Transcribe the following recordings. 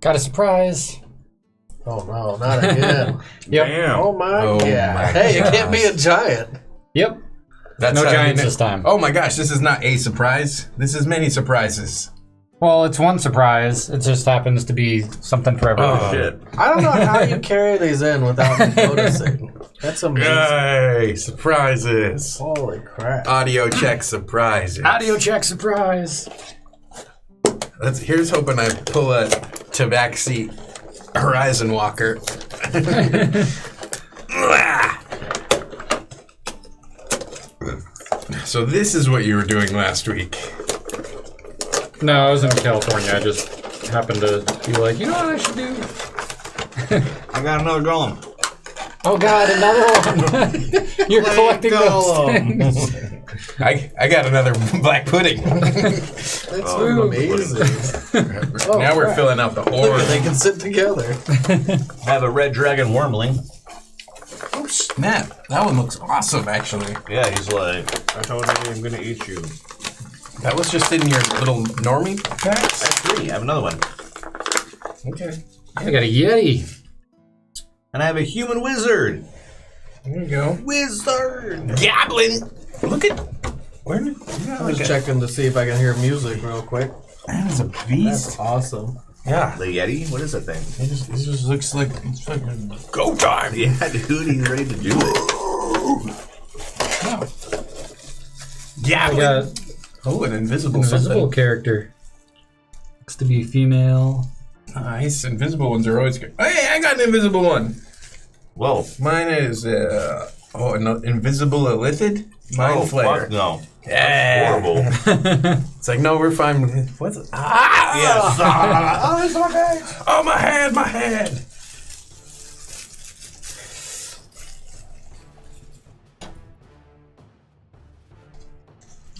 Got a surprise. Oh no, not again. Yep. Damn. Oh my Oh god. my Hey, it gosh. can't be a giant. Yep. That's No how giants you know- this time. Oh my gosh, this is not a surprise. This is many surprises. Well, it's one surprise. It just happens to be something for everyone. Oh. Shit. I don't know how you carry these in without me noticing. That's amazing. Yay! Surprises. Holy crap. Audio check surprises. Audio check surprise. Here's hoping I pull a Tabaxi Horizon Walker. So this is what you were doing last week. No, I was in California. I just happened to be like, you know what I should do? I got another golem. Oh God, another one! You're collecting those things. I got another black pudding. That's amazing. Now we're filling out the Look, horde. they can sit together. I have a red dragon wormling. Oh snap! That one looks awesome, actually. Yeah, he's like, I told you I'm gonna eat you. That was just in your little normie I packs. have 3. I have another one. Okay. I got a Yeti. And I have a human wizard. There you go. Wizard! Goblin. Look at where did I was checking to see if I can hear music real quick. that is a That's beast. awesome. Yeah. The Yeti? What is that thing? It just looks like it's fucking go time. Yeah, dude, he's ready to do it. Yeah. I got Oh, an invisible invisible something. character. Looks to be female. Nice. Invisible ones are always good. Hey, I got an invisible one. Whoa. Mine is an invisible illithid. Mind Oh, flayer. fuck no. Yeah. Horrible. It's like, no, we're fine with it. What's it? Ah! Yes. Oh, it's okay. Oh, my head, my head.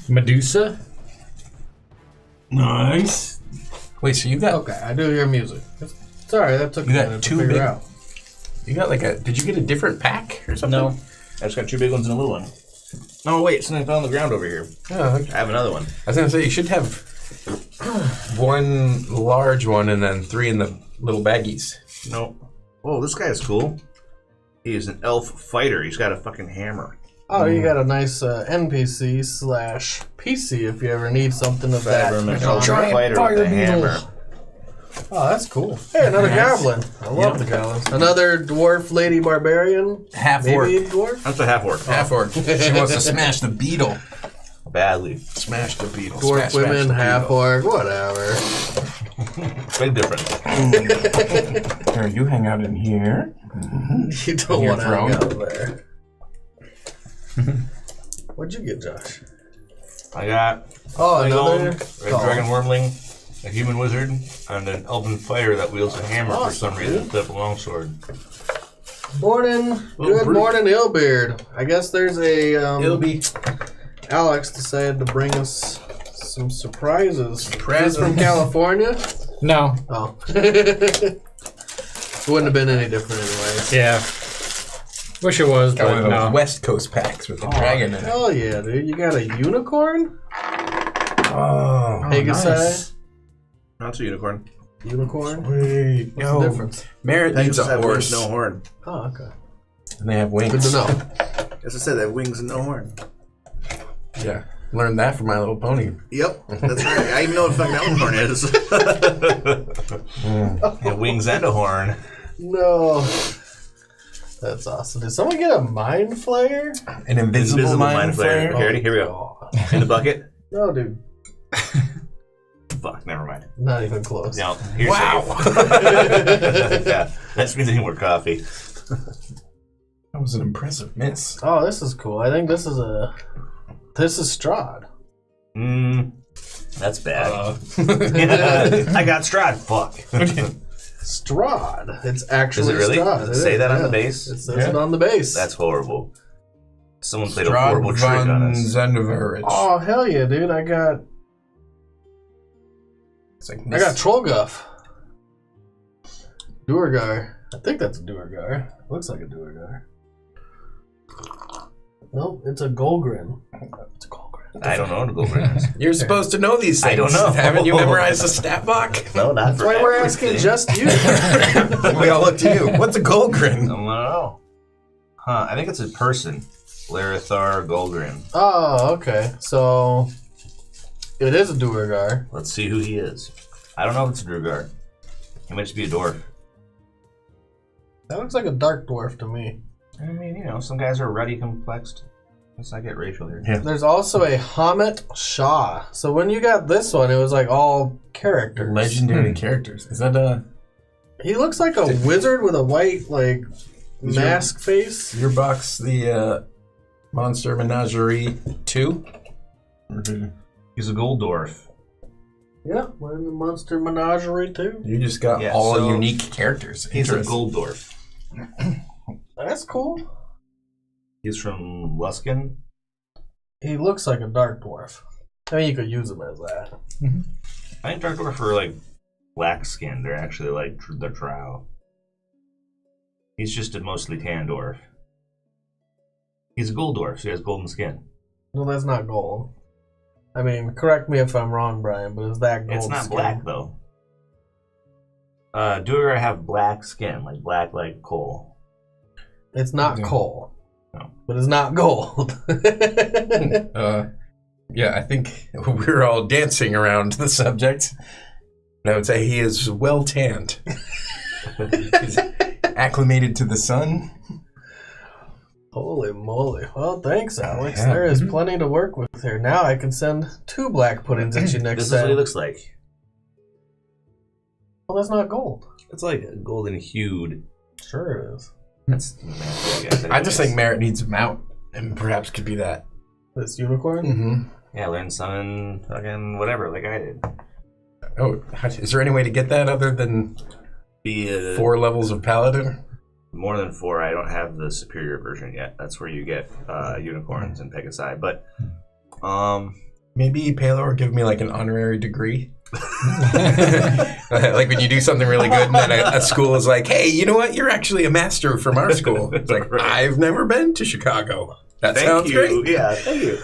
Medusa. Nice. Wait, so you got Okay, I do hear music. Sorry, that took You a got minute to two figure big- out. you got like a? Did you get a different pack or something? No. I just got 2 big ones and a little one. Oh, wait, something fell on the ground over here. Oh, okay. I have another one. I was gonna say you should have one large one and then 3 in the little baggies. Nope. Oh, this guy is cool. He is an elf fighter. He's got a fucking hammer. Oh, you got a nice NPC slash PC if you ever need something of that. Cybermental genre. fighter fire with a beetle. hammer. Oh, that's cool. Hey, another goblin. I love the goblins. Another dwarf lady barbarian. Half orc. Maybe a dwarf. That's a half orc. Half orc. She wants to smash the beetle. Badly. Smash the beetle. Dwarf Smash women, the half beetle. orc, whatever. Big difference. Here, you hang out in here. You don't Your want to hang throne. out there. What'd you get, Josh? I got Oh, a another golem, red dragon wormling, a human wizard, and an elven fighter that wields a hammer for some reason instead of a longsword. Morning. Good Bruce. morning, Illbeard. I guess there's a It'll be Alex decided to bring us some surprises. Surprises. Is this from California? No. Oh. It wouldn't have been any different anyways. Yeah. Wish it was, got one but of those no. West Coast packs with the dragon in it. Hell yeah, dude. You got a unicorn? Oh, Pegasus? That's a unicorn. Unicorn? Sweet. What's the difference? Merit needs Pegasus a have horse. wings, no horn. Oh, okay. And they have wings. Good to know. As I said, they have wings and no horn. Yeah. Learned that from My Little Pony. Yep, that's right. I even know what fucking elf horn is. Yeah, wings and a horn. No. That's awesome. Did someone get a mind flayer? An invisible mind flayer. Here we go. In the bucket? No, dude. Fuck, never mind. Not even close. No, here's Wow. Yeah, that means I need more coffee. That was an impressive miss. Oh, this is cool. I think this is Strahd. That's bad. I got Strahd. Fuck. Strahd. It's actually Does it really? Strahd. Does it say that on the base? It says it on the base. That's horrible. Someone played a horrible trick on us. Zanderverich. Oh, hell yeah, dude. I got It's like Trollguff. Duergar. I think that's a Duergar. Looks like a Duergar. Nope, it's a Golgrin. It's a Golgrin. I don't know what a Golgrin is. You're supposed to know these things. I don't know. Haven't you memorized the stat block? No, not That's why we're asking just you. We all look to you. What's a I Golgrin? don't know. Huh, I think it's a person. Larithar Golgrin. Oh, okay. So it is a Duergar. Let's see who he is. I don't know if it's a Duergar. He might just be a dwarf. That looks like a dark dwarf to me. I mean, you know, some guys are ruddy complexed. Let's not get racial here. Yeah. There's also a Hamet Shah. So when you got this one, it was like all characters. Legendary characters. Is that a... He looks like a wizard with a white, like, Is mask face. Your box, the Monster Menagerie 2? He's a gold dwarf. Yeah, we're in the Monster Menagerie too. You just got Yeah, all so unique characters. He's a Interesting. gold dwarf. That's cool. He's from Luskin. He looks like a dark dwarf. I mean, you could use him as that. I think dark dwarf are like black skinned. They're actually like the drow. He's just a mostly tan dwarf. He's a gold dwarf, so he has golden skin. No, that's not gold. I mean, correct me if I'm wrong, Brian, but is that gold? It's not skin? black though. Duergar have black skin, like black like coal. It's not Yeah. coal. No. But it's not gold. Yeah, I think we're all dancing around the subject. And I would say he is well tanned. He's acclimated to the sun. Holy moly. Well, thanks, Alex. Yeah. There is plenty to work with here. Now I can send 2 black puddings at you next This is what he time. looks like. Well, that's not gold. It's like golden hued. Sure it is. That's nasty, I guess. I just think Merritt needs a mount, and perhaps could be that. This unicorn? Mm-hmm. Yeah, learn summon fucking whatever, like I did. Oh, is there any way to get that other than Be 4 levels of Paladin? more than 4. I don't have the superior version yet. That's where you get unicorns and Pegasi. But Maybe Paylor give me like an honorary degree. Like when you do something really good and then a school is like, hey, you know what? You're actually a master from our school. It's like, Right. I've never been to Chicago. That thank sounds you. great. Yeah, thank you.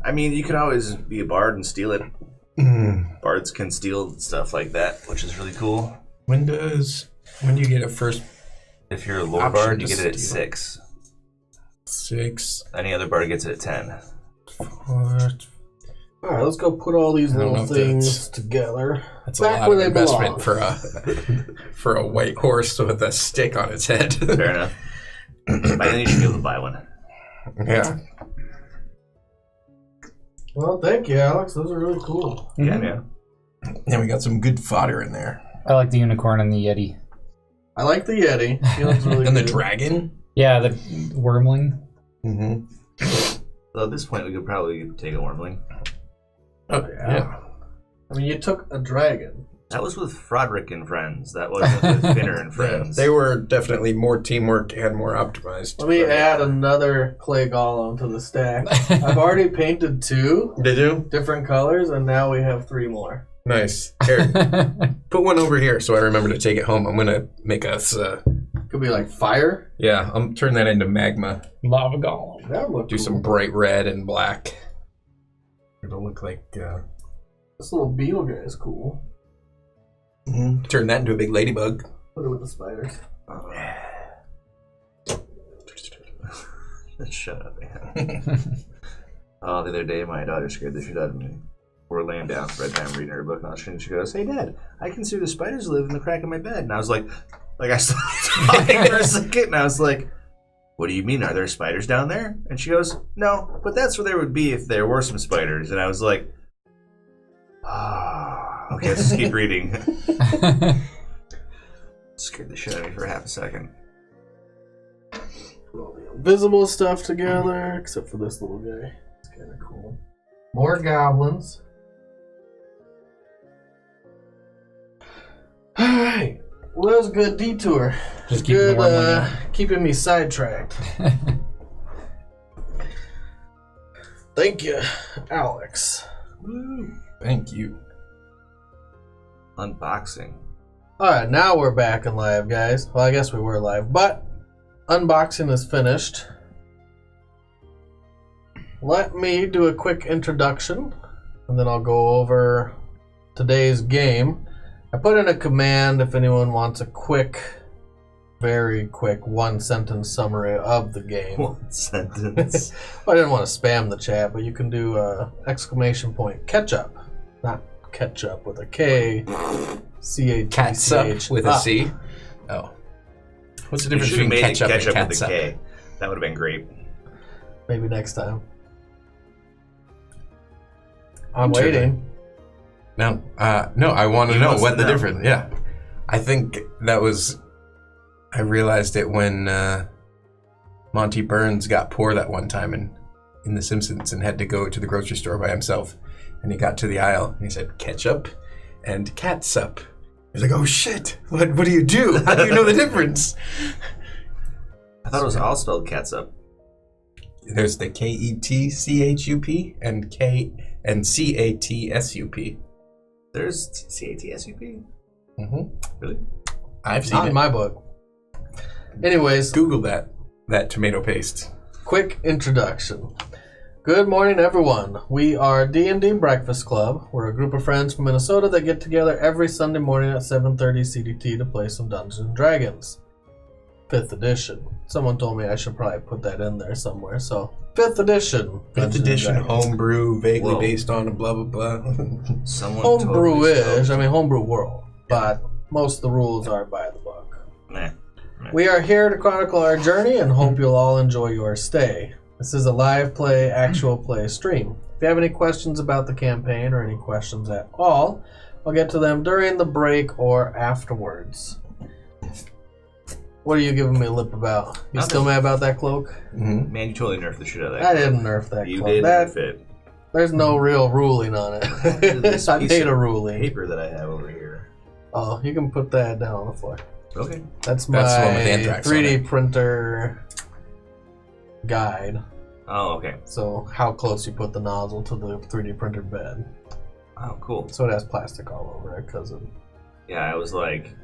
I mean, you can always be a bard and steal it. Bards can steal stuff like that, which is really cool. When do you get a first If you're a lore Option bard, you to get it at steal. 6. 6? Any other bard gets it at 10. Alright, let's go put all these I don't know little if things together. That's Back a lot where of they investment belong. for a white horse with a stick on its head. Fair enough. By then you should be able to buy one. Yeah. Well, thank you, Alex. Those are really cool. Yeah, yeah. And we got some good fodder in there. I like the unicorn and the yeti. I like the Yeti. He looks really And the good. dragon. Yeah, the wormling. Mm-hmm. So at this point, we could probably take a wormling. Oh, yeah. I mean, you took a dragon. That was with Froderick and friends. That wasn't with Finner and friends. They were definitely more teamwork and more optimized. Let me add another clay golem to the stack. I've already painted 2 Did you? different colors, and now we have 3 more. Nice. Here, put one over here so I remember to take it home. I'm gonna make us. Could be like fire. Yeah, I'm turn that into magma. Lava golem. That would look Do cool. some bright red and black. It'll look like. This little beetle guy is cool. Turn that into a big ladybug. Put it with the spiders. Shut up, man. Oh, the other day, my daughter scared the shit out of me. We're laying down for bedtime reading her book, and she goes, "Hey, Dad, I can see the spiders live in the crack of my bed." And I was like I stopped talking for a second, and I was like, "What do you mean? Are there spiders down there?" And she goes, "No, but that's where there would be if there were some spiders." And I was like, okay, let's just keep reading. Scared the shit out of me for half a second. Put all the invisible stuff together, except for this little guy. It's kind of cool. More goblins. Alright. Well, that was a good detour. Just keep the Good, wormling. keeping me sidetracked. Thank you, Alex. Thank you. Unboxing. Alright, now we're back and live, guys. Well, I guess we were live, but unboxing is finished. let me do a quick introduction, and then I'll go over today's game. I put in a command if anyone wants a quick, very quick, one-sentence summary of the game. One sentence. I didn't want to spam the chat, but you can do exclamation point ketchup, not ketchup with a K, C-H-C-H. Catsup with a C. Oh. What's the difference between ketchup and with a catsup? K. That would have been great. Maybe next time. I'm waiting. No, I want to He know wants what to the know. difference. Yeah, I think that was. I realized it when Monty Burns got poor that one time in The Simpsons and had to go to the grocery store by himself, and he got to the aisle and he said ketchup and catsup. He's like, "Oh shit! What do you do? How do you know the difference?" I thought it was all spelled catsup. There's the KETCHUP and CATSUP. There's C-A-T-S-U-P? Mm-hmm. Really? I've seen Not it. in my book. Anyways, Google that tomato paste. quick introduction. Good morning, everyone. We are D&D Breakfast Club. We're a group of friends from Minnesota that get together every Sunday morning at 7:30 CDT to play some Dungeons and Dragons. 5th edition. Someone told me I should probably put that in there somewhere. So, 5th edition. Fifth Dungeons and edition Dragons. homebrew, vaguely Whoa. based on a blah blah blah. Someone Homebrew-ish. I mean, homebrew world. But most of the rules are by the book. Nah. We are here to chronicle our journey and hope you'll all enjoy your stay. This is a live play, actual play stream. If you have any questions about the campaign or any questions at all, I'll get to them during the break or afterwards. What are you giving me a lip about? You Nothing. still mad about that cloak? Mm-hmm. Man, you totally nerfed the shit out of that. I didn't nerf that You cloak. did nerf it. There's no real ruling on it. This I piece made a of ruling. paper that I have over here. Oh, you can put that down on the floor. Okay. That's That's the my one with anthrax on 3D it. printer guide. Oh, okay. So how close you put the nozzle to the 3D printed bed. Oh, cool. So it has plastic all over it because of... Yeah, I was like...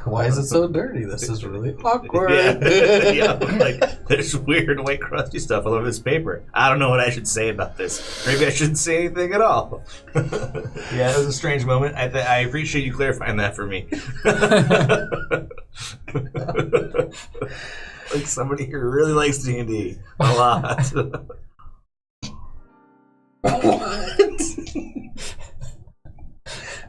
Why is it so dirty? This is really awkward. yeah, like, there's weird white crusty stuff all over this paper. I don't know what I should say about this. Maybe I shouldn't say anything at all. Yeah, it was a strange moment. I appreciate you clarifying that for me. Like somebody here really likes D&D a lot.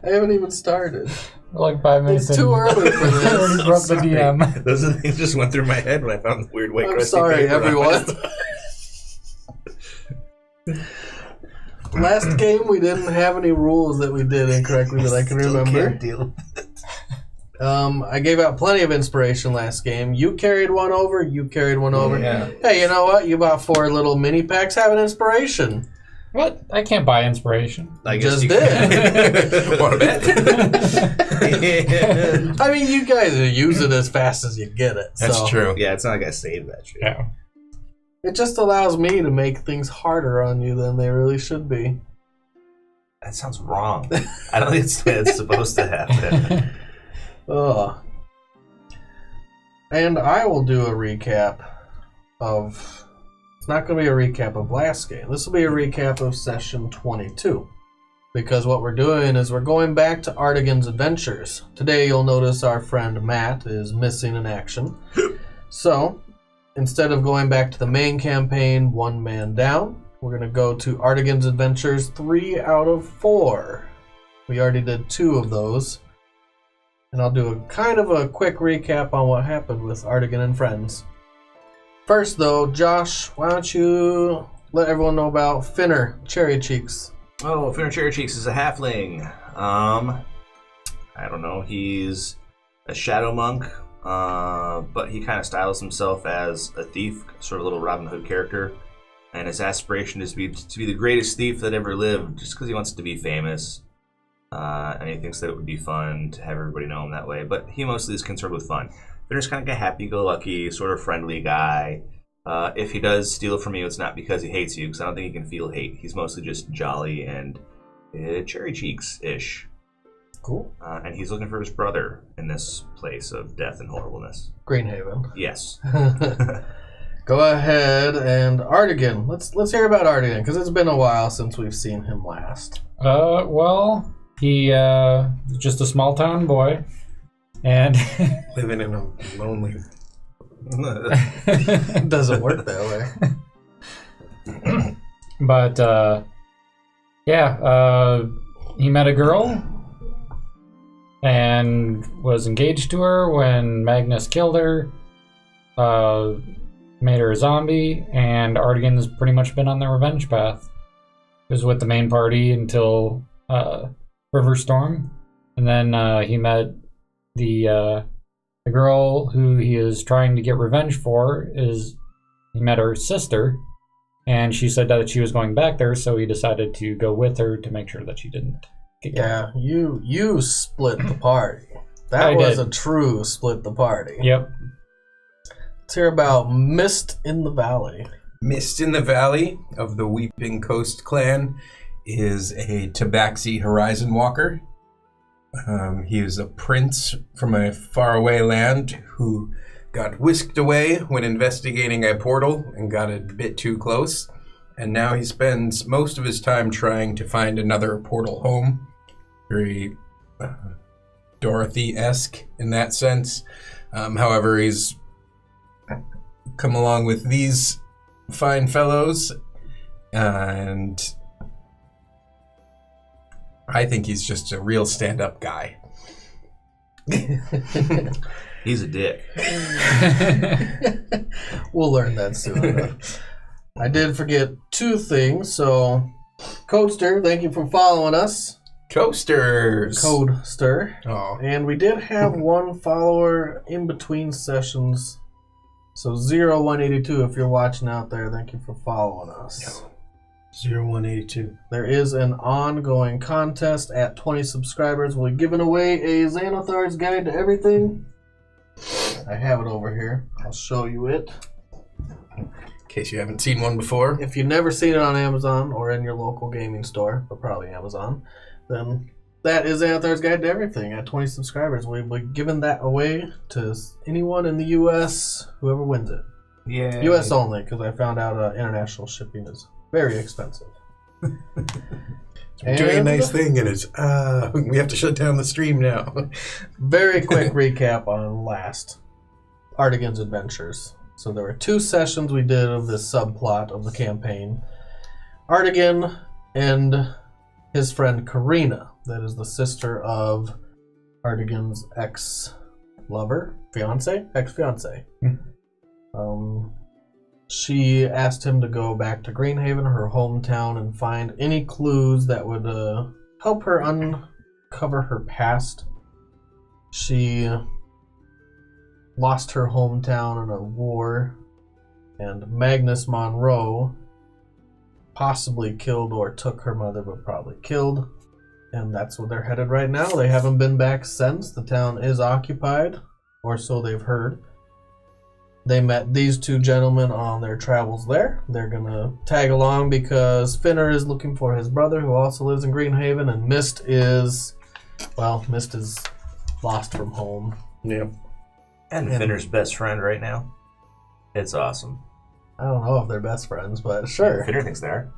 I haven't even started. Like 5 minutes It's in. too early for I this. already broke the DM. Those are the things that just went through my head when I found the weird white I'm crusty sorry, paper on my everyone. Last game we didn't have any rules that we did incorrectly that I can Still remember. can't deal with it. I gave out plenty of inspiration last game. You carried one over. You carried one over. Yeah. Hey, you know what? You bought 4 little mini packs. Have an inspiration. What? I can't buy inspiration. I guess Just you did. Want to bet? I mean, you guys use it as fast as you get it. That's so true. Yeah, it's not like I saved that shit. Yeah. It just allows me to make things harder on you than they really should be. That sounds wrong. I don't think it's supposed to happen. Ugh. And I will do a recap of... It's not going to be a recap of last game. This will be a recap of session 22. Because what we're doing is we're going back to Artegan's adventures. Today you'll notice our friend Matt is missing in action. So, instead of going back to the main campaign, 1 man down, we're going to go to Artegan's adventures 3 out of 4. We already did 2 of those. And I'll do a kind of a quick recap on what happened with Artegan and friends. First, though, Josh, why don't you let everyone know about Finner Cherry Cheeks? Oh, Finner Cherry Cheeks is a halfling. I don't know. He's a shadow monk, but he kind of styles himself as a thief, sort of a little Robin Hood character. And his aspiration is to be the greatest thief that ever lived, just because he wants to be famous. And he thinks that it would be fun to have everybody know him that way. But he mostly is concerned with fun. Finner's kind of like a happy-go-lucky, sort of friendly guy. If he does steal from you, it's not because he hates you, because I don't think he can feel hate. He's mostly just jolly and cherry cheeks-ish. Cool. And he's looking for his brother in this place of death and horribleness. Greenhaven. Yes. Go ahead and Artegan. Let's hear about Artegan because it's been a while since we've seen him last. Well, he just a small town boy, and Living in a lonely. It doesn't work that way. but he met a girl and was engaged to her when Magnus killed her. Made her a zombie, and Artegan's pretty much been on the revenge path. He was with the main party until River Storm, and then he met the girl who he is trying to get revenge for. He met her sister, and she said that she was going back there, so he decided to go with her to make sure that she didn't get killed. Yeah, you split the party. That I was did. a true split the party. Yep. Let's hear about Mist in the Valley. Mist in the Valley of the Weeping Coast clan is a Tabaxi Horizon Walker. He is a prince from a faraway land who got whisked away when investigating a portal and got a bit too close. And now he spends most of his time trying to find another portal home. Very Dorothy-esque in that sense. However, he's come along with these fine fellows, and I think he's just a real stand-up guy. He's a dick. We'll learn that soon. I did forget two things, so Codester, thank you for following us. Coasters! Codester. Oh. And we did have one follower in between sessions. So 0182, if you're watching out there, thank you for following us. 0182. There is an ongoing contest at 20 subscribers. We're giving away a Xanathar's Guide to Everything. I have it over here. I'll show you it. In case you haven't seen one before. If you've never seen it on Amazon or in your local gaming store, but probably Amazon, then that is Xanathar's Guide to Everything at 20 subscribers. We'll be giving that away to anyone in the U.S., whoever wins it. Yeah. U.S. only, because I found out international shipping is very expensive. We're doing a nice thing, and it's, we have to shut down the stream now. Very quick recap on last Artegan's adventures. So there were 2 sessions we did of this subplot of the campaign. Artegan and his friend Karina, that is the sister of Artegan's ex-lover, ex-fiance. She asked him to go back to Greenhaven, her hometown, and find any clues that would help her uncover her past. She lost her hometown in a war, and Magnus Monroe possibly killed or took her mother, but probably killed. And that's where they're headed right now. They haven't been back since. The town is occupied, or so they've heard. They met these 2 gentlemen on their travels there. They're going to tag along because Finner is looking for his brother, who also lives in Greenhaven, and Mist is lost from home. Yep. And Finner's best friend right now. It's awesome. I don't know if they're best friends, but sure. Finner thinks they are.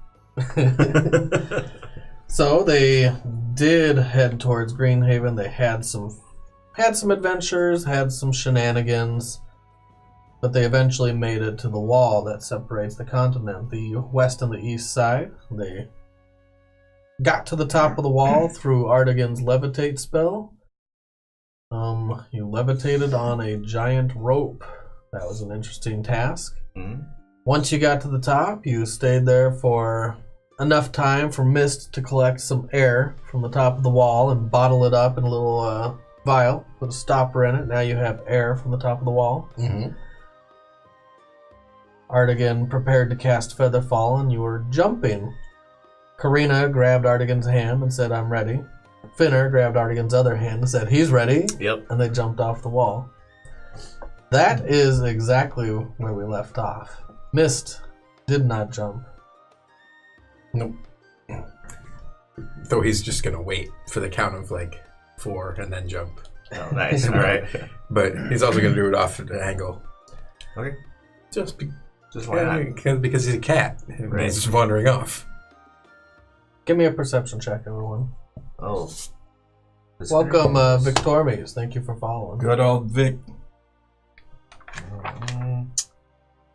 So they did head towards Greenhaven. They had some adventures, had some shenanigans, but they eventually made it to the wall that separates the continent, the west and the east side. They got to the top of the wall through Artegan's levitate spell. You levitated on a giant rope. That was an interesting task. Mm-hmm. Once you got to the top, you stayed there for enough time for Mist to collect some air from the top of the wall and bottle it up in a little vial, put a stopper in it. Now you have air from the top of the wall. Mm-hmm. Artegan prepared to cast Featherfall, and you were jumping. Karina grabbed Artegan's hand and said, "I'm ready." Finner grabbed Artegan's other hand and said, "He's ready." Yep. And they jumped off the wall. That is exactly where we left off. Mist did not jump. Nope. Though he's just going to wait for the count of 4 and then jump. Oh, nice. All right. But he's also going to do it off at an angle. Okay. Just Just why not? Because he's a cat. Right. He's just wandering off. Give me a perception check, everyone. Oh. Welcome, Victormes. Thank you for following. Good old Vic.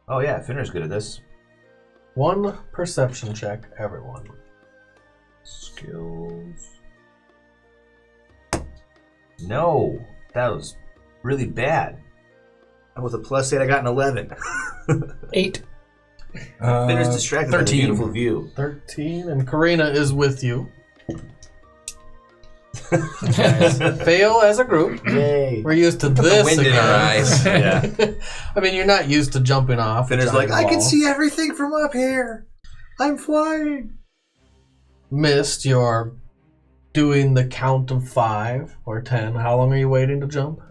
Oh yeah, Finner's good at this. One perception check, everyone. Skills. No, that was really bad. With a +8, I got an 11. 8. Finner's distracted by the 13. beautiful view. 13, and Karina is with you. Fail as a group. Yay. We're used to this wind in again. our eyes. Yeah. I mean, you're not used to jumping off. Finner's like, I can wall. see everything from up here. I'm flying. Missed. You're doing the count of 5 or 10. How long are you waiting to jump?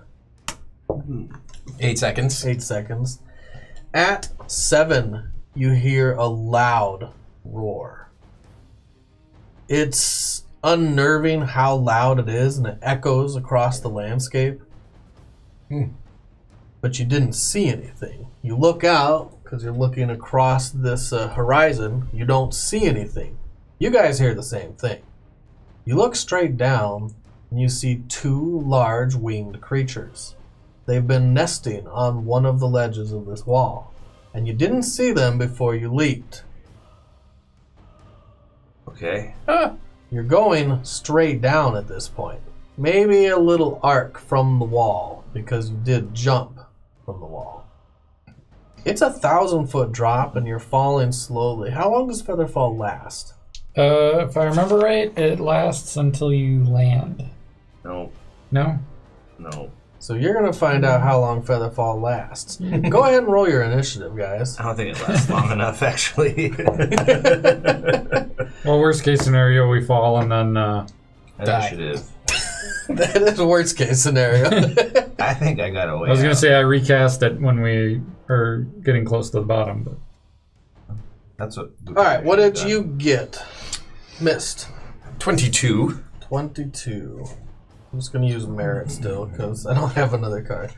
8 seconds. 8 seconds. At 7, you hear a loud roar. It's unnerving how loud it is, and it echoes across the landscape. But you didn't see anything. You look out, because you're looking across this horizon. You don't see anything. You guys hear the same thing. You look straight down, and you see 2 large winged creatures. They've been nesting on one of the ledges of this wall, and you didn't see them before you leaped. Okay. You're going straight down at this point. Maybe a little arc from the wall, because you did jump from the wall. It's a 1,000-foot drop, and you're falling slowly. How long does Featherfall last? If I remember right, it lasts until you land. No. No? No. So you're going to find out how long Featherfall lasts. Go ahead and roll your initiative, guys. I don't think it lasts long enough, actually. Well, worst case scenario, we fall and then Initiative. That is worst case scenario. I think I got away. I was going to say I recast it when we are getting close to the bottom, but That's what. All right, what did you get? Missed. 22. 22. I'm just going to use merit still, because I don't have another card.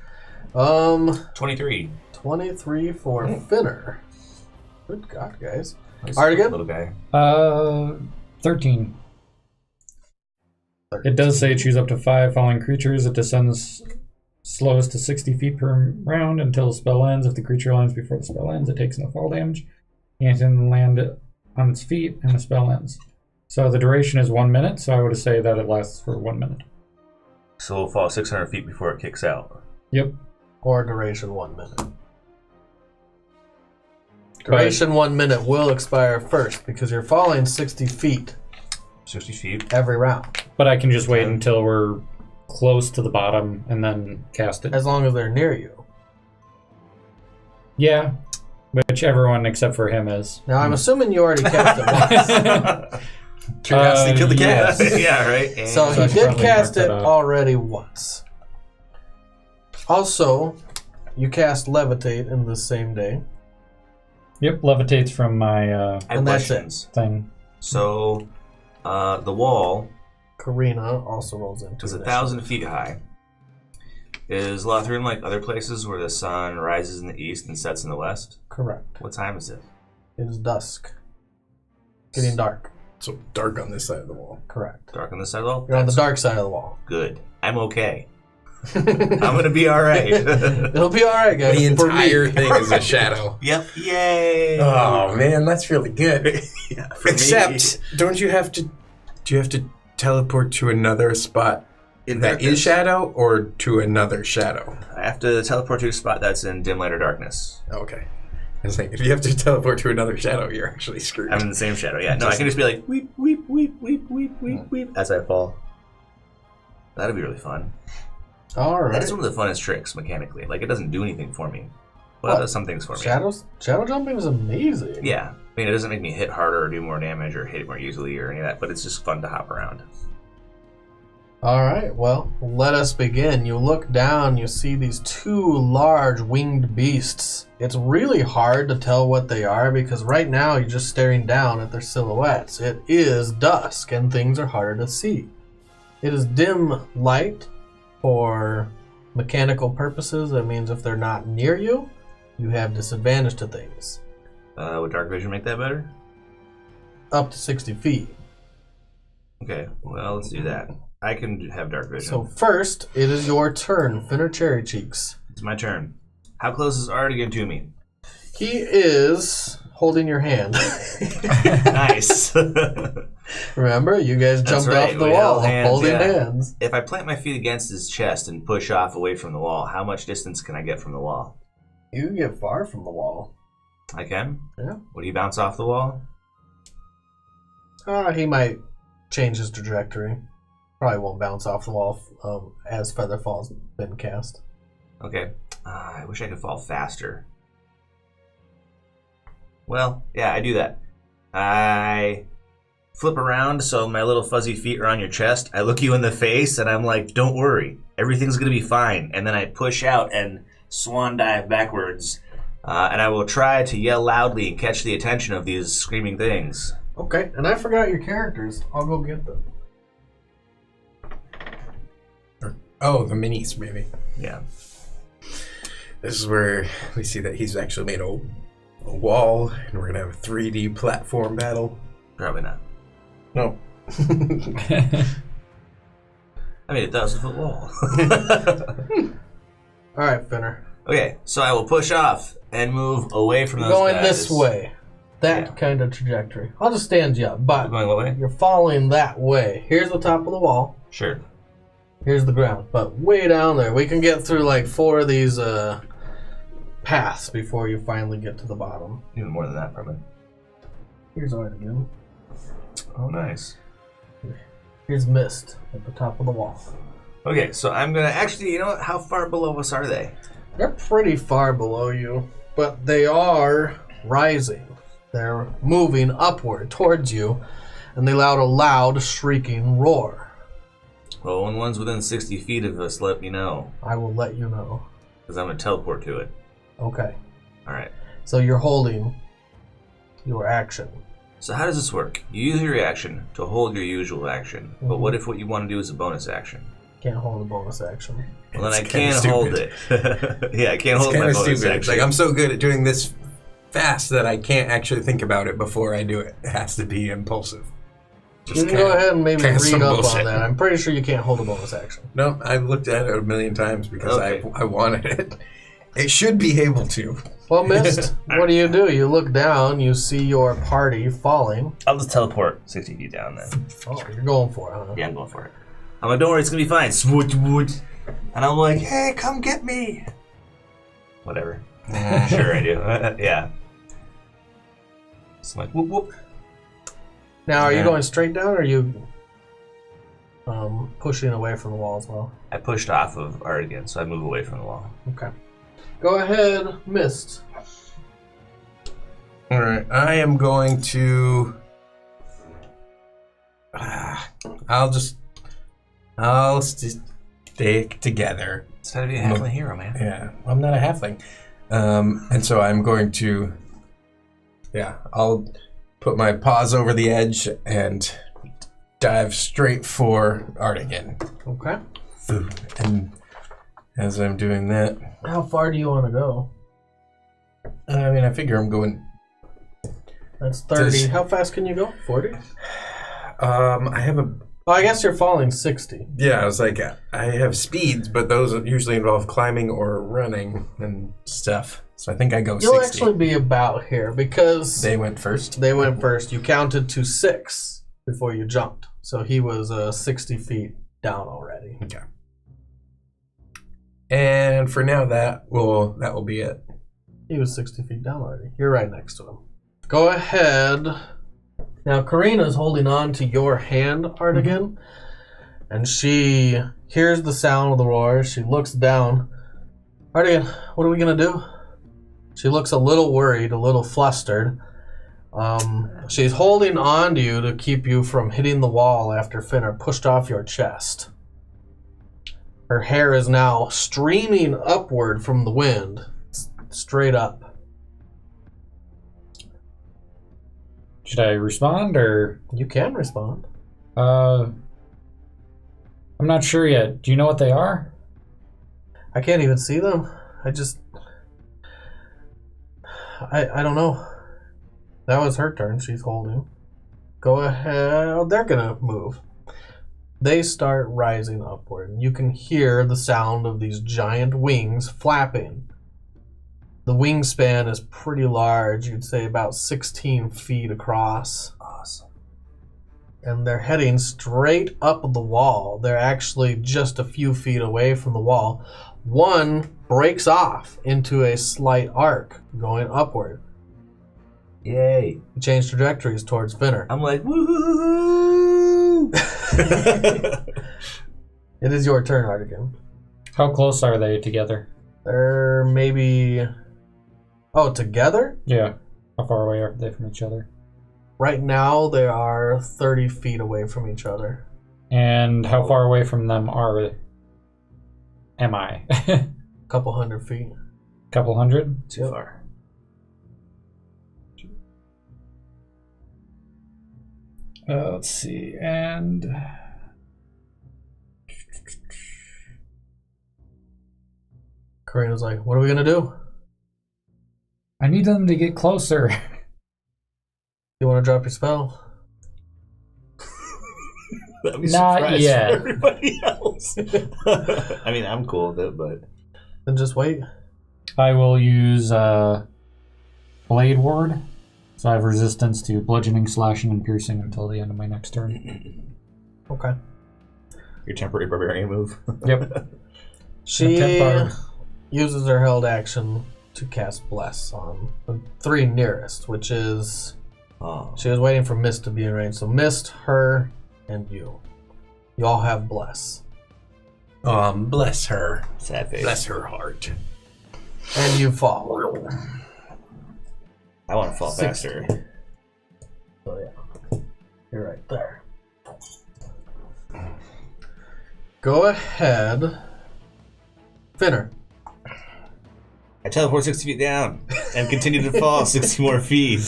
23. 23 for Finner. Good God, guys. Nice Artegan? little guy. 13. It does say choose up to 5 falling creatures. It descends slowest to 60 feet per round until the spell ends. If the creature lands before the spell ends, it takes no fall damage. And it can land on its feet and the spell ends. So the duration is 1 minute, so I would say that it lasts for 1 minute. So it'll fall 600 feet before it kicks out. Yep. Or duration 1 minute. Duration 1 minute will expire first, because you're falling 60 feet 60 feet. every round. But I can just wait until we're close to the bottom and then cast it. As long as they're near you. Yeah. Which everyone except for him is. Now, I'm assuming you already cast it once. Curiosity killed the cat. yes. Yeah, right? And So I he should did probably cast mark it that out. already once. Also, you cast Levitate in the same day. Yep, levitates from my I have and that's questions. thing. So, the wall Karina also rolls into is initiative. 1,000 feet high. Is Lothrian like other places where the sun rises in the east and sets in the west? Correct. What time is it? It is dusk. Getting dark. So dark on this side of the wall. Correct. Dark on this side of the wall? You're on the That's dark side of the wall. good. I'm okay. I'm gonna be alright. It'll be all right, guys. The For me. entire thing is a shadow. Yep. Yay. Oh man, that's really good. Yeah, for me. Except, don't you have to? Do you have to teleport to another spot In that is shadow, or to another shadow? I have to teleport to a spot that's in dim light or darkness. Okay. I was like, if you have to teleport to another shadow, you're actually screwed. I'm in the same shadow. Yeah. No, I can just be like weep, weep, weep, weep, weep, weep, weep as I fall. That'd be really fun. All right. That is one of the funnest tricks mechanically. Like it doesn't do anything for me. Well, it does some things for me. Shadow jumping is amazing. Yeah. I mean, it doesn't make me hit harder or do more damage or hit more easily or any of that, but it's just fun to hop around. All right, well, let us begin. You look down, you see these 2 large winged beasts. It's really hard to tell what they are because right now you're just staring down at their silhouettes. It is dusk and things are harder to see. It is dim light for mechanical purposes. That means if they're not near you, you have disadvantage to things. Would dark vision make that better? Up to 60 feet. Okay, well, let's do that. I can have dark vision. So first, it is your turn, Finner Cherry Cheeks. It's my turn. How close is Artegan to me? He is holding your hand. Nice. Remember, you guys That's jumped right, off the we wall held hands, holding yeah. hands. If I plant my feet against his chest and push off away from the wall, how much distance can I get from the wall? You can get far from the wall. I can? Yeah. Would he bounce off the wall? He might change his trajectory. Probably won't bounce off the wall as Featherfall's been cast. Okay. I wish I could fall faster. Well, yeah, I do that. I flip around so my little fuzzy feet are on your chest. I look you in the face and I'm like, don't worry. Everything's going to be fine. And then I push out and swan dive backwards. And I will try to yell loudly and catch the attention of these screaming things. Okay, and I forgot your characters. I'll go get them. Oh, the minis, maybe. Yeah. This is where we see that he's actually made a wall, and we're gonna have a 3D platform battle. Probably not. No. I made a 1,000-foot wall. All right, Finner. Okay, so I will push off and move away from those Going guys. this way. That Yeah. kind of trajectory. I'll just stand you up, but Going what way? you're following that way. Here's the top of the wall. Sure. Here's the ground. But way down there, we can get through like 4 of these paths before you finally get to the bottom. Even more than that, probably. Here's Artegan. Oh, nice. Here's Mist at the top of the wall. Okay, so I'm gonna actually, you know what? How far below us are they? They're pretty far below you, but they are rising. They're moving upward towards you, and they let out a loud, shrieking roar. Well, when one's within 60 feet of us, let me know, I will let you know. because I'm gonna teleport to it. Okay. All right. So you're holding your action. So how does this work? You use your reaction to hold your usual action, but what if what you want to do is a bonus action? Can't hold a bonus action. Well, then I It's kinda can't hold stupid. it. Yeah, I can't It's hold my kind of bonus stupid. action. Like, I'm so good at doing this fast that I can't actually think about it before I do it. It has to be impulsive. You can go ahead and maybe kinda read some up bullshit. on that. I'm pretty sure you can't hold a bonus action. No, I've looked at it a million times because Okay. I wanted it. It should be able to. Well, Mist, what do? You look down, you see your party falling. I'll just teleport 60 feet down then. Oh, you're going for it, huh? Yeah, I'm going for it. I'm like, don't worry, it's gonna be fine. Swoot, woot. And I'm like, hey, come get me. Whatever. Sure, I do. Yeah. It's like, whoop, whoop. Now, are you Yeah. going straight down, or are you pushing away from the wall as well? I pushed off of Artegan, so I move away from the wall. Okay. Go ahead, Mist. All right, I am going to. I'll stick together. It's gotta be a halfling hero, man. Yeah, I'm not a halfling, and so I'm going to. Yeah, I'll put my paws over the edge and dive straight for Artegan. Okay. And as I'm doing that, How far do you want to go? I mean, I figure I'm going. That's 30. Does- How fast can you go? 40? I have a. Well, I guess you're falling 60. Yeah, I was like, I have speeds, but those usually involve climbing or running and stuff. So I think I go You'll 60. actually be about here because They went first. they went first. You counted to 6 before you jumped. So he was 60 feet down already. Okay. And for now, that will be it. He was 60 feet down already. You're right next to him. Go ahead. Now, Karina's holding on to your hand, Artegan, and she hears the sound of the roar. She looks down. Artegan, what are we going to do? She looks a little worried, a little flustered. She's holding on to you to keep you from hitting the wall after Finner pushed off your chest. Her hair is now streaming upward from the wind, straight up. Should I respond or? You can respond. I'm not sure yet. Do you know what they are? I can't even see them. I don't know. That was her turn. She's holding. Go ahead. Oh, they're gonna move. They start rising upward. You can hear the sound of these giant wings flapping. The wingspan is pretty large. You'd say about 16 feet across. Awesome. And they're heading straight up the wall. They're actually just a few feet away from the wall. One breaks off into a slight arc going upward. Yay. You change trajectories towards Finner. I'm like, woohoo! It is your turn, Artegan. How close are they together? They're maybe... Oh, together? Yeah. How far away are they from each other? Right now, they are 30 feet away from each other. And how far away from them am I? A couple hundred feet. Couple hundred? Too far. Let's see, and... Karina's like, what are we going to do? I need them to get closer. You want to drop your spell? That'd be Not surprise yet. for everybody else. I mean, I'm cool with it, but... Then just wait. I will use Blade Ward. So I have resistance to bludgeoning, slashing, and piercing until the end of my next turn. Okay. Your temporary barbarian move. Yep. She Tempo. uses her held action to cast Bless on the three nearest, which is... Oh. She was waiting for Mist to be in range. So Mist, her, and you. You all have Bless. Bless her. Sad face. Bless her heart. And you fall. I want to fall 60. faster. So yeah. You're right there. Go ahead. Finner. I teleport 60 feet down and continue to fall 60 more feet.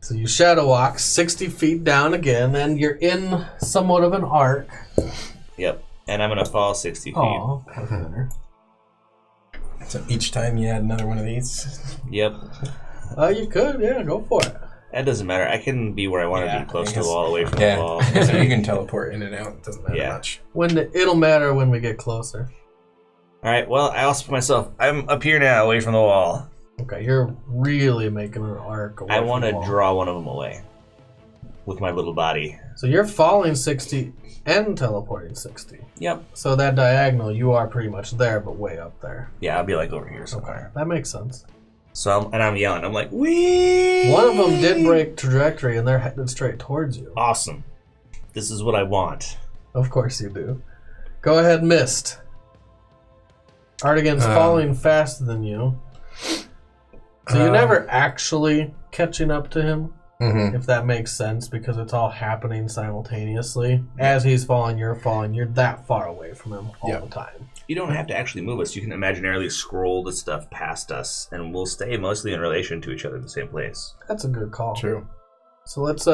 So you shadow walk 60 feet down again, and you're in somewhat of an arc. Yep. And I'm going to fall 60 feet. Oh, Finner. So each time you add another one of these. Yep. You could, yeah, go for it. That doesn't matter. I can be where I want to be, close to the wall, away from Yeah, the wall. so you can teleport in and out. It doesn't matter much. It'll matter when we get closer. All right. Well, I also put myself. I'm up here now, away from the wall. Okay, you're really making an arc. I want to draw one of them away with my little body. So you're falling 60 and teleporting 60. Yep. So that diagonal, you are pretty much there, but way up there. Yeah, I'll be like over here somewhere. That makes sense. So I'm yelling. I'm like, wee! One of them did break trajectory, and they're headed straight towards you. Awesome. This is what I want. Of course you do. Go ahead, Mist. Artegan's falling faster than you. So you're never actually catching up to him, if that makes sense, because it's all happening simultaneously. As he's falling, you're falling. You're that far away from him all the time. You don't have to actually move us. You can imaginarily scroll the stuff past us, and we'll stay mostly in relation to each other in the same place. That's a good call. True. So let's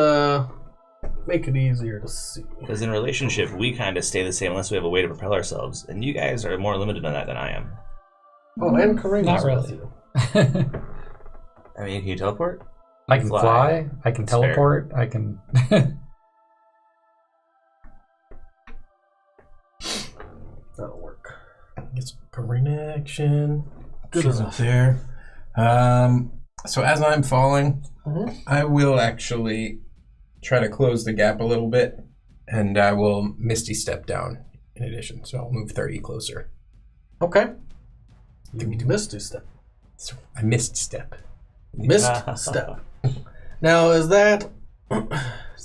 make it easier to see. Because in relationship, we kind of stay the same unless we have a way to propel ourselves, and you guys are more limited on that than I am. Oh, and Karina's Not really. with you. I mean, can you teleport? I can fly. I can That's fair. teleport. I can... That'll work. Get some Karina action. Good She's enough. up there. So as I'm falling, I will actually try to close the gap a little bit, and I will Misty Step down in addition. So I'll move 30 closer. Okay. You Misty Step. So I missed step. Mist Step. Now, is that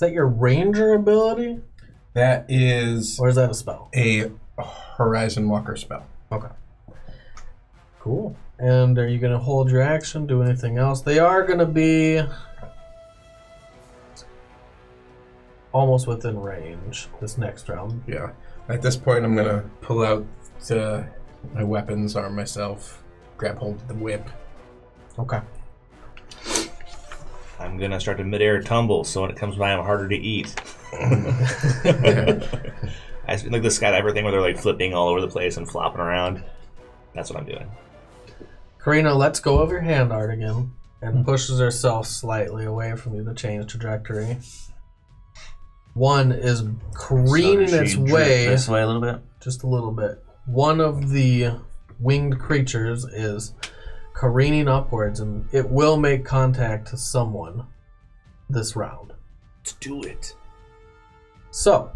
your Ranger ability, That is or is that a spell? a Horizon Walker spell. Okay. Cool. And are you going to hold your action, do anything else? They are going to be almost within range this next round. Yeah. At this point, I'm gonna pull out my weapons, arm myself, grab hold of the whip. Okay. I'm gonna start to midair tumble, so when it comes by, I'm harder to eat. I like the skydiver thing where they're like flipping all over the place and flopping around. That's what I'm doing. Karina, let's go of your hand art again. and pushes herself slightly away from you to change trajectory. One is careening its way this way a little bit. just a little bit. One of the winged creatures is careening upwards, and it will make contact to someone this round. Let's do it. So,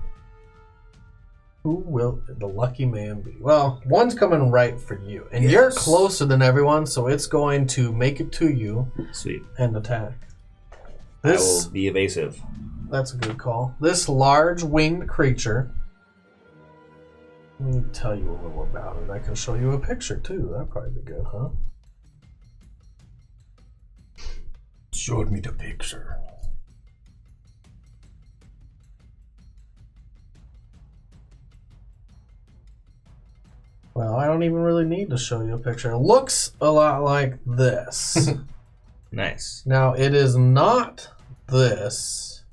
who will the lucky man be? Well, one's coming right for you, and you're closer than everyone, so it's going to make it to you. Sweet. And attack. I will be evasive. That's a good call. This large winged creature. Let me tell you a little about it. I can show you a picture too. That'd probably be good, huh? Showed me the picture. Well, I don't even really need to show you a picture. It looks a lot like this. Nice. Now, it is not this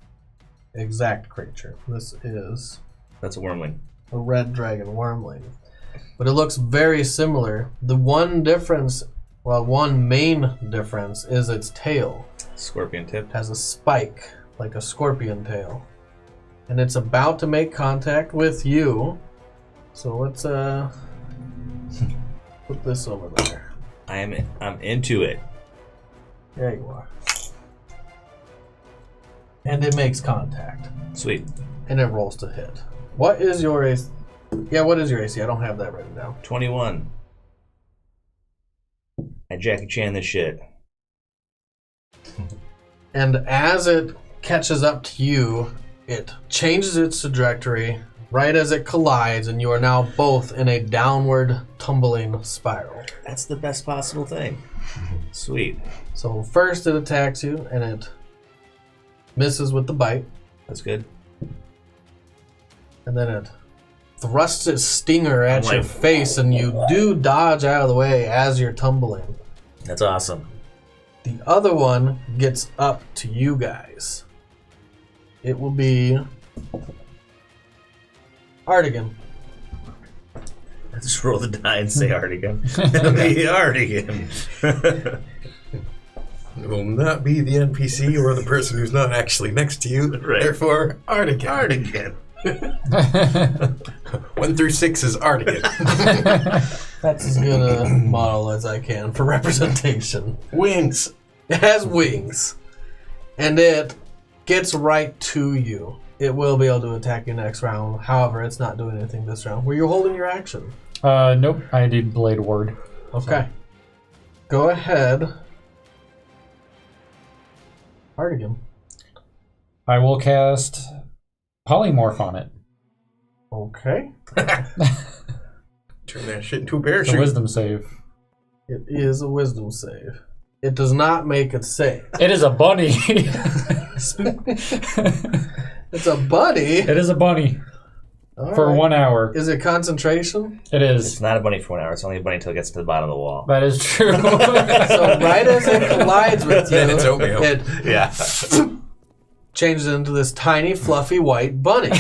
exact creature. This is That's a wormling. a red dragon wormling. But it looks very similar. The one difference, well, one main difference is its tail. Scorpion tip. Has a spike, like a scorpion tail. And it's about to make contact with you. So let's put this over there. I'm into it. There you are. And it makes contact. Sweet. And it rolls to hit. What is your AC? Yeah, what is your AC? I don't have that written down. 21. I Jackie Chan this shit. And as it catches up to you, it changes its trajectory right as it collides, and you are now both in a downward tumbling spiral. That's the best possible thing. Sweet. So first it attacks you, and it misses with the bite, That's good. and then it thrusts its stinger at I'm your like, face, and you do dodge out of the way as you're tumbling. That's awesome. The other one gets up to you guys. It will be Artegan. I just roll the die and say Artegan. It'll be Artegan. It will not be the NPC or the person who's not actually next to you. Right. Therefore, Artegan. Artegan. 1 through 6 is Artegan. That's as good a model as I can for representation. Wings. It has wings. And it gets right to you. It will be able to attack you next round. However, it's not doing anything this round. Were you holding your action? Nope. I did Blade Ward. Okay. Go ahead. Artegan. I will cast Polymorph on it. Okay. Turn that shit into a It's a parachute. wisdom save. It is a wisdom save. It does not make it save. It is a bunny. It's a bunny. It is a bunny All for right. 1 hour. Is it concentration? It It's is. not a bunny for 1 hour. It's only a bunny until it gets to the bottom of the wall. That is true. So right as it collides with you, Then it's oatmeal. it Yeah. changes into this tiny, fluffy white bunny.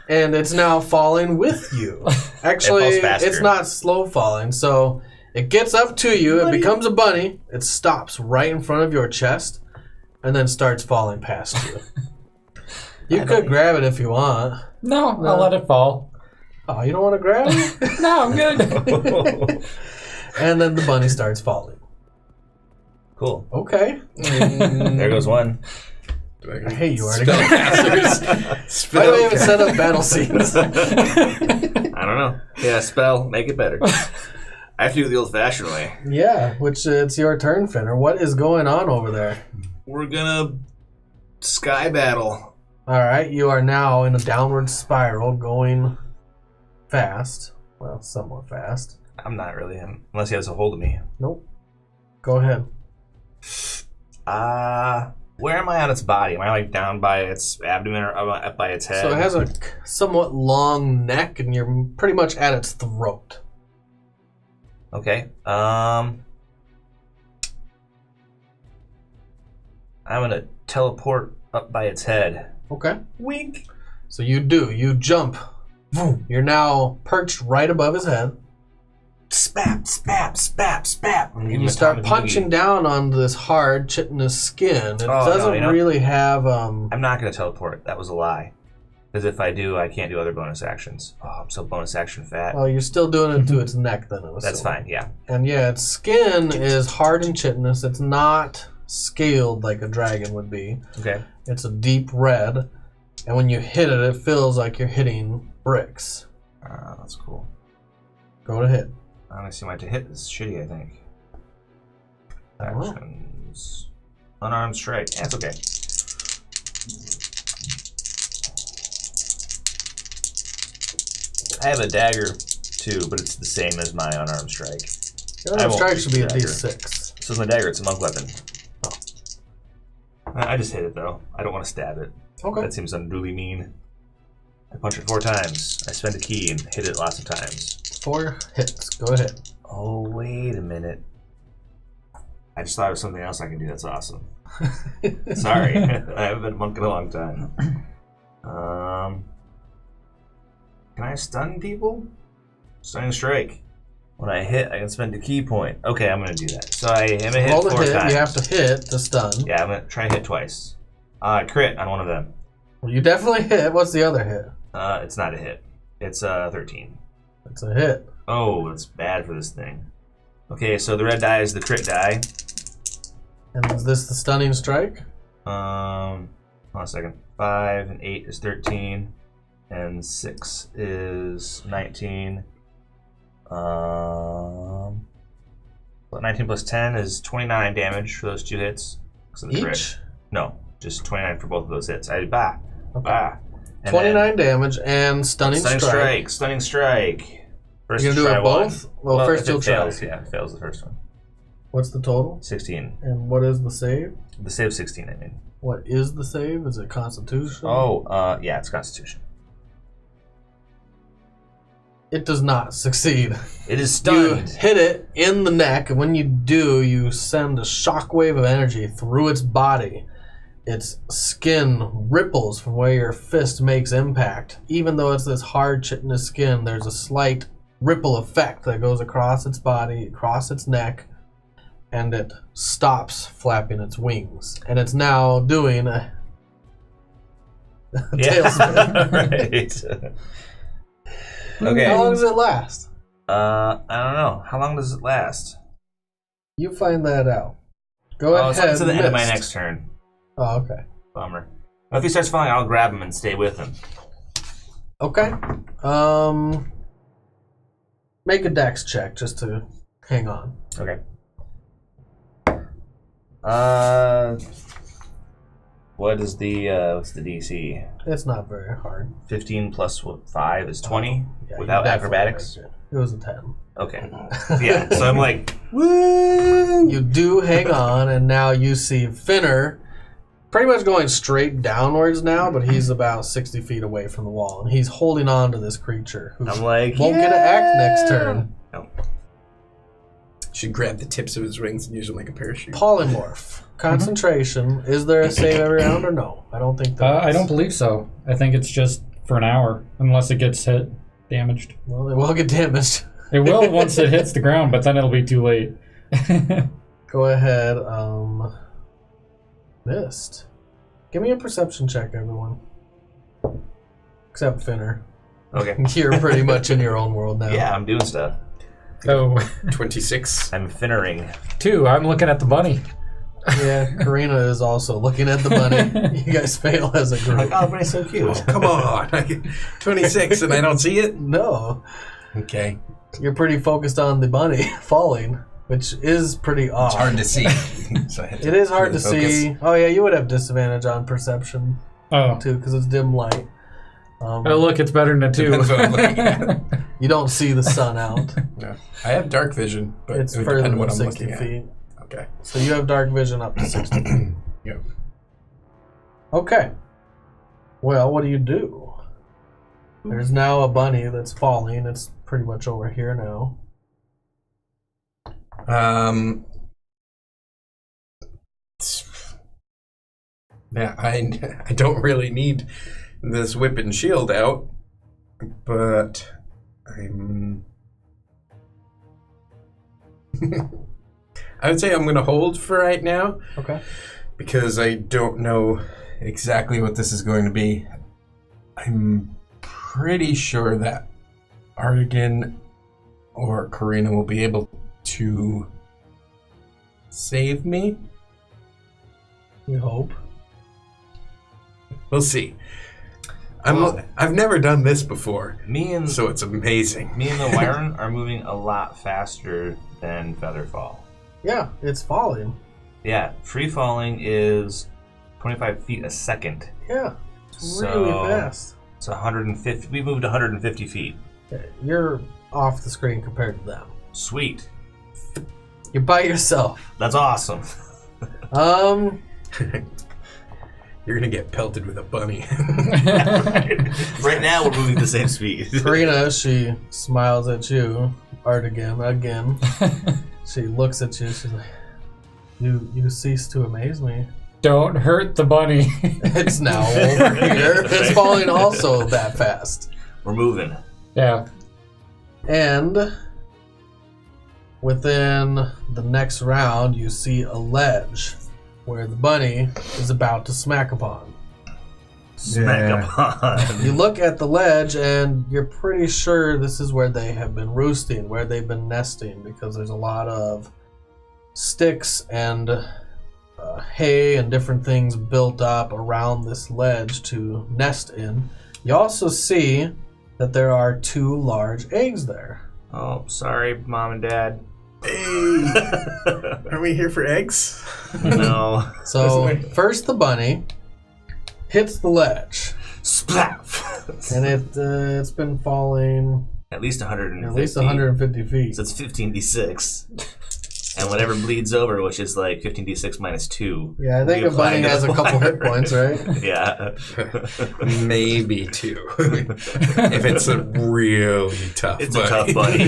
And it's now falling with you. Actually, It falls faster. it's not slow falling. So it gets up to you, it becomes a bunny, it stops right in front of your chest, and then starts falling past you. You could grab it if you want. No, I'll let it fall. Oh, you don't want to grab it? No, I'm good. And then the bunny starts falling. Cool. Okay. There goes one. I hate you, Artegan. Why do we even set up battle scenes? I don't know. Yeah, spell. Make it better. I have to do it the old-fashioned way. Yeah, which it's your turn, Finner. What is going on over there? We're gonna sky battle. All right, you are now in a downward spiral going fast. Well, somewhat fast. I'm not really him, unless he has a hold of me. Nope. Go ahead. Where am I on its body? Am I like down by its abdomen or up by its head? So it has a somewhat long neck, and you're pretty much at its throat. Okay. I'm gonna teleport up by its head. Okay. Wink. So you do. You jump. Boom. You're now perched right above his head. spap, spap, spap, spap. And you start punching down on this hard chitinous skin. It doesn't really have... I'm not going to teleport. That was a lie. Because if I do, I can't do other bonus actions. Oh, I'm so bonus action fat. Oh, you're still doing it to its neck then. That's fine, yeah. And yeah, its skin is hard and chitinous. It's not scaled like a dragon would be. Okay. It's a deep red. And when you hit it, it feels like you're hitting bricks. That's cool. Go to hit. Honestly, my to hit is shitty, I think. Oh. Actions. Unarmed strike. Yeah, it's okay. I have a dagger too, but it's the same as my unarmed strike. Your unarmed strike should be a D6. So it's my dagger, it's a monk weapon. Oh. I just hit it though. I don't want to stab it. Okay. That seems unduly mean. I punch it 4 times. I spend a key and hit it lots of times. 4 hits. Go ahead. Oh, wait a minute. I just thought of something else I can do that's awesome. Sorry. I haven't been a monk in a long time. Can I stun people? Stunning strike. When I hit, I can spend a key point. Okay, I'm going to do that. So I am going to hit 4 times. You have to hit to stun. Yeah, I'm going to try to hit twice. Crit on one of them. Well, you definitely hit. What's the other hit? It's not a hit. It's 13. It's a hit. Oh, that's bad for this thing. Okay, so the red die is the crit die. And is this the stunning strike? Hold on a second. 5 and 8 is 13. And 6 is 19. 19 plus 10 is 29 damage for those 2 hits. Each? Crit. No, just 29 for both of those hits. Okay. 29 damage and stunning strike. Stunning strike. First You're going to do it both? Well, first you'll try. Yeah, it fails the first one. What's the total? 16. And what is the save? The save 16, I mean. What is the save? Is it Constitution? Oh, yeah, it's Constitution. It does not succeed. It is stunned. You hit it in the neck, and when you do, you send a shockwave of energy through its body. Its skin ripples from where your fist makes impact. Even though it's this hard chitinous skin, there's a slight ripple effect that goes across its body, across its neck, and it stops flapping its wings. And it's now doing a tailspin. Right. Okay. How long does it last? I don't know. How long does it last? You find that out. Go ahead. It's to the end of my next turn. Oh, okay. Bummer. Well, if he starts falling, I'll grab him and stay with him. Okay. Make a dex check just to hang on. Okay. What is what's the DC? It's not very hard. 15 plus 5 is 20 Yeah, without acrobatics? It was a 10. Okay. Yeah, so I'm like, woo! You do hang on, and now you see Finner pretty much going straight downwards now, but he's about 60 feet away from the wall, and he's holding on to this creature who I'm like, won't get to act next turn. No. Should grab the tips of his rings and use them like a parachute. Polymorph. Concentration. Is there a save every round or no? I don't think that I don't believe so. I think it's just for an hour, unless it gets hit, damaged. Well, it will get damaged. It will once it hits the ground, but then it'll be too late. Go ahead. Missed. Give me a perception check, everyone. Except Finner. Okay. You're pretty much in your own world now. Yeah, I'm doing stuff. Oh, 26. I'm finnering. 2. I'm looking at the bunny. Yeah, Karina is also looking at the bunny. You guys fail as a group. Like, oh, bunny's so cute. Oh, come on. 26 and I don't see it? No. Okay. You're pretty focused on the bunny falling, which is pretty odd. It's hard to see. So It is hard to see. Oh, yeah, you would have disadvantage on perception, Oh. too, because it's dim light. Oh, look, it's better than a 2. Depends what I'm looking at. You don't see the sun out. No. I have dark vision, but It's it would further depend than on what I'm 60 looking feet. at. Okay. So you have dark vision up to 60 feet. Yeah. Okay. Well, what do you do? There's now a bunny that's falling. It's pretty much over here now. Yeah, I don't really need this whip and shield out, but I'm I would say I'm going to hold for right now. Okay. Because I don't know exactly what this is going to be. I'm pretty sure that Artegan or Karina will be able to save me. You hope. We'll see. I've never done this before, so it's amazing. Me and the Wyvern are moving a lot faster than Featherfall. Yeah, it's falling. Yeah, free falling is 25 feet a second. Yeah, it's really fast. It's 150. We moved 150 feet. You're off the screen compared to them. Sweet. You're by yourself. That's awesome. You're gonna get pelted with a bunny. Right now, we're moving the same speed. Karina, she smiles at you, Artegan, again. She looks at you. She's like, "You cease to amaze me." Don't hurt the bunny. It's now over here. It's falling also that fast. We're moving. Yeah. And within the next round, you see a ledge where the bunny is about to smack upon. Smack upon. You look at the ledge and you're pretty sure this is where they have been roosting, where they've been nesting, because there's a lot of sticks and hay and different things built up around this ledge to nest in. You also see that there are 2 large eggs there. Oh, sorry, Mom and Dad. Hey, are we here for eggs? No. So first the bunny hits the ledge. Splat! And it's been falling At least 150. at least 150 feet. So it's 15d6. And whatever bleeds over, which is like 15d6 minus 2. Yeah, I think a bunny has a couple hit points, right? Yeah. Maybe 2. If it's a really tough It's bunny. a tough bunny.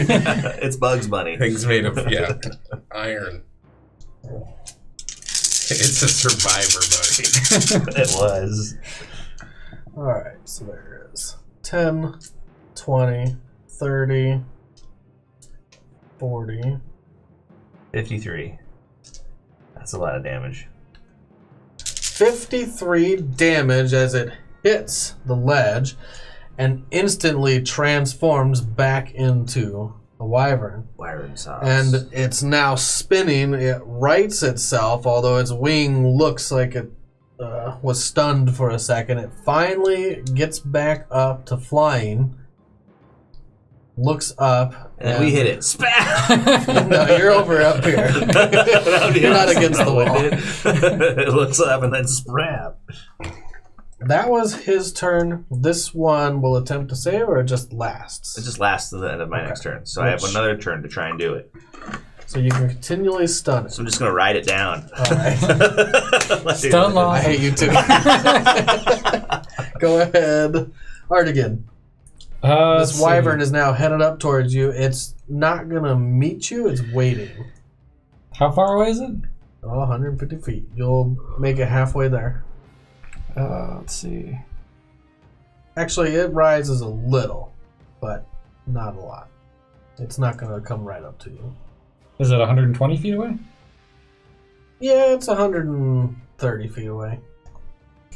It's Bugs Bunny. Things made of, iron. It's a survivor bunny. It was. Alright, so there it is. 10, 20, 30, 40. 53. That's a lot of damage. 53 damage as it hits the ledge and instantly transforms back into a wyvern. Wyvern sauce. And it's now spinning. It rights itself, although its wing looks like it was stunned for a second. It finally gets back up to flying. Looks up. And we hit it. Spat! No, you're over up here. You're not against the wall. It looks up and then sprap. That was his turn. This one will attempt to save, or it just lasts? It just lasts to the end of my next turn. So I have another turn to try and do it. So you can continually stun it. So I'm just going to ride it down. All right. Stun lock. I hate you too. Go ahead. Artegan. This wyvern is now headed up towards you. It's not going to meet you. It's waiting. How far away is it? Oh, 150 feet. You'll make it halfway there. Let's see. Actually, it rises a little, but not a lot. It's not going to come right up to you. Is it 120 feet away? Yeah, it's 130 feet away.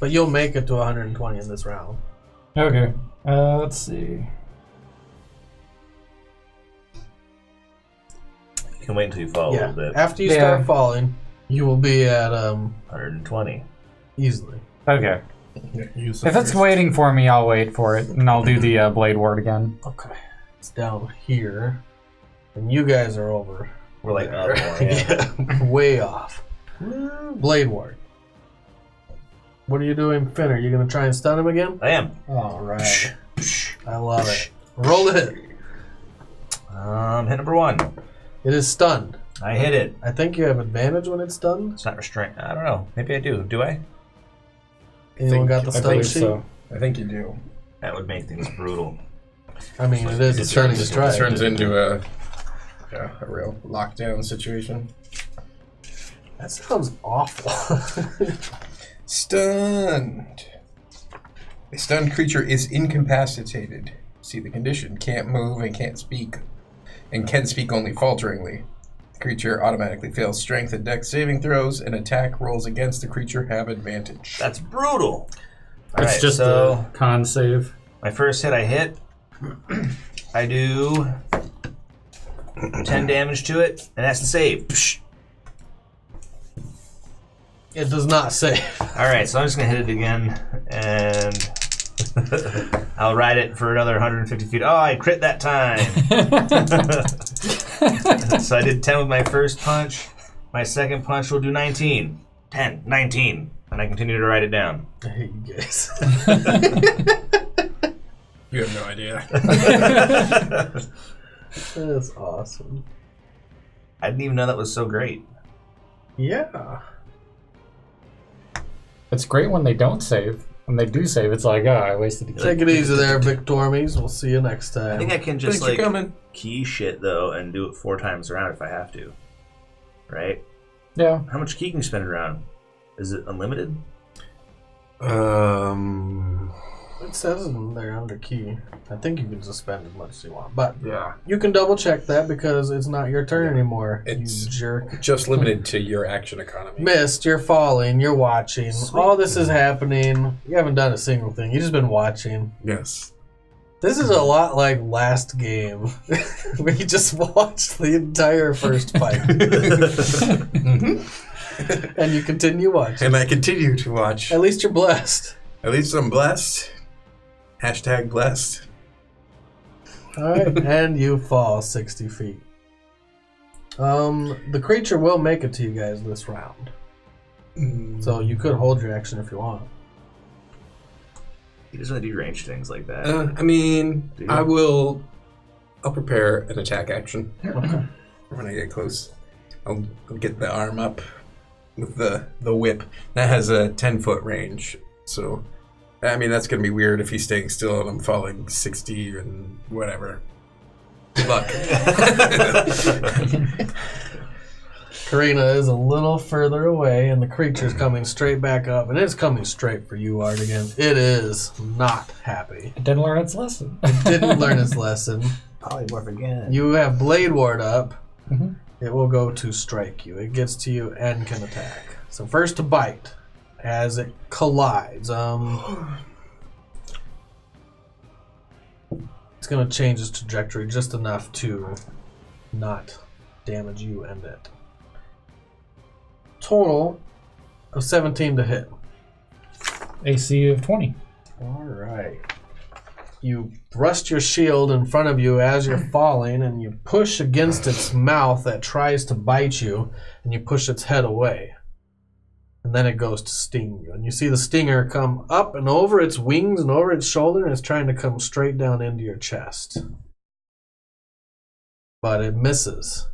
But you'll make it to 120 in this round. Okay. Let's see. You can wait until you fall a little bit. After you start falling, you will be at 120. easily. Okay. If it's waiting for me, I'll wait for it, and I'll do the blade ward again. Okay. It's down here. And you guys are over. We're like there. up more, yeah. Way off. Blade ward. What are you doing, Finn? Are you going to try and stun him again? I am. All right. I love it. Roll the hit. Hit number 1. It is stunned. I hit it. I think you have advantage when it's stunned. It's not restrained. I don't know. Maybe I do. Do I? Anyone got the I stun believe sheet? so. I think you do. That would make things brutal. I mean, it is a stunning It strike. turns into a real lockdown situation. That sounds awful. Stunned. A stunned creature is incapacitated. See the condition. Can't move and can't speak. And can speak only falteringly. Creature automatically fails strength and dex saving throws, and attack rolls against the creature have advantage. That's brutal. It's just a con save. My first hit, I hit. I do 10 damage to it, and that's the save. Psh. It does not save. Alright, so I'm just going to hit it again, and I'll ride it for another 150 feet. Oh, I crit that time. So I did 10 with my first punch. My second punch will do 19. 10, 19. And I continue to write it down. I hate you guys. You have no idea. That's awesome. I didn't even know that was so great. Yeah. It's great when they don't save. When they do save, it's like, I wasted a key. Take it easy there, Victormies. We'll see you next time. I think I can just Thanks for coming. key shit though and do it 4 times around if I have to. Right? Yeah. How much key can you spend around? Is it unlimited? It says in there under key. I think you can just spend as much as you want. But Yeah. you can double check that because it's not your turn anymore, It's you jerk. just limited to your action economy. Missed, you're falling, you're watching. Sweet. All this is happening. You haven't done a single thing. You've just been watching. Yes. This is a lot like last game, where you just watched the entire first fight. And you continue watching. And I continue to watch. At least you're blessed. At least I'm blessed. Hashtag blessed. Alright, and you fall 60 feet. The creature will make it to you guys this round. So you could hold your action if you want. He doesn't do range things like that. I mean, Do you? I'll prepare an attack action when I get close. I'll get the arm up with the whip. That has a 10-foot range, so I mean that's gonna be weird if he's staying still and I'm falling 60 and whatever. Good luck. Karina is a little further away, and the creature's coming straight back up, and it's coming straight for you, Artegan. It is not happy. It didn't learn its lesson. It didn't learn its lesson. Polymorph again. You have Blade Ward up. Mhm. It will go to strike you. It gets to you and can attack. So first to bite as it collides. It's going to change its trajectory just enough to not damage you and it. Total of 17 to hit. AC of 20. All right. You thrust your shield in front of you as you're falling, and you push against its mouth that tries to bite you, and you push its head away. And then it goes to sting you. And you see the stinger come up and over its wings and over its shoulder, and it's trying to come straight down into your chest. But it misses.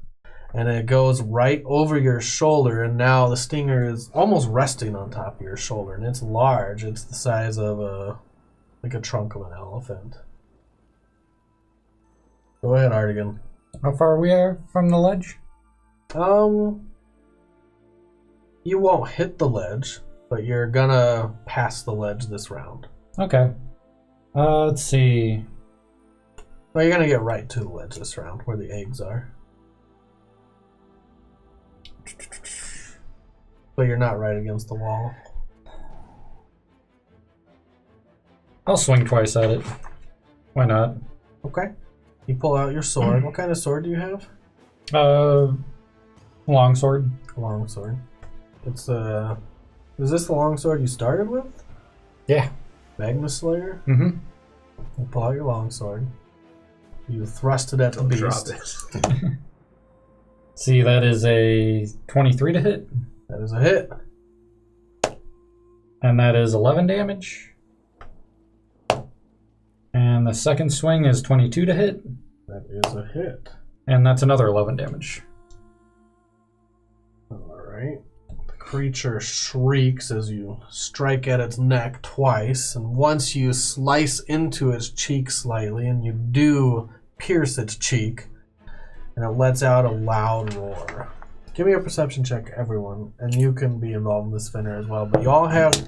And it goes right over your shoulder, and now the stinger is almost resting on top of your shoulder, and it's large. It's the size of a trunk of an elephant. Go ahead, Artegan. How far we are from the ledge? You won't hit the ledge, but you're gonna pass the ledge this round. Okay. Let's see. Well, you're gonna get right to the ledge this round, where the eggs are. But you're not right against the wall. I'll swing twice at it. Why not? Okay. You pull out your sword. What kind of sword do you have? Longsword. Long sword. It's is this the long sword you started with? Yeah. Magnus Slayer? Mm-hmm. You pull out your long sword. You thrust it at the Don't drop beast. it. See, that is a 23 to hit. That is a hit. And that is 11 damage. And the second swing is 22 to hit. That is a hit. And that's another 11 damage. Alright. The creature shrieks as you strike at its neck twice, and once you slice into its cheek slightly, and you do pierce its cheek, and it lets out a loud roar. Give me a perception check, everyone, and you can be involved in this, Finner, as well. But you all have...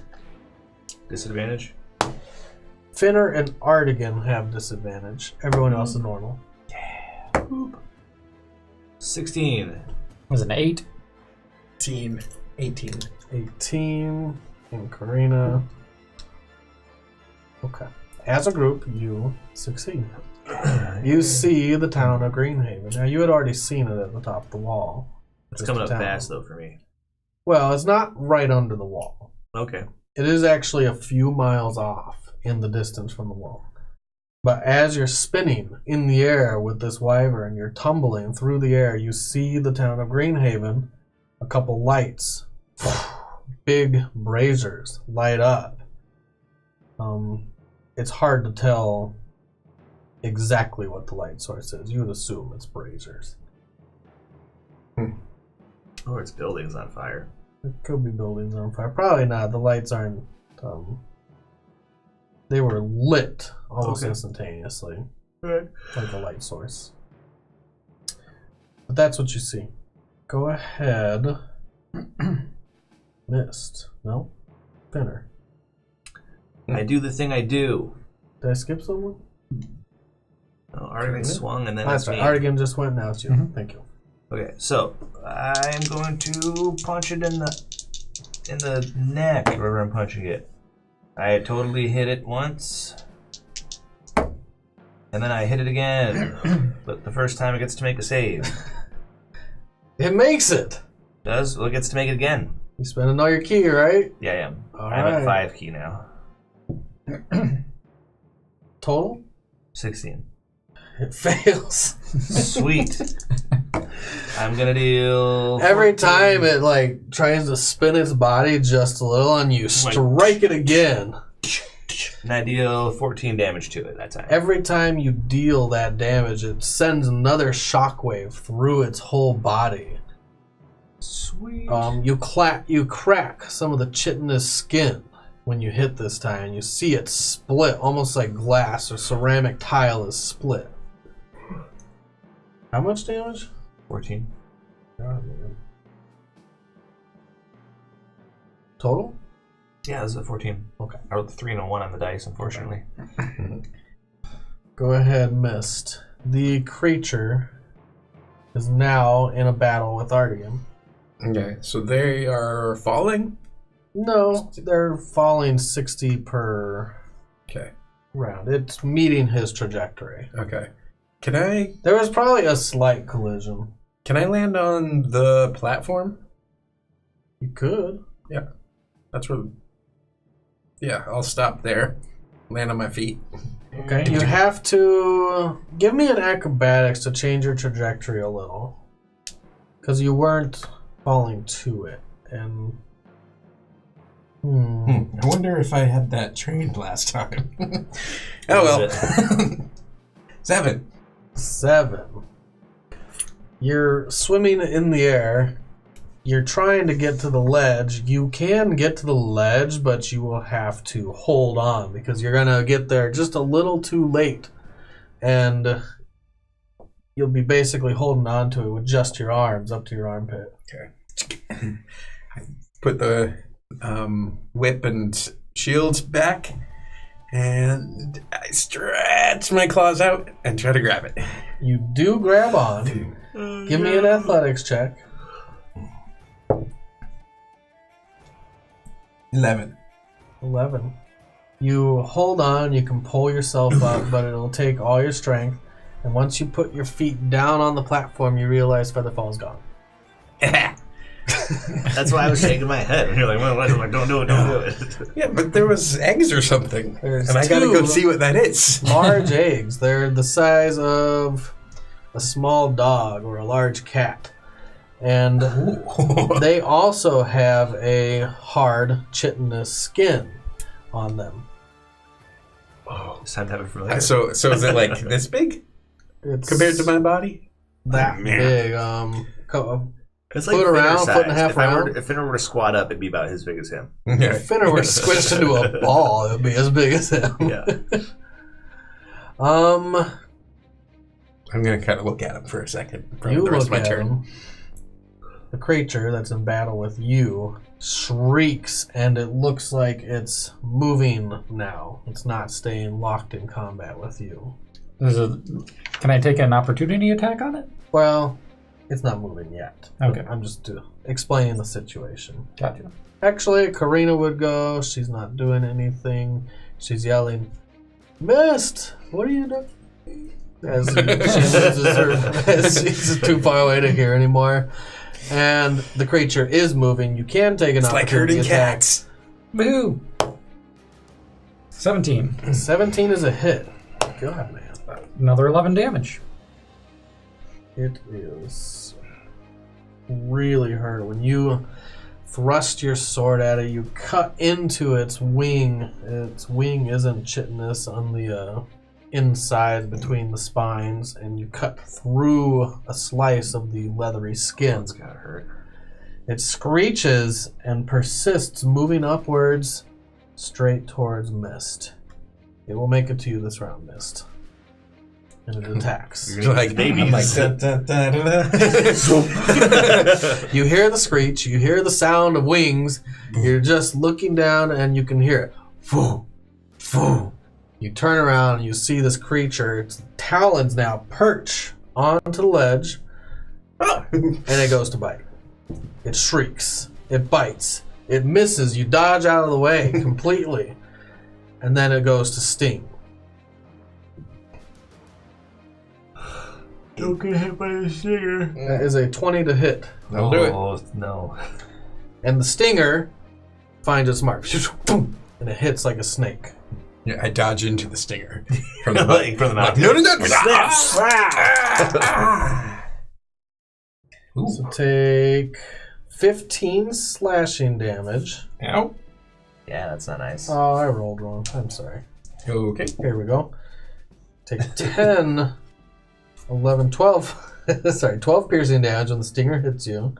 Disadvantage? Finner and Artegan have disadvantage. Everyone else is normal. 16. Was an 8. 18. 18. And Karina. Okay. As a group, you succeed. You see the town of Greenhaven. Now, you had already seen it at the top of the wall. It's Just coming the up town. fast, though, for me. Well, it's not right under the wall. Okay. It is actually a few miles off in the distance from the wall. But as you're spinning in the air with this wyvern, you're tumbling through the air, you see the town of Greenhaven, a couple lights, big braziers light up. It's hard to tell exactly what the light source is. You would assume it's braziers. Or it's buildings on fire. It could be buildings on fire. Probably not. The lights aren't. They were lit almost instantaneously, Right. like a light source. But that's what you see. Go ahead. Missed. No? Finner. I do the thing I do. Did I skip someone? Oh, Artegan swung and then That's it's right. me. Artegan just went. Now it's you. Thank you. Okay, so I'm going to punch it in the neck wherever I'm punching it. I totally hit it once, and then I hit it again. But the first time it gets to make a save. It makes it. Does? Well, it gets to make it again. You spending all your key, right? Yeah, I am. All I'm at right. 5 key now. Total? 16. It fails. Sweet. I'm gonna deal. Every 14. time it like tries to spin its body just a little and you strike it again. And I deal 14 damage to it that time. Every time you deal that damage, it sends another shockwave through its whole body. Sweet. You crack some of the chitinous skin when you hit this time, and you see it split, almost like glass or ceramic tile is split. How much damage? 14. God, man. Total? Yeah, this is a 14. Okay. I rolled the 3 and a 1 on the dice, unfortunately. Go ahead, missed. The creature is now in a battle with Artegan. Okay, so they are falling? No, they're falling 60 per Okay. round. It's meeting his trajectory. Okay. Can I There was probably a slight collision. land on the platform? You could. That's where. Yeah, I'll stop there. Land on my feet. Okay, you have to give me an acrobatics to change your trajectory a little. Because you weren't falling to it. And. I wonder if I had that trained last time. Oh well. 7. 7. You're swimming in the air. You're trying to get to the ledge. You can get to the ledge, but you will have to hold on because you're going to get there just a little too late. And you'll be basically holding on to it with just your arms up to your armpit. Okay. I put the whip and shields back, and I stretch my claws out and try to grab it. You do grab on. Give me an athletics check. 11. 11. You hold on, you can pull yourself up, but it'll take all your strength. And once you put your feet down on the platform, you realize Featherfall's gone. That's why I was shaking my head. And you're like, well, I'm like, don't do it, don't do it. Yeah, but there was eggs or something. There's and I gotta go two see what that is. large eggs. They're the size of a small dog or a large cat. And they also have a hard chitinous skin on them. It's time to have it familiar. So is it like this big It's compared to my body? that Man. big. It's foot around, foot and a half if I were, around. if Finner were to squat up, it'd be about as big as him. Yeah. If Finner were squished into a ball, it would be as big as him. Yeah. I'm gonna kind of look at him for a second. Probably You the rest look of my at turn. him. The creature that's in battle with you shrieks, and it looks like it's moving now. It's not staying locked in combat with you. Can I take an opportunity attack on it? Well, It's not moving yet. Okay. I'm just explaining the situation. Gotcha. Actually, Karina would go. She's not doing anything. She's yelling, "Mist! What are you doing?" As she loses her, as she's too far away to hear anymore. And the creature is moving. You can take an It's like herding cats. Boo! 17. 17 is a hit. God, man. Another 11 damage. It is really hurt. When you thrust your sword at it, you cut into its wing. Its wing isn't chitinous on the inside between the spines, and you cut through a slice of the leathery skin. It's gotta hurt. It screeches and persists, moving upwards straight towards Mist. It will make it to you this round, Mist. And it attacks. You're like Babies. I'm like, dun, dun, dun, dun, dun. You hear the screech, you hear the sound of wings, you're just looking down and you can hear it. Foo, foo. You turn around and you see this creature, its talons now perch onto the ledge, and it goes to bite. It shrieks, it bites, it misses, you dodge out of the way completely, and then it goes to sting. Don't get hit by the stinger. That is a 20 to hit. I'll do it. Oh, no. And the stinger finds its mark, and it hits like a snake. Yeah, I dodge into the stinger from the Like, from the mouth. No. Ooh. So take 15 slashing damage. Ow. Yeah, that's not nice. Oh, I rolled wrong. I'm sorry. Okay. Here we go. Take 10, 11, 12. Sorry, 12 piercing damage when the stinger hits you.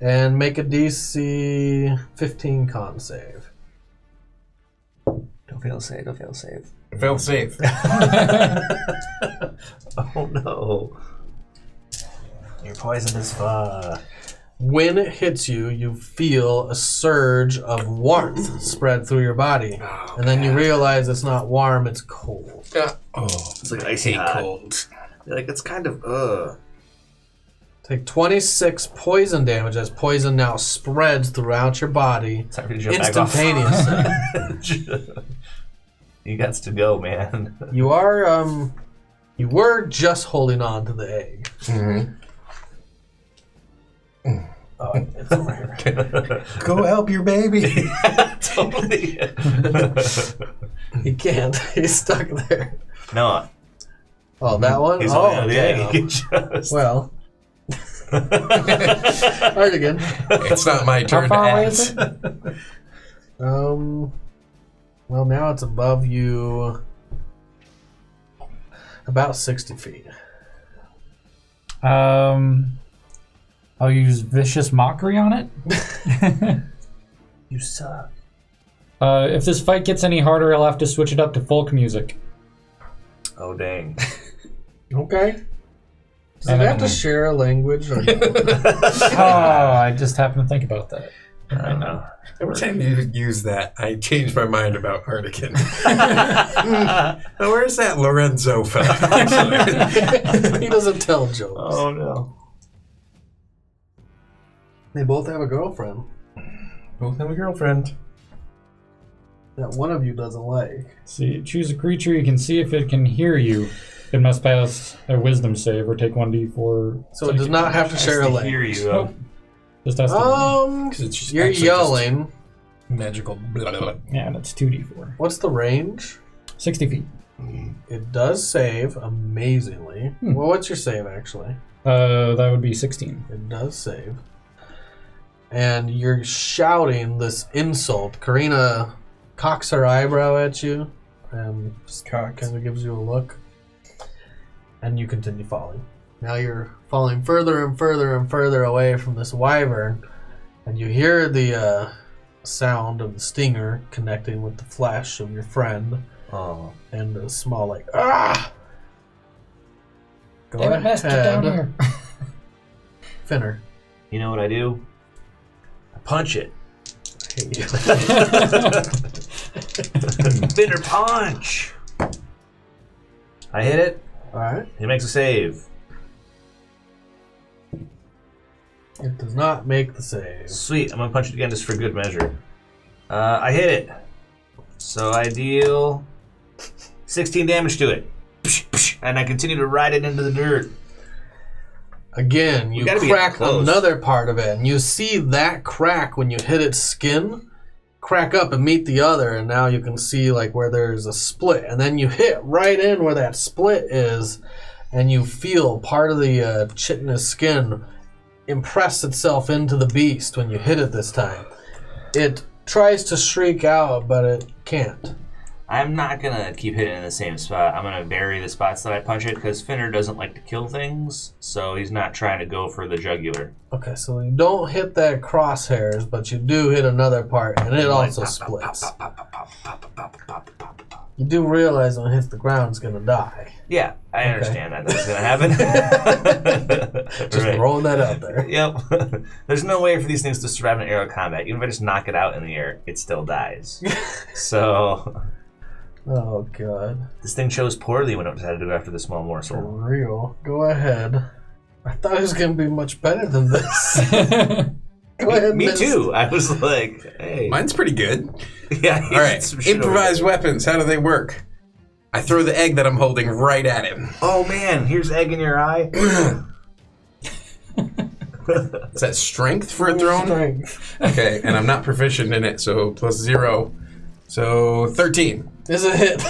And make a DC 15 con save. Don't fail save, don't fail save. Fail safe. Oh no. You're poisoned as fuck. When it hits you, you feel a surge of warmth spread through your body. And then you realize it's not warm, it's cold. Oh, It's like I icy hate hot. cold. Like, it's kind of, Take 26 poison damage as poison now spreads throughout your body Time for you to jump back off. instantaneously. You got to go, man. You are, you were just holding on to the egg. Mm-hmm. Oh, it's over here. Go help your baby. Totally. He can't. He's stuck there. No, Oh, that one? he's Oh, only on the egg. damn. He can just... Well. Artegan. It's not my How turn to far away act. is it? Well, now it's above you about 60 feet. I'll use Vicious Mockery on it. You suck. If this fight gets any harder, I'll have to switch it up to folk music. Oh, dang. Okay. Does it have to share a language? Or Oh, I just happened to think about that. I don't know. Every time you use that, I change my mind about Artegan. Now, where's that Lorenzo fella? He doesn't tell jokes. Oh, no. They both have a girlfriend Both have a girlfriend. that one of you doesn't like. See, choose a creature. You can see if it can hear you. It must pass a wisdom save or take 1d4. So it does not have to share a I hear language. you. Nope. Just has to. 'Cause it's just You're actually yelling. just magical. Blah, blah, blah. Yeah, and it's 2d4. What's the range? 60 feet. It does save amazingly. Well, what's your save actually? That would be 16. It does save. And you're shouting this insult. Karina cocks her eyebrow at you and kind of gives you a look. And you continue falling. Now you're falling further and further and further away from this wyvern. And you hear the sound of the stinger connecting with the flesh of your friend. Oh. And a small like, ah! Go Damn it, Master, get down here. Finner. You know what I do? I punch it. I hate you. Bitter punch! I hit it. Alright. He makes a save. It does not make the save. Sweet. I'm going to punch it again just for good measure. I hit it. So I deal 16 damage to it. And I continue to ride it into the dirt. Again, you crack another part of it, and you see that crack when you hit its skin crack up and meet the other, and now you can see like where there's a split, and then you hit right in where that split is, and you feel part of the chitinous skin impress itself into the beast when you hit it this time. It tries to shriek out, but it can't. I'm not going to keep hitting in the same spot. I'm going to vary the spots that I punch it, because Finner doesn't like to kill things, so he's not trying to go for the jugular. Okay, so you don't hit that crosshairs, but you do hit another part, and it also splits. You do realize when it hits the ground, it's going to die. Yeah, I understand that. That's going to happen. Just throwing that out there. Yep. There's no way for these things to survive in aerial combat. Even if I just knock it out in the air, it still dies. So... Oh, God. This thing chose poorly when it decided to go after the small morsel. For real. Go ahead. I thought it was going to be much better than this. Go ahead, Me too. I was like, hey. Mine's pretty good. Yeah. All right. Improvised weapons. How do they work? I throw the egg that I'm holding right at him. Oh, man. Here's egg in your eye. Is that strength for a thrown? Strength. Okay, and I'm not proficient in it, so +0. So 13. Is a hit.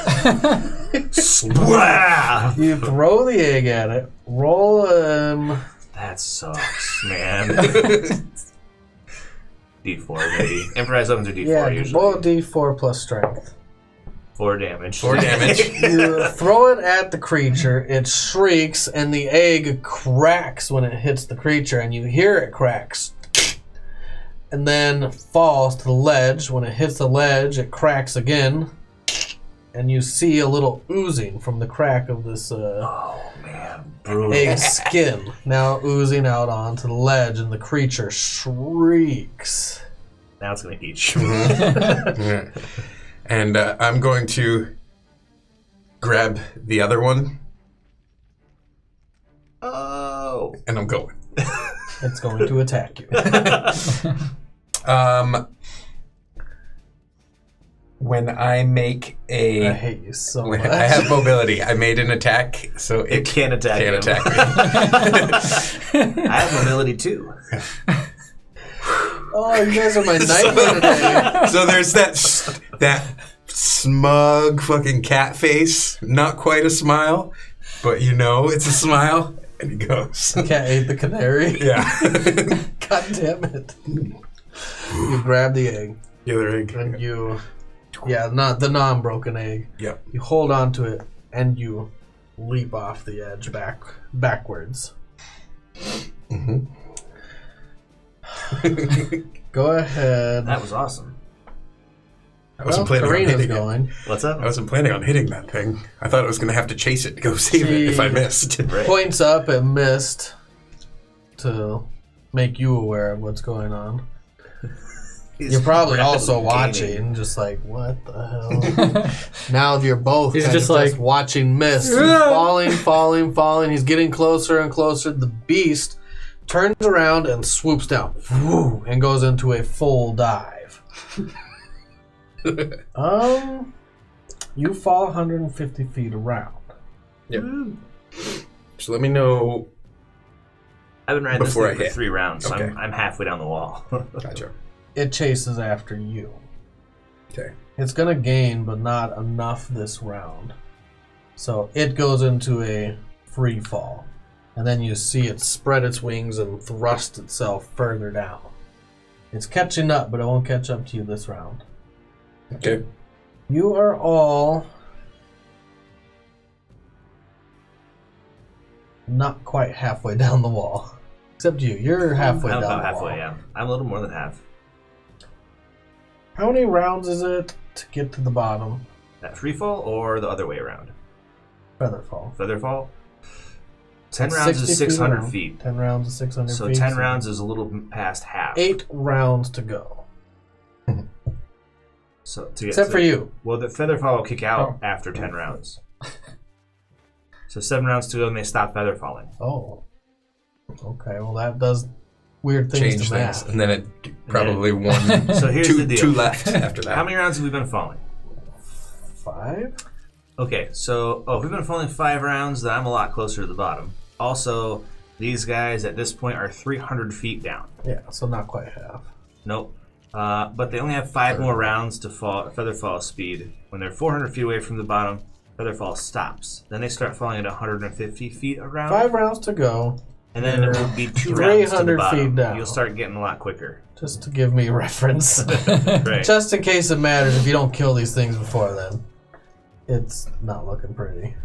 Splat! You throw the egg at it. Roll That sucks, man. D4, maybe. Improvised weapons are D4 usually. roll a D4 plus strength. 4 damage. 4 damage. You throw it at the creature, it shrieks, and the egg cracks when it hits the creature, and you hear it cracks. And then falls to the ledge. When it hits the ledge, it cracks again. And you see a little oozing from the crack of this egg skin. Now oozing out onto the ledge, and the creature shrieks. Now it's going to eat you. Yeah. And I'm going to grab the other one. Oh. And I'm going. It's going to attack you. When I make I hate you so much. I have mobility. I made an attack, so it can't attack can't him. attack me. I have mobility too. Oh, you guys are my nightmare today. So there's that smug fucking cat face. Not quite a smile, but you know it's a smile. And he goes. The cat ate the canary. Yeah. God damn it. You grab the egg. The other egg. And you... Yeah, not the non-broken egg. Yep. You hold on to it, and you leap off the edge backwards. Mm-hmm. Go ahead. That was awesome. I wasn't planning on Karina's hitting going. What's up? I wasn't planning on hitting that thing. I thought I was going to have to chase it to go save it if I missed. Right. Points up and missed to make you aware of what's going on. You're probably also watching, just like, what the hell? Now you're both He's kind just of like, watching Mist. He's falling. He's getting closer and closer. The beast turns around and swoops down, and goes into a full dive. You fall 150 feet around. Yep. So let me know. I've been riding this Before thing I for hit. 3 rounds, so Okay. I'm halfway down the wall. Gotcha. It chases after you. Okay. It's going to gain, but not enough this round. So it goes into a free fall. And then you see it spread its wings and thrust itself further down. It's catching up, but it won't catch up to you this round. Okay. You are all not quite halfway down the wall. Except you. You're halfway I'm down about the halfway, wall. yeah. I'm a little more than half. How many rounds is it to get to the bottom? That free fall or the other way around? Featherfall. Featherfall? 10 rounds is 600 around. feet. 10 rounds is 600 So feet. 10 rounds is a little past half. 8 rounds to go. So to get Except for you. Well, the Featherfall will kick out after 10 rounds. So 7 rounds to go and they stop Featherfalling. Oh. Okay, well that does weird things change to things, math. and then it probably one. So here's the deal. Two left after that. How many rounds have we been falling? 5? Okay, so if we've been falling 5 rounds, then I'm a lot closer to the bottom. Also, these guys at this point are 300 feet down. Yeah, so not quite half. Nope. But they only have 5 more rounds to fall Featherfall speed. When they're 400 feet away from the bottom, Featherfall stops. Then they start falling at 150 feet around. 5 rounds to go. And then it will be 2 rounds to the 300 bottom. feet down. You'll start getting a lot quicker. Just to give me reference. Right. Just in case it matters, if you don't kill these things before then. It's not looking pretty.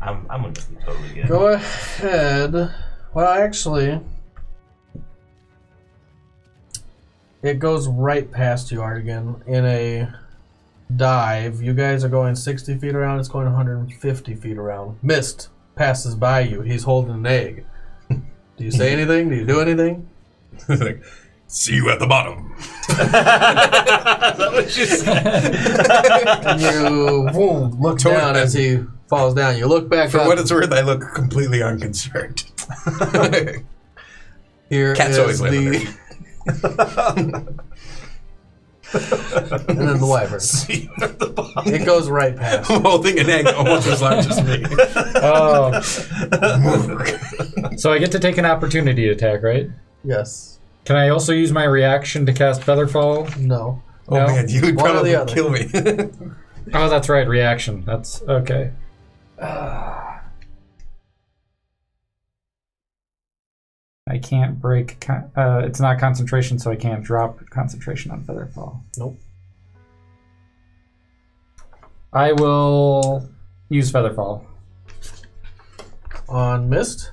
I'm gonna be totally good. Go ahead. Well, actually, it goes right past you, Artegan, in a dive. You guys are going 60 feet around. It's going 150 feet around. Mist passes by you. He's holding an egg. Do you say anything? Do you do anything? Like, see you at the bottom. That's what you said. And you look down as he falls down. You look back For up. what it's worth, I look completely unconcerned. Here Cats is always live and then the wyvern. See you at the bottom. It goes right past. Holding an egg almost as large as me. Oh. So I get to take an opportunity attack, right? Yes. Can I also use my reaction to cast Featherfall? No. Oh No? man, you would One or probably the other. kill me. Oh, that's right, reaction. That's okay. I can't break. It's not concentration, so I can't drop concentration on Featherfall. Nope. I will use Featherfall. On Mist?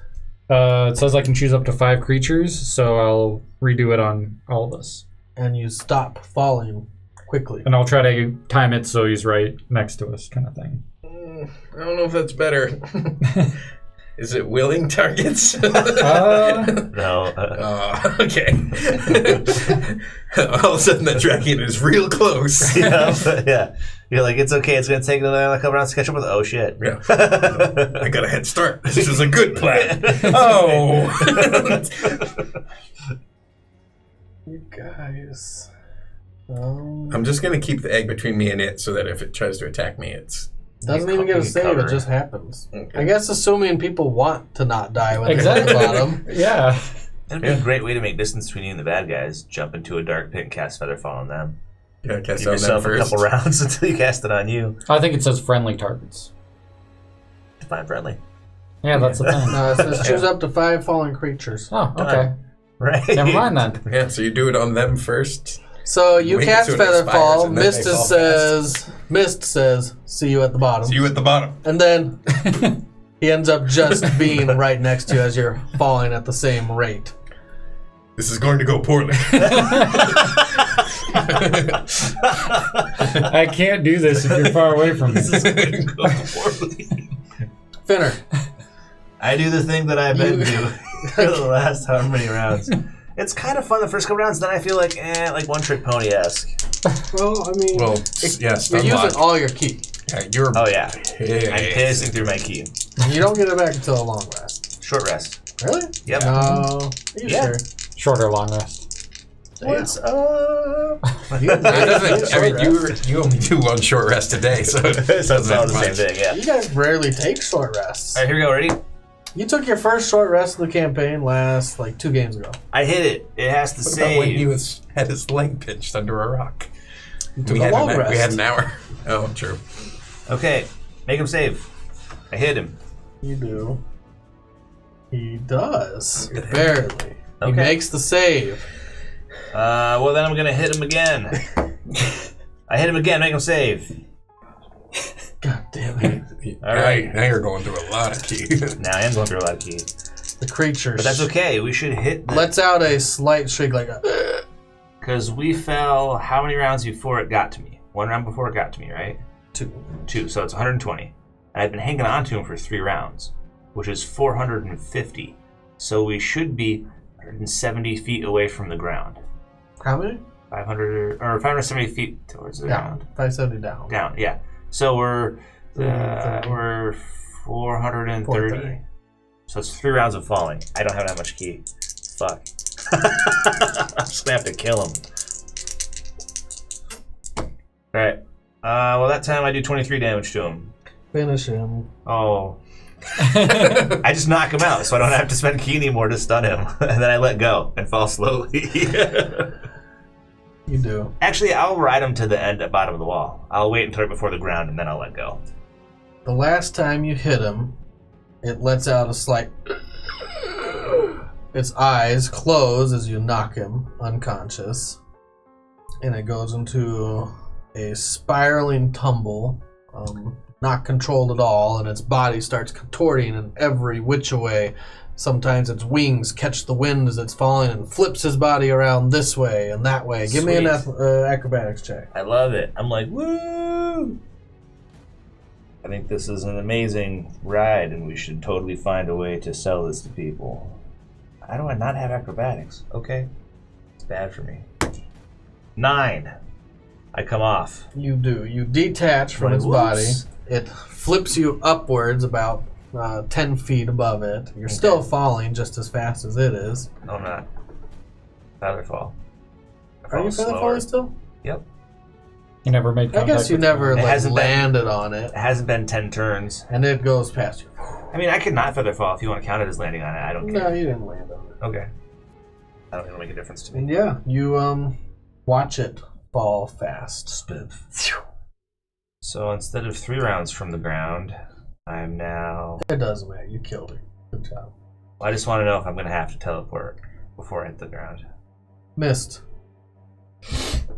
It says I can choose up to 5 creatures, so I'll redo it on all of us. And you stop falling quickly. And I'll try to time it so he's right next to us, kind of thing. I don't know if that's better. Is it willing targets? No. Okay. All of a sudden, that dragon is real close. Yeah. You're like, it's okay. It's gonna take another couple rounds to catch up with. Oh shit. Yeah. I got a head start. This is a good plan. Oh. You guys. I'm just gonna keep the egg between me and it, so that if it tries to attack me, it's Doesn't even get a save, cover. it just happens. Okay. I guess assuming people want to not die when they're at the bottom. Yeah. It'd be a great way to make distance between you and the bad guys. Jump into a dark pit and cast Featherfall on them. yeah. Cast Give on them yourself a first. couple rounds until you cast it on you. I think it says friendly targets. Define friendly. Yeah, that's the thing. No, it says choose up to 5 fallen creatures. Oh, okay. Right. Never mind then. Yeah. So you do it on them first. So you Wait cast until it expires Featherfall. and then Mist they fall says, "See you at the bottom," See you at the bottom. and then he ends up just being right next to you as you're falling at the same rate. This is going to go poorly. I can't do this if you're far away from me. Finner, I do the thing that I've been doing for the last however many rounds. It's kind of fun the first couple rounds, then I feel like One Trick Pony-esque. well, I mean, Well, yes. you're using all your key. Yeah, you're. Oh yeah. Hey. I'm pissing through my key. You don't get it back until a long rest. Short rest. Really? Yep. No. Are you Yeah. sure? Shorter long rest. What's up? It doesn't. I mean, you only do one short rest a day, so it So it's all doesn't the much. same thing, yeah. You guys rarely take short rests. Alright, here we go, ready? You took your first short rest of the campaign last, 2 games ago. I hit it. It has to What about when he save. had his leg pinched under a rock? You took a long rest. We had an hour. Oh, true. Okay, make him save. I hit him. You do. He does. Barely. He Okay. makes the save. Well then I'm gonna hit him again. I hit him again, make him save. God damn it. All right. Now you're going through a lot of key. Now I am going through a lot of keys. The creature But that's okay, we should hit them. lets out a slight shriek like a... Because we fell how many rounds before it got to me? 1 round before it got to me, right? 2. 2, so it's 120. And I've been hanging on to him for 3 rounds, which is 450. So we should be 170 feet away from the ground. How many? 570 feet towards the ground. Down. 570 down. Down, yeah. So we're 430. 430. 430. So it's 3 rounds of falling. I don't have that much key. Fuck. I'm just gonna have to kill him. Alright. Well, that time I do 23 damage to him. Finish him. Oh. I just knock him out, so I don't have to spend key anymore to stun him. And then I let go and fall slowly. You do. Actually, I'll ride him to the end at bottom of the wall. I'll wait until right before the ground, and then I'll let go. The last time you hit him, it lets out a slight... Its eyes close as you knock him unconscious. And it goes into a spiraling tumble, not controlled at all, and its body starts contorting in every which way. Sometimes its wings catch the wind as it's falling and flips his body around this way and that way. Give me an acrobatics check. I love it. I'm like, woo! I think this is an amazing ride, and we should totally find a way to sell this to people. How do I not have acrobatics? Okay. It's bad for me. 9. I come off. You do. You detach from its body. It flips you upwards about 10 feet above it. You're still falling just as fast as it is. No, I'm not. Feather fall. Are you feather falling still? Yep. You never made I contact guess you with never it. landed on it. It hasn't been 10 turns. And it goes past you. I mean, I could not feather fall if you want to count it as landing on it. I don't care. No, you didn't land on it. Okay. I don't think it'll make a difference to me. And yeah, you watch it fall fast. Spiv. So instead of 3 rounds from the ground, I'm now... It doesn't matter. You killed it. Good job. Well, I just want to know if I'm going to have to teleport before I hit the ground. Missed.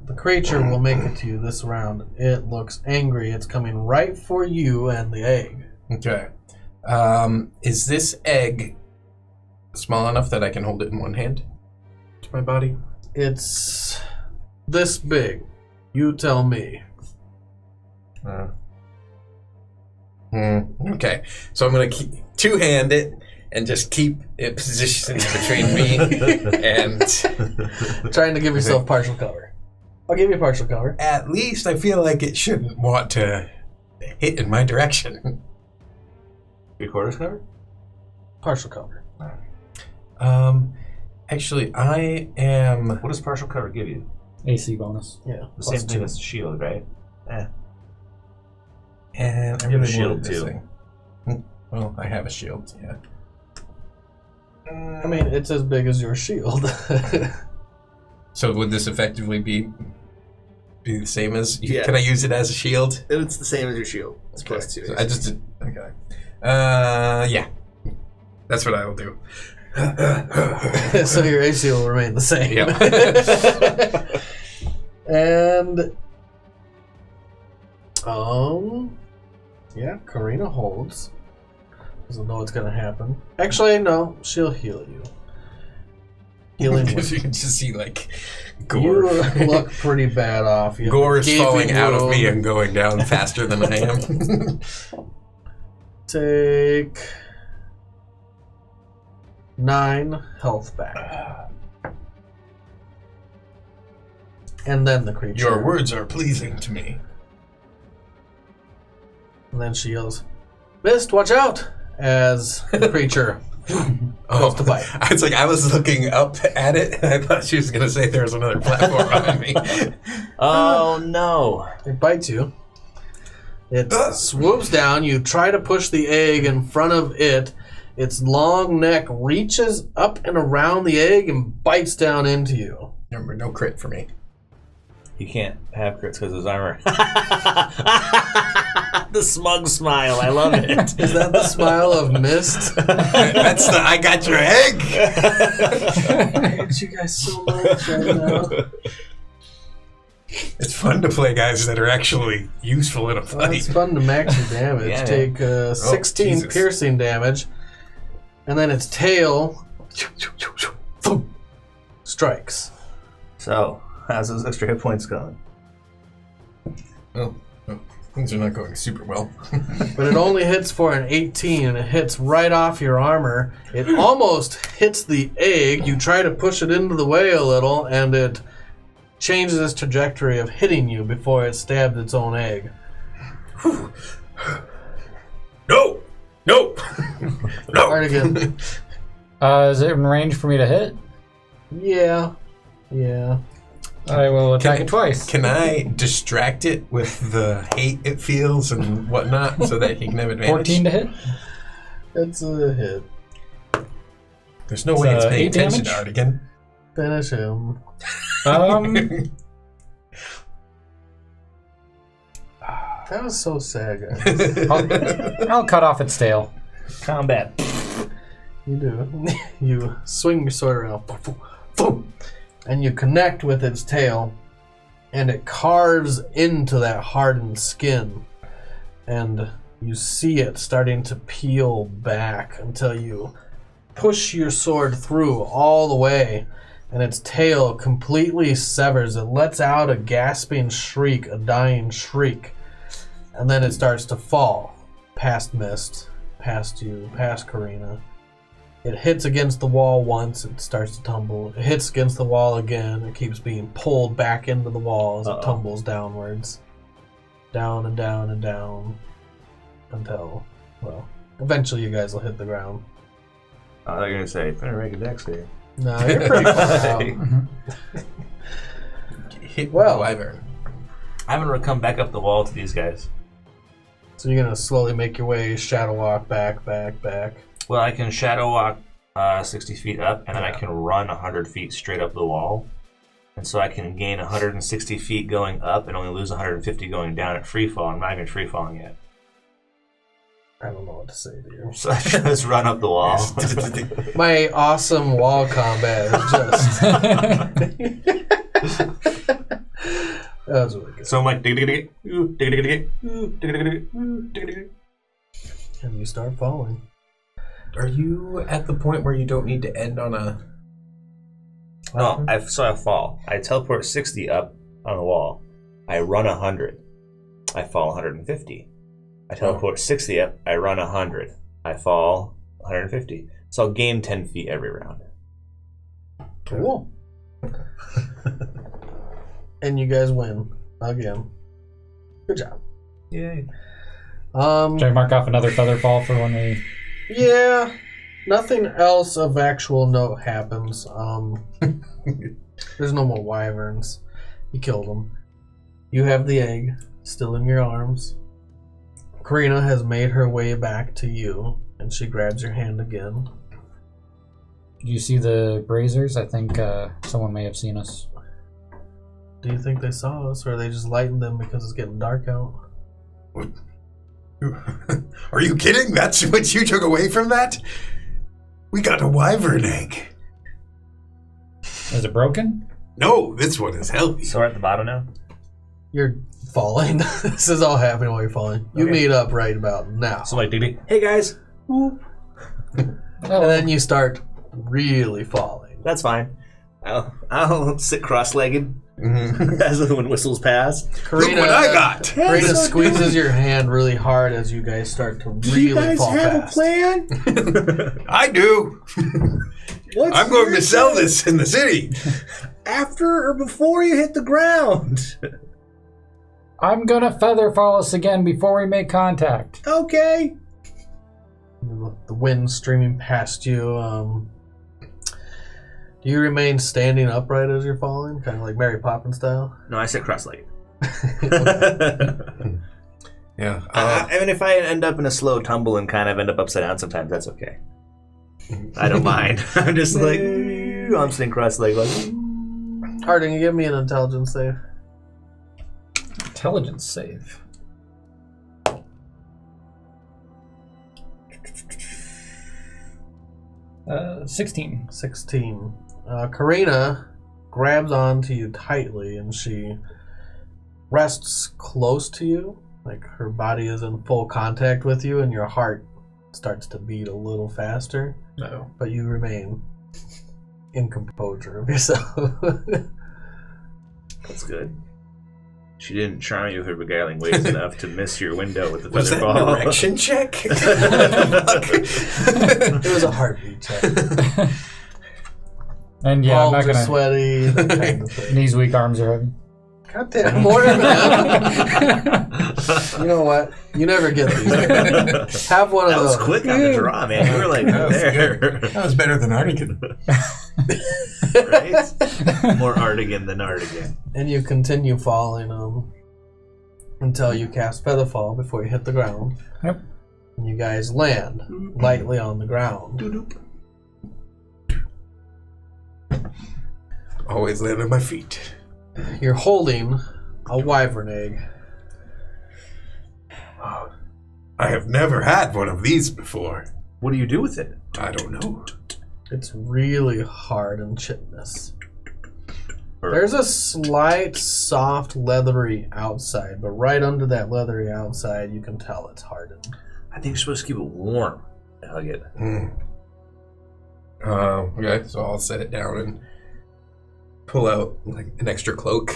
The creature will make it to you this round. It looks angry. It's coming right for you and the egg. Okay. Is this egg small enough that I can hold it in one hand to my body? It's this big. You tell me. Okay. So I'm going to two-hand it and just keep it positioned between me and... Trying to give yourself partial cover. I'll give you partial cover. At least I feel like it shouldn't want to hit in my direction. 3/4 cover? Partial cover. Actually, I am... What does partial cover give you? AC bonus. Yeah. The same thing as shield, right? And I You have a really shield, wanted this too. thing. Well, I have a shield, yeah. I mean, it's as big as your shield. So would this effectively be the same as... Yeah. Can I use it as a shield? It's the same as your shield. It's Okay. +2. So I just did... Okay. Yeah. That's what I will do. So your AC will remain the same. Yep. And... Yeah, Karina holds. Doesn't know what's gonna happen. Actually, no. She'll heal you. Healing Because you word. can just see, like, gore. You look pretty bad off. You have Gore a is gaping falling out of me wound. and going down faster than I am. Take 9 health back. And then the creature. Your words are pleasing to me. And then she yells, "Mist, watch out!" As the creature goes to bite. It's like I was looking up at it and I thought she was going to say there was another platform behind me. Oh, no. It bites you. It swoops down. You try to push the egg in front of it. Its long neck reaches up and around the egg and bites down into you. Remember, no crit for me. You can't have crits because of his armor. The smug smile. I love it. Is that the smile of Mist? That's the I got your egg. I hate you guys so much right now. It's fun to play guys that are actually useful in a Well, it's fight. fun to max your damage. Yeah, Take 16 Jesus. piercing damage, and then its tail strikes. So, how's those extra hit points going? Oh, things are not going super well. But it only hits for an 18, and it hits right off your armor. It almost hits the egg. You try to push it into the way a little, and it changes its trajectory of hitting you before it stabbed its own egg. No! No! No! Artegan. Is it in range for me to hit? Yeah. I will attack it twice. Can I distract it with the hate it feels and whatnot so that it can have advantage? 14 to hit. It's a hit. There's no way it's paying 8 attention damage? to Artegan. Finish him. That was so sad, guys. I'll cut off its tail. Combat. You do. You swing your sword around. Boom. And you connect with its tail, and it carves into that hardened skin, and you see it starting to peel back until you push your sword through all the way, and its tail completely severs. It lets out a gasping shriek, a dying shriek, and then it starts to fall past Mist, past you, past Karina. It hits against the wall once, it starts to tumble. It hits against the wall again, it keeps being pulled back into the wall as it tumbles downwards. Down and down and down. Until, well, eventually you guys will hit the ground. I thought you were going to say, better make a dex save. No, you're pretty far out. Hit Well. Wyvern. I'm gonna come back up the wall to these guys. So you're going to slowly make your way, shadow walk back. Well, I can shadow walk 60 feet up, and then I can run 100 feet straight up the wall. And so I can gain 160 feet going up and only lose 150 going down at free fall. I'm not even free falling yet. I don't know what to say to you. So I just run up the wall. My awesome wall combat is just... That was really good. So I'm like, dig-dig-dig, ooh, dig-dig-dig, ooh, dig-dig-dig, ooh, dig-dig-dig. And you start falling. Are you at the point where you don't need to end on a... No, I fall. I teleport 60 up on the wall. I run 100. I fall 150. I teleport 60 up. I run 100. I fall 150. So I'll gain 10 feet every round. Cool. And you guys win again. Good job. Yay. Should I mark off another feather fall for when we... Yeah, nothing else of actual note happens. There's no more wyverns. You killed them. You have the egg still in your arms. Karina has made her way back to you, and she grabs your hand again. Do you see the braziers? I think someone may have seen us. Do you think they saw us, or they just lightened them because it's getting dark out? Are you kidding? That's what you took away from that? We got a wyvern egg. Is it broken? No, this one is healthy. So we're at the bottom now? You're falling. This is all happening while you're falling. You Okay. meet up right about now. So like, dig-dig, hey guys. Whoop. And then you start really falling. That's fine. I'll sit cross-legged as the wind whistles past. Karina, Look what I got! Karina squeezes your hand really hard as you guys start to really fall fast. plan? I do. I'm going to sell this in the city. After or before you hit the ground? I'm gonna feather fall us again before we make contact. Okay. The wind streaming past you. Do you remain standing upright as you're falling? Kind of like Mary Poppins style? No, I sit cross-legged. Yeah. I mean, if I end up in a slow tumble and kind of end up upside down sometimes, that's okay. I don't mind. I'm just like, I'm sitting cross-legged like... Harding, you give me an intelligence save. Intelligence save. 16. 16. Karina grabs onto you tightly and she rests close to you. Like her body is in full contact with you and your heart starts to beat a little faster. No. But you remain in composure of yourself. That's good. She didn't charm you with her beguiling ways enough to miss your window with the Was feather that an ball. erection check? It was a heartbeat check. And yeah, I'm Palms not are gonna... sweaty. That kind of thing. Knees weak, arms are heavy. God damn, more than that. You know what? You never get these. Have one of That those. was quick on the draw, man. You were like That was there. That was better than Artegan. Right? More Artegan than Artegan. And you continue falling until you cast Featherfall before you hit the ground. Yep. And you guys land lightly on the ground. Always land on my feet. You're holding a wyvern egg. I have never had one of these before. What do you do with it? I don't know. It's really hard and chitinous. There's a slight soft leathery outside, but right under that leathery outside you can tell it's hardened. I think you're supposed to keep it warm. Hug it. Okay, so I'll set it down and pull out like an extra cloak,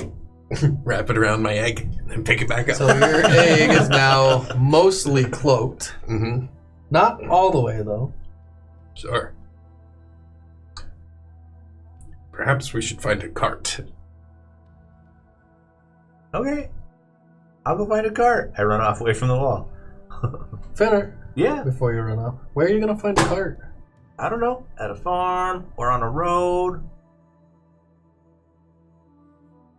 wrap it around my egg, and then pick it back up. So your egg is now mostly cloaked. Mm-hmm. Not all the way though. Sure. Perhaps we should find a cart. Okay. I'll go find a cart. I run off away from the wall. Finner, Yeah. before you run off, where are you going to find a cart? I don't know. At a farm or on a road.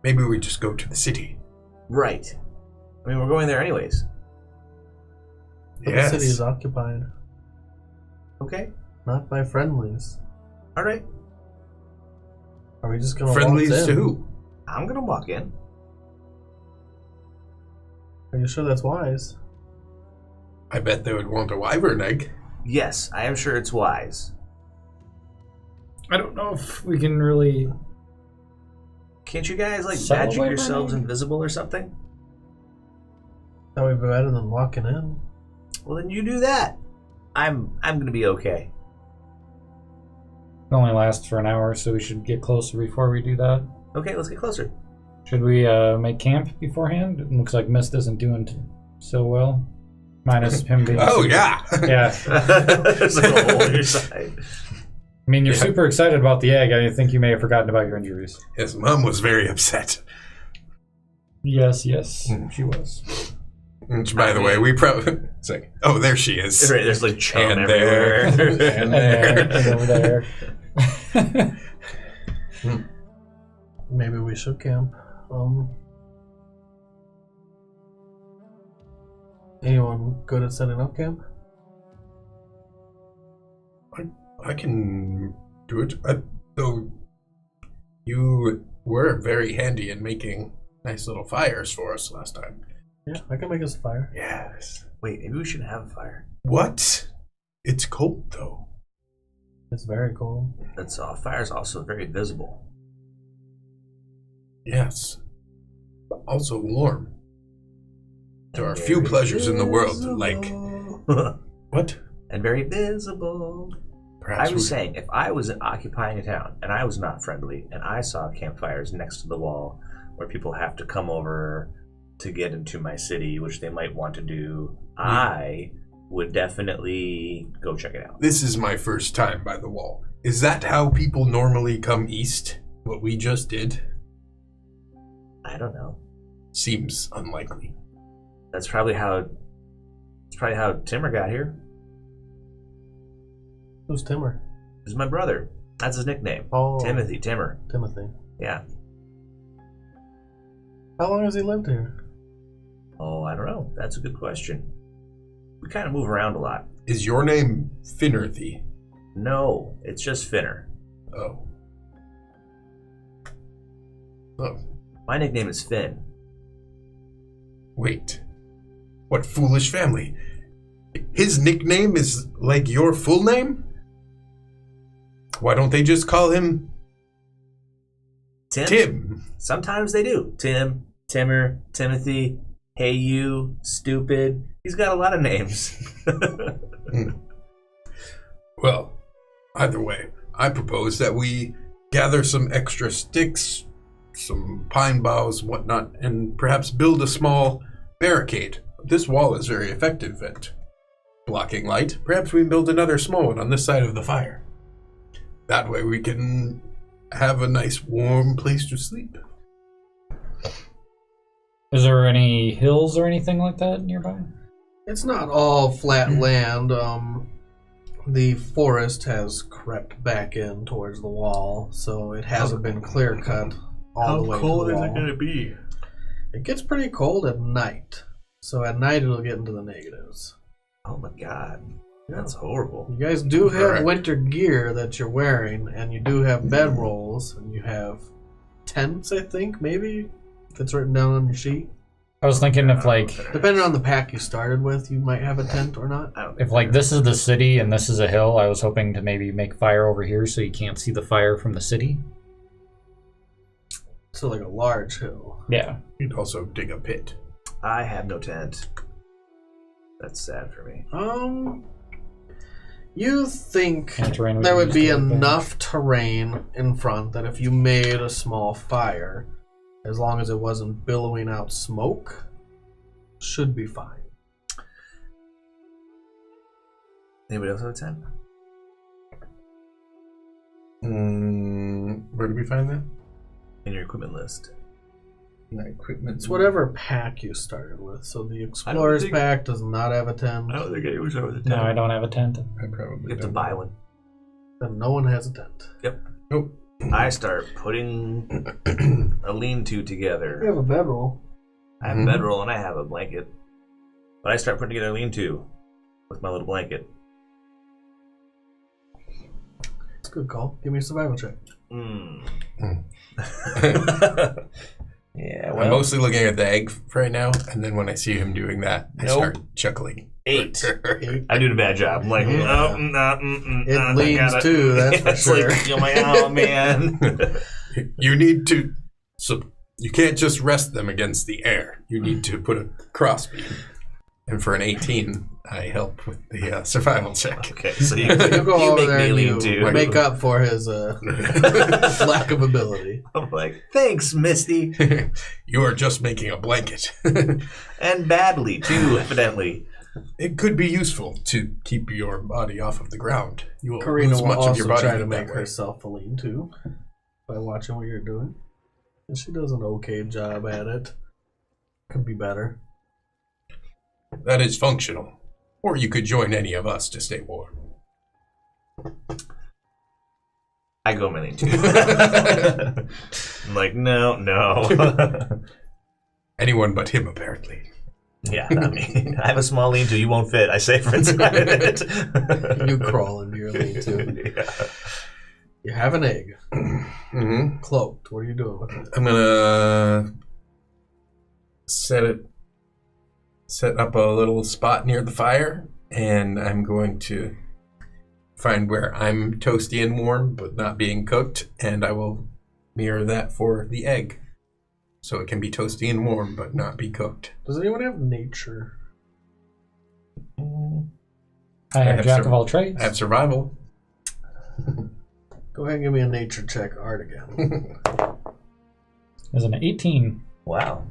Maybe we just go to the city. Right. I mean, we're going there anyways. But Yes. the city is occupied. Okay. Not by friendlies. All right. Are we just going to Friendlies to who? I'm going to walk in. Are you sure that's wise? I bet they would want a wyvern egg. Yes, I am sure it's wise. I don't know if we can really. Can't you guys, like, Subtle magic way of yourselves running? invisible or something? That would be better than walking in. Well, then you do that. I'm going to be okay. It only lasts for an hour, so we should get closer before we do that. Okay, let's get closer. Should we make camp beforehand? It looks like Mist isn't doing so well. Minus him being. Oh, yeah. Yeah. There's like a hole in your side. I mean, you're super excited about the egg. I think you may have forgotten about your injuries. His mom was very upset. Yes, she was. Which, by the way, we probably... It's like, oh, there she is. Right, there's like chum And everywhere. there. And there. And over there. Maybe we should camp. Anyone good at setting up camp? I can do it. Though you were very handy in making nice little fires for us last time. Yeah, I can make us a fire. Yes. Wait, maybe we should have a fire. What? It's cold, though. It's very cold. That's fire's also very visible. Yes. But also warm. There are And few very pleasures in the world that like... visible. What? And very visible. Perhaps I was we- saying, if I was occupying a town and I was not friendly and I saw campfires next to the wall where people have to come over to get into my city, which they might want to do, I would definitely go check it out. This is my first time by the wall. Is that how people normally come east? What we just did? I don't know. Seems unlikely. That's probably how Timmer got here. Who's Timmer? This is my brother. That's his nickname. Oh, Timothy. Timothy. Yeah. How long has he lived here? Oh, I don't know. That's a good question. We kind of move around a lot. Is your name Finnerthy? No, it's just Finner. Oh. Oh. My nickname is Finn. Wait. What foolish family? His nickname is like your full name? Why don't they just call him Tim? Tim? Sometimes they do. Tim, Timmer, Timothy, Hey You, Stupid. He's got a lot of names. Well, either way, I propose that we gather some extra sticks, some pine boughs, whatnot, and perhaps build a small barricade. This wall is very effective at blocking light. Perhaps we build another small one on this side of the fire. That way we can have a nice warm place to sleep. Is there any hills or anything like that nearby? It's not all flat land. The forest has crept back in towards the wall, so it hasn't been clear cut all the way to the wall. How cold is it going to be? It gets pretty cold at night. So at night it'll get into the negatives. Oh my god. That's horrible. You guys do have winter gear that you're wearing, and you do have bedrolls, and you have tents, I think, maybe? That's written down on your sheet. I was thinking if, like... Depending on the pack you started with, you might have a tent or not. If, like, this is the city and this is a hill, I was hoping to maybe make fire over here so you can't see the fire from the city. So, like a large hill. Yeah. You'd also dig a pit. I have no tent. That's sad for me. You think there would be enough terrain in front that if you made a small fire, as long as it wasn't billowing out smoke, should be fine. Anybody else have a tent? Where did we find that? In your equipment list. Equipment. It's whatever pack you started with. So the Explorer's pack does not have a tent. I don't think anyone started with a tent. No, I don't have a tent. I probably You have to buy one. Then no one has a tent. Yep. Nope. I start putting a lean-to together. You have a bedroll. I have a bedroll and I have a blanket. But I start putting together a lean-to with my little blanket. It's a good call. Give me a survival check. Yeah, I'm mostly looking at the egg right now, and then when I see him doing that, I start chuckling. 8. I'm doing a bad job. I'm like, it leans too, that's for it's sure. like, I'm like, oh man. You need to, so you can't just rest them against the air. You need to put a crossbeam. And for an 18, I help with the survival check. Okay, so you go you over make there me and lean you to. make up for his lack of ability. I'm like, thanks, Misty. You are just making a blanket. And badly, too, evidently. It could be useful to keep your body off of the ground. You will Karina lose will much also of your body try to that make way. herself a lean-to by watching what you're doing. And she does an okay job at it. Could be better. That is functional. Or you could join any of us to stay warm. I go my lean-to. I'm like, no. Anyone but him, apparently. Yeah, not me. I have a small lean-to. You won't fit. I say for inside it. You crawl into your lean-to. Yeah. You have an egg. Mm-hmm. Cloaked. What are you doing with it? I'm gonna set up a little spot near the fire, and I'm going to find where I'm toasty and warm, but not being cooked, and I will mirror that for the egg. So it can be toasty and warm, but not be cooked. Does anyone have nature? I have jack of all trades. I have survival. Go ahead and give me a nature check, Artegan. There's an 18. Wow.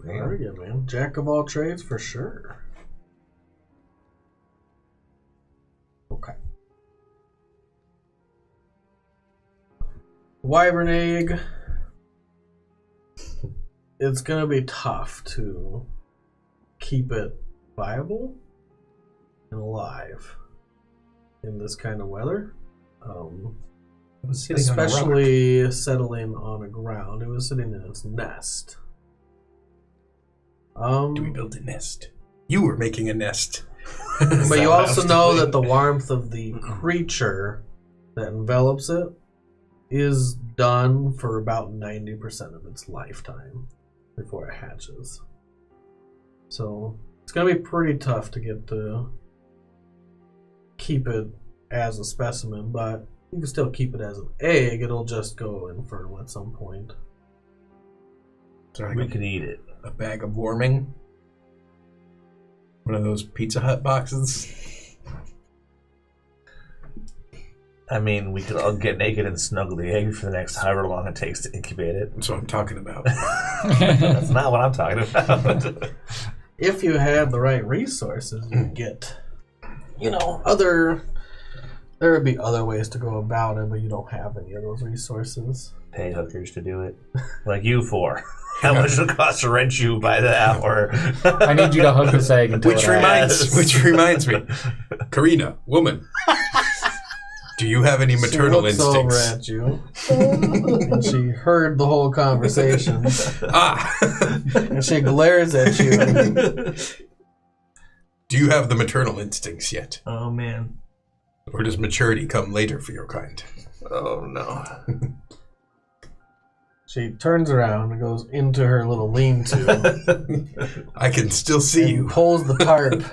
Artegan, man. Jack of all trades for sure. Okay. Wyvern egg. It's going to be tough to keep it viable and alive in this kind of weather. Especially settling on a ground. It was sitting in its nest. Do we build a nest? You were making a nest. But you also know that the warmth of the creature that envelops it is done for about 90% of its lifetime before it hatches. So it's going to be pretty tough to get to keep it as a specimen, but you can still keep it as an egg. It'll just go infertile at some point. So We can eat it. a bag of warming. One of those Pizza Hut boxes. I mean, we could all get naked and snuggle the egg for the next however long it takes to incubate it. That's what I'm talking about. That's not what I'm talking about. If you had the right resources, you'd get, there would be other ways to go about it, but you don't have any of those resources. Pay hookers to do it. Like you four. How much it'll cost to rent you by the hour? I need you to hug this egg until Which it reminds me, Karina, woman, do you have any maternal she looks instincts? over at you, and she heard the whole conversation, and she glares at you. Do you have the maternal instincts yet? Oh, man. Or does maturity come later for your kind? Oh no. She turns around and goes into her little lean-to I can still see and you. pulls the tarp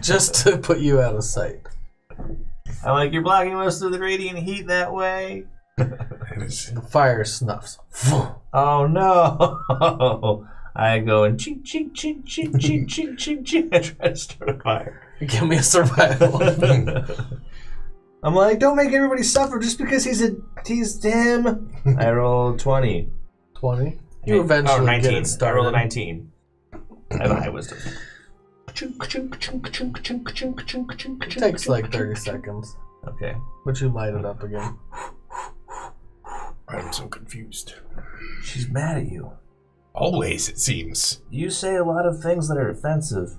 just to put you out of sight. I'm like, you're blocking most of the radiant heat that way. The fire snuffs. Oh no! I go and chink chink chink chink chink chink chink chink. I try to start a fire. Give me a survival. I'm like, don't make everybody suffer just because he's him. I rolled 20. 20. You eventually 19. get it started. I rolled a 19. I have a high wisdom. It takes like 30 seconds, Okay. but you light it up again. I'm so confused. She's mad at you. Always, it seems. You say a lot of things that are offensive.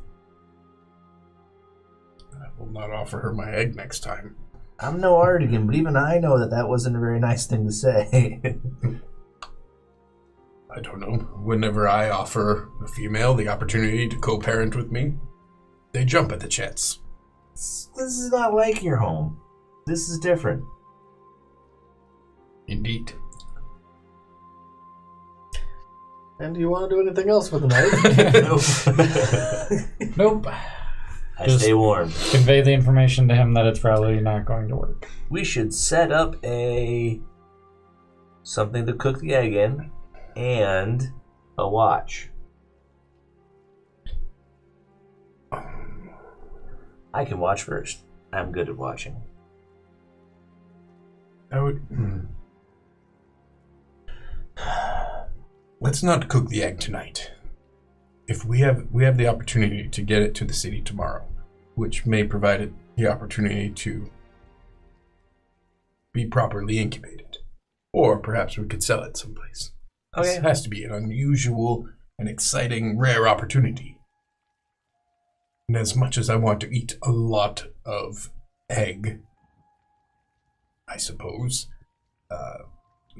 I will not offer her my egg next time. I'm no Artegan, but even I know that wasn't a very nice thing to say. I don't know. Whenever I offer a female the opportunity to co-parent with me, they jump at the chance. This is not like your home. This is different. Indeed. And do you want to do anything else for the night? Nope. I Just stay warm. convey the information to him that it's probably not going to work. We should set up something to cook the egg in and a watch. I can watch first. I'm good at watching. I would. Let's not cook the egg tonight. If we have the opportunity to get it to the city tomorrow, which may provide it the opportunity to be properly incubated, or perhaps we could sell it someplace. Okay. This has to be an unusual and exciting, rare opportunity. And as much as I want to eat a lot of egg, I suppose,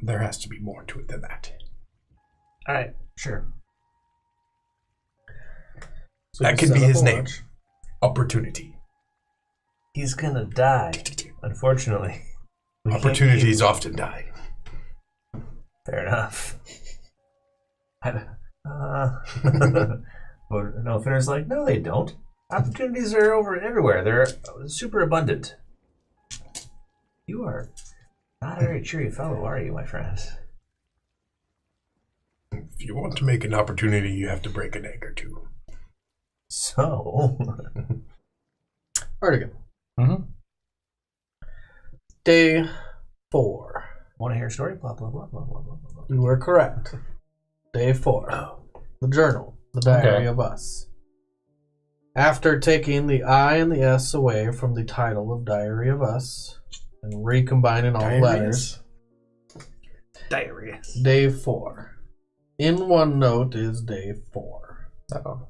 there has to be more to it than that. All right, sure. So That you could set be up his a name. watch. Opportunity. He's gonna die, unfortunately. We can't Opportunities keep- often die. Fair enough. But no, Finner's like, no, they don't. Opportunities are over everywhere. They're super abundant. You are not a very cheery fellow, are you, my friend? If you want to make an opportunity, you have to break an egg or two. So, Artegan. Mm-hmm. Day 4. want to hear a story? Blah, blah, blah, blah, blah, blah, blah. You were correct. Day 4. The journal. The diary Okay. of us. After taking the I and the S away from the title of Diary of Us and recombining all letters, Diarrhea. Day 4. In OneNote is Day 4. Uh-oh.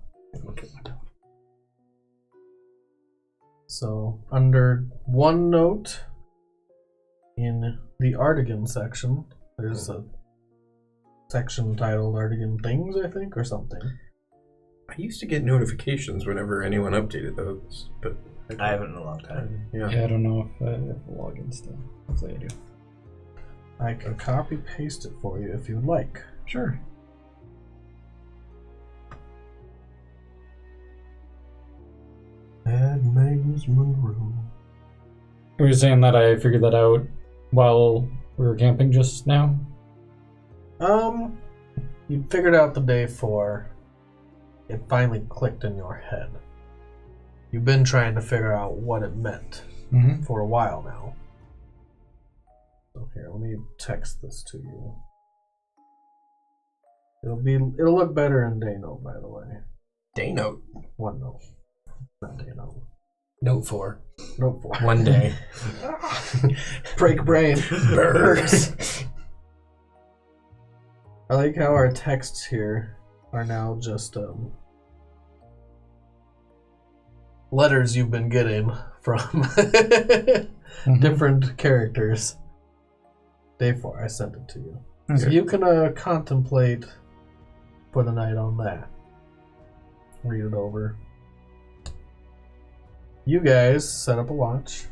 So, under OneNote, in the Artegan section, there's a section titled Artegan Things, I think, or something. I used to get notifications whenever anyone updated those, but I haven't in a long time. yeah. Yeah, I don't know if I have the login still. Hopefully I do. I can copy paste it for you if you would like. Sure. Add Magnus Monroe. You were saying that I figured that out while we were camping just now? You figured out the day 4. It finally clicked in your head. You've been trying to figure out what it meant Mm-hmm. for a while now. So here, let me text this to you. It'll look better in Daynote, by the way. Daynote. OneNote. Not Daynote. Note 4. Note 4. One day. Break brain. Birds. I like how our texts here are now just letters you've been getting from different characters. Day 4, I sent it to you. So you can contemplate for the night on that. Read it over. You guys set up a watch.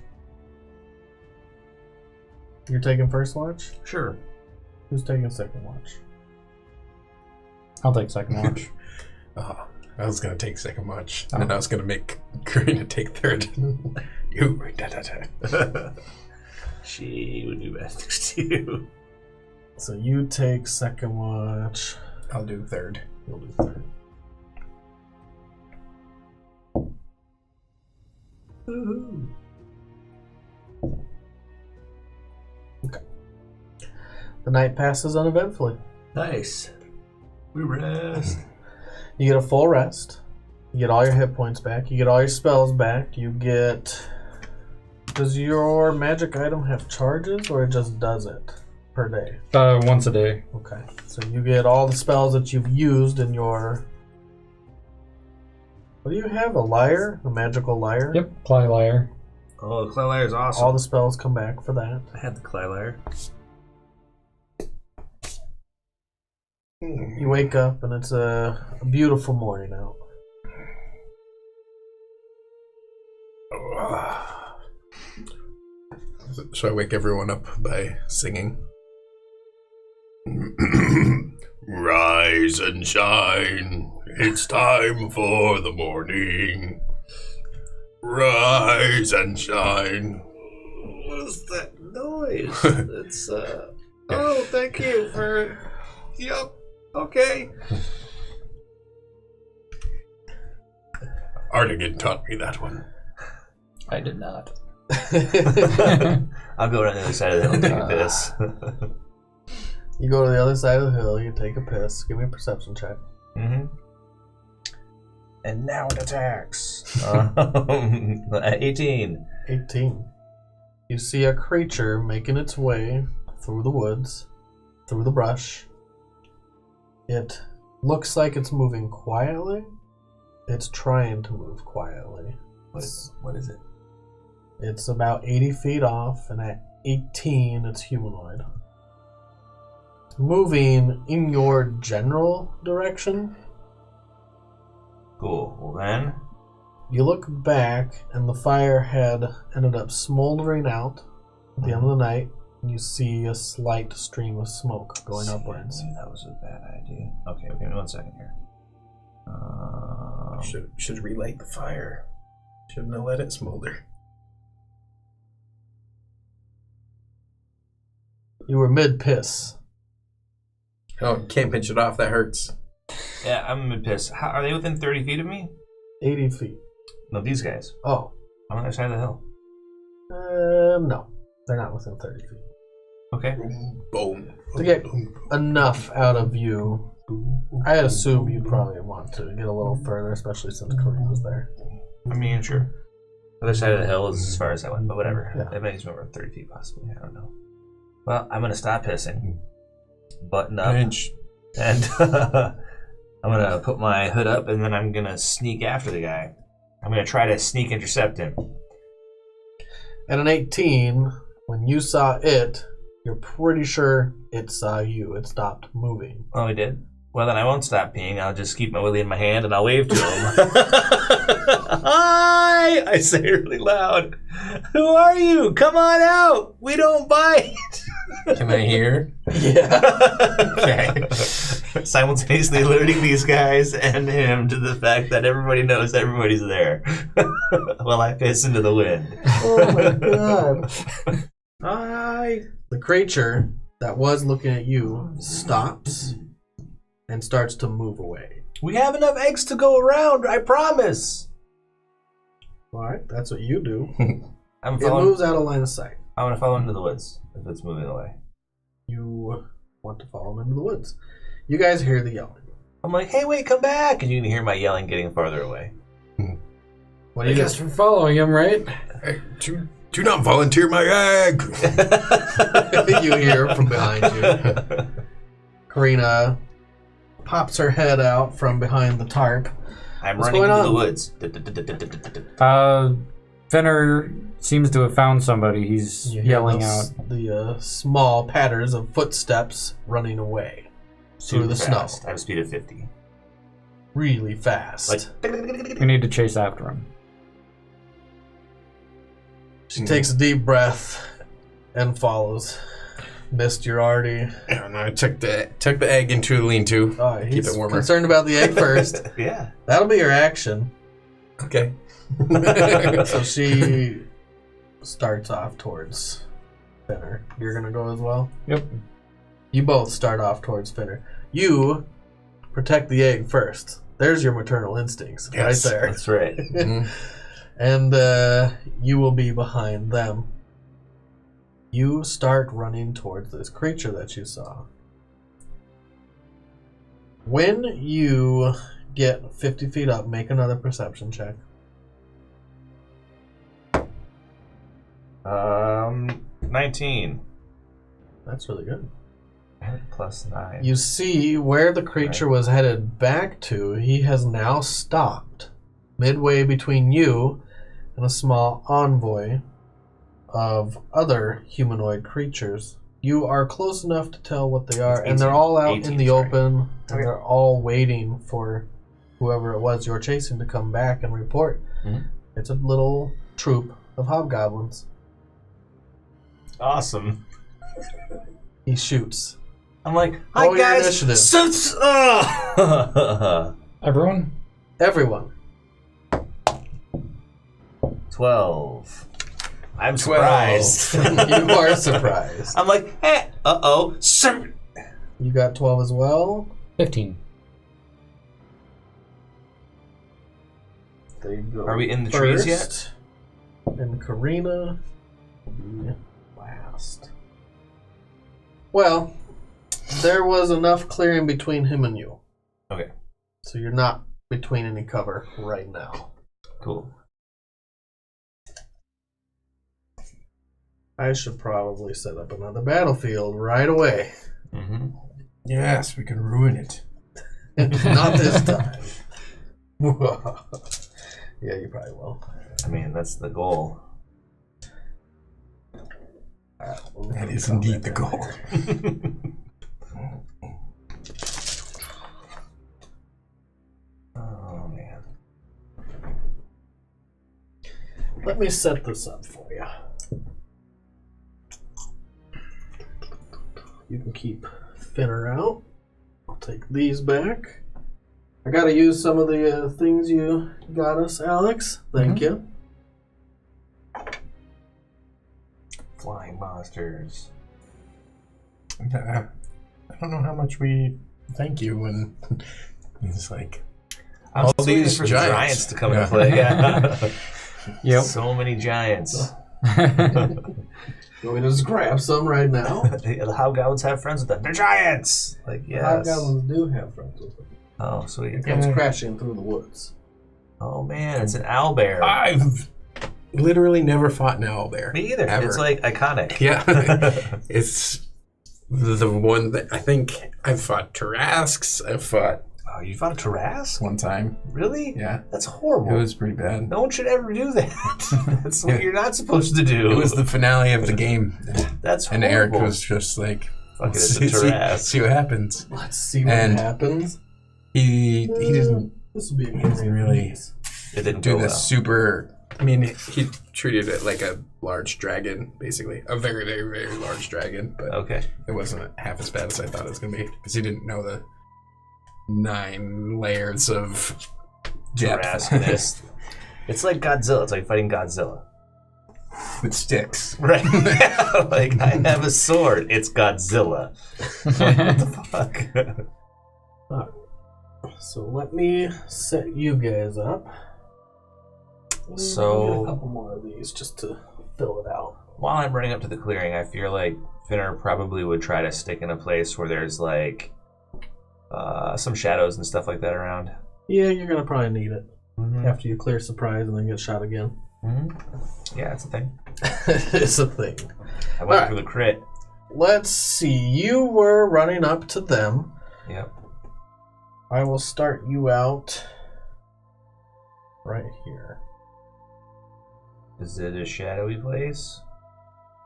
You're taking first watch? Sure. Who's taking second watch? I'll take second watch. Oh, I was going to take second watch. And then I was going to make Karina take third. You. She would do best next to you. So you take second watch. I'll do third. You'll do third. Okay. The night passes uneventfully. Nice. We rest. You get a full rest. You get all your hit points back. You get all your spells back. You get... Does your magic item have charges, or it just does it per day? Once a day. Okay. So you get all the spells that you've used in your... What do you have? A lyre? A magical lyre? Yep, Cly Lyre. Oh, the Clylyre is awesome. All the spells come back for that. I had the Clylyre. You wake up and it's a beautiful morning out. So I wake everyone up by singing. Rise and shine, it's time for the morning. Rise and shine. What is that noise? It's, Oh, thank you for... Yep. Okay. Artegan taught me that one. I did not. I'll go on the other side of the hill and take a piss. You go to the other side of the hill, you take a piss. Give me a perception check. Mm-hmm. And now it attacks. 18. 18. You see a creature making its way through the woods, through the brush. It looks like it's moving quietly. It's trying to move quietly. What is it? It's about 80 feet off, and at 18, it's humanoid. It's moving in your general direction. Cool. Well then... You look back, and the fire had ended up smoldering out at the end of the night, and you see a slight stream of smoke going upwards. Maybe that was a bad idea. Okay, give me 1 second here. Should relight the fire. Shouldn't have let it smolder. You were mid-piss. Oh, can't pinch it off. That hurts. Yeah, I'm mid-piss. Are they within 30 feet of me? 80 feet. No, these guys. Oh. On the other side of the hill. No. They're not within 30 feet. Okay. Boom. To get enough out of you, I assume you'd probably want to get a little further, especially since Karina's there. I mean, sure. The other side of the hill is as far as I went, but whatever. Yeah. They might just remember 30 feet possibly. I don't know. Well, I'm going to stop pissing. Button up. Pinch. And I'm going to put my hood up, and then I'm going to sneak after the guy. I'm going to try to sneak intercept him. At an 18, when you saw it, you're pretty sure it saw you. It stopped moving. Oh, he did? Well, then I won't stop peeing. I'll just keep my willy in my hand, and I'll wave to him. Hi! I say really loud. Who are you? Come on out. We don't bite. Can I hear? Yeah. Okay. Simultaneously alerting these guys and him to the fact that everybody knows everybody's there while I piss into the wind. Oh my god. Hi. The creature that was looking at you stops and starts to move away. We have enough eggs to go around, I promise. Alright, that's what you do. I'm It following. moves out of line of sight. I want to follow into the woods if it's moving away. You want to follow him into the woods. You guys hear the yelling. I'm like, hey, wait, come back. And you can hear my yelling getting farther away. What do I you guess do? we're following him, right? Hey, do not volunteer my egg. You hear from behind you. Karina pops her head out from behind the tarp. I'm What's running going into the on? woods. Finner seems to have found somebody. He's You hear yelling those- out. the small patters of footsteps running away through the fast. snow. I have a speed of 50. Really fast. Like, We need to chase after him. She takes a deep breath and follows. Mist, you're already... And I took the egg into a lean-to. Oh, he's it warmer. concerned about the egg first. yeah. That'll be your action. Okay. So she starts off towards Finner. You're going to go as well? Yep. You both start off towards Finner. You protect the egg first. There's your maternal instincts Yes, right there. That's right. Mhm. And you will be behind them. You start running towards this creature that you saw. When you get 50 feet up, make another perception check. 19. That's really good. Plus 9. You see where the creature was headed back to, he has now stopped midway between you and a small envoy of other humanoid creatures. You are close enough to tell what they are, and they're all out 18, in the sorry. open, and Okay. they're all waiting for whoever it was you're chasing to come back and report. Mhm. It's a little troop of hobgoblins. Awesome. He shoots. I'm like, hi Roll your guys. initiative. Everyone? Everyone. 12. I'm 12. surprised. You are surprised. I'm like, uh-oh. You got 12 as well. 15. There you go. Are we in the trees yet? And Karina will be last. Well, there was enough clearing between him and you. Okay, So you're not between any cover right now. cool. I should probably set up another battlefield right away. Mm-hmm. Yes, we can ruin it. Not this time. Yeah, you probably will. I mean, that's the goal. That is indeed the goal. Oh, man. Let me set this up for you. You can keep Finner out. I'll take these back. I gotta use some of the things you got us, Alex. Thank you. Flying monsters. I don't know how much we thank you when it's like I'm all still waiting these for the giants. giants to come into play. Yeah. Yep. So many giants. You want me to just grab some right now? The hobgoblins have friends with them. They're giants. Like, yes. Hobgoblins do have friends with them. Oh, sweet. It comes crashing through the woods. Oh man, it's an owlbear. I've literally never fought an owlbear. Me either. Ever. It's like iconic. Yeah. It's the one that I think I've fought Tarrasques. I've fought Oh, you fought a Tarrasque? one time. Really? Yeah. That's horrible. It was pretty bad. No one should ever do that. That's what you're not supposed to do. It was the finale of the game. That's And horrible. Eric was just like, Fuck it, it's a see Tarrasque. see what happens. Let's see what And- happens. He didn't This will be a good didn't really It didn't do go the well. super. I mean, he treated it like a large dragon, basically. A very, very, very large dragon. But Okay. it wasn't half as bad as I thought it was going to be. Because he didn't know the 9 layers of depth. Tarrasque-ness. It's like Godzilla. It's like fighting Godzilla. With sticks. Right. Yeah, like, I have a sword. It's Godzilla. What the fuck? So let me set you guys up. So- I'll get a couple more of these just to fill it out. While I'm running up to the clearing, I feel like Finner probably would try to stick in a place where there's like some shadows and stuff like that around. Yeah, you're gonna probably need it Mm-hmm. after you clear surprise and then get shot again. Yeah, it's a thing. It's a thing. I went Alright. for the crit. let's see. You were running up to them. Yep. I will start you out right here. Is it a shadowy place?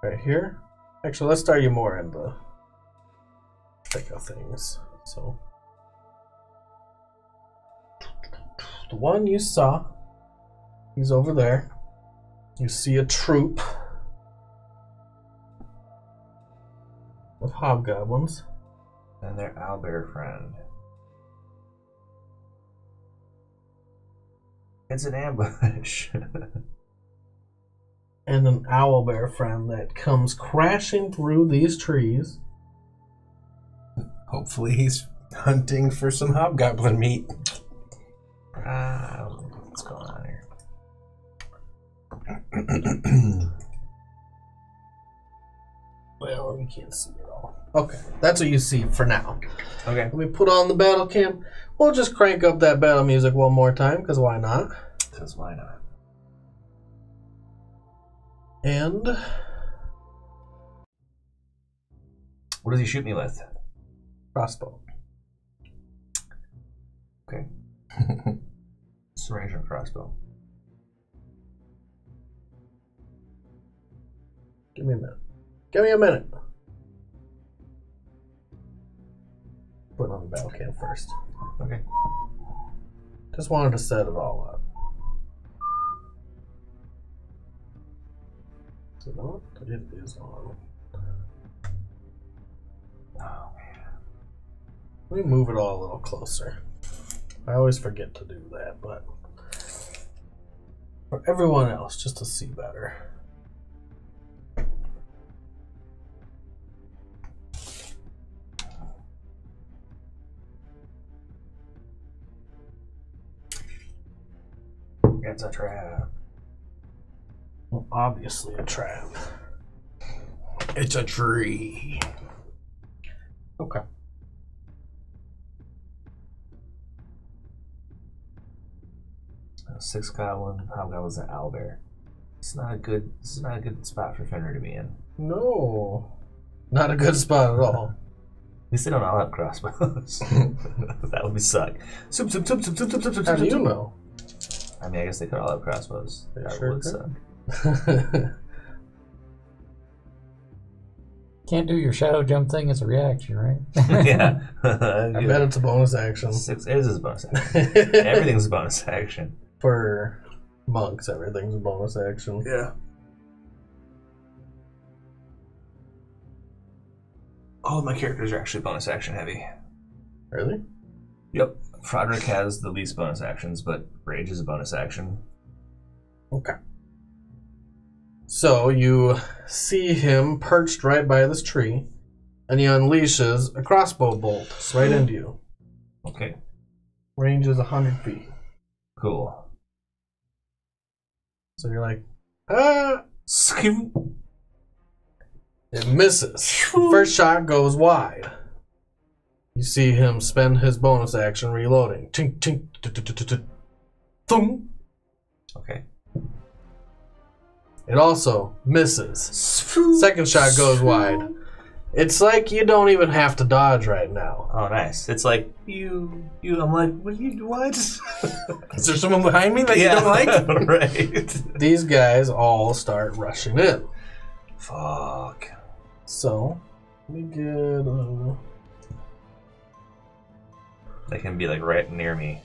Right here? Actually, let's start you more in the thick of things. So, the one you saw, he's over there. You see a troop of hobgoblins. And their owlbear friend. It's an ambush. And an owlbear friend that comes crashing through these trees. Hopefully he's hunting for some hobgoblin meat. What's going on here? Well, you can't see it all. Okay, that's what you see for now. Okay. Let me put on the battle cam. We'll just crank up that battle music one more time, because why not? Because why not? And What does he shoot me with? crossbow. Okay. Range and crossbow. Give me a minute. Give me a minute. Put on the battle cam first. Okay. Just wanted to set it all up. So no, it is on. Oh man. Let me move it all a little closer. I always forget to do that, but for everyone else, just to see better. It's a trap. Well, obviously a trap. It's a tree. Okay. Six goblin, hobgoblins, and owlbear. This is not a good spot for Fenrir to be in. No. Not a good spot at all. At least they don't all have crossbows. That would be suck. Soup, soup, soup, soup, soup, soup, soup, soup, How do you soup. know? I mean, I guess they could all have crossbows. They That sure would could. suck. Can't do your shadow jump thing as a reaction, right? Yeah. I bet it's a bonus action. It is a bonus action. Everything's a bonus action. For monks, everything's a bonus action. Yeah. All of my characters are actually bonus action heavy. Really? Yep. Froderick has the least bonus actions, but Rage is a bonus action. Okay. So you see him perched right by this tree, and he unleashes a crossbow bolt right into you. Okay. Range is 100 feet. Cool. So you're like, ah! It misses. First shot goes wide. You see him spend his bonus action reloading. Tink, tink, thump. Okay. It also misses. Second shot goes wide. It's like you don't even have to dodge right now. Oh, nice. It's like, I'm like, what? Is there someone behind me that you don't like? Right. These guys all start rushing in. Fuck. So, let me get... They can be like right near me.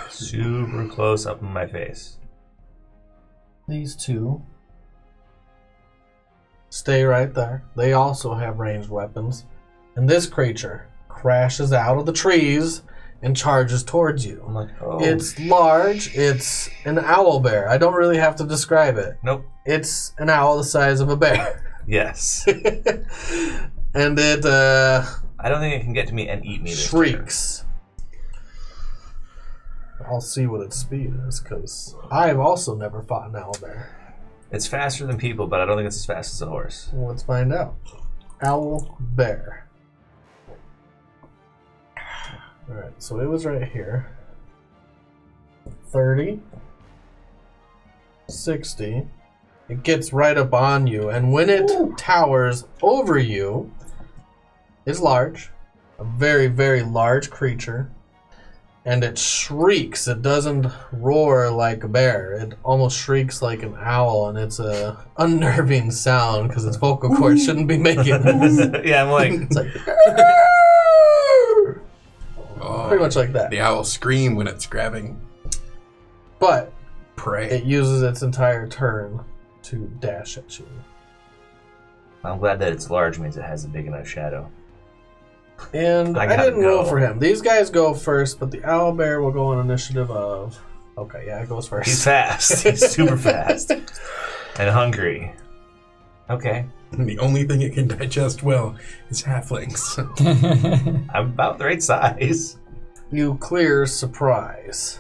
Super close up in my face. These two stay right there. They also have ranged weapons. And this creature crashes out of the trees and charges towards you. I'm like, oh. It's large. It's an owl bear. I don't really have to describe it. Nope. It's an owl the size of a bear. Yes. And it I don't think it can get to me and eat me this shrieks. I'll see what its speed is, because I've also never fought an owl bear. turn. It's faster than people, but I don't think it's as fast as a horse. Well, let's find out. Owl bear. Alright, so it was right here. 30, 60, It gets right up on you, and when it towers over you, it's large, a very, very large creature, and it shrieks. It doesn't roar like a bear. It almost shrieks like an owl, and it's a unnerving sound because its vocal cords shouldn't be making this. Yeah, I'm like, It's like pretty much like that. The owl scream when it's grabbing But prey. it uses its entire turn to dash at you. I'm glad that it's large means it has a big enough shadow. And I I gotta didn't roll go. for him. These guys go first, but the owlbear will go on initiative of... Okay, yeah, it goes first. He's fast. He's super fast. And hungry. Okay. The only thing it can digest well is halflings. I'm about the right size. You clear surprise.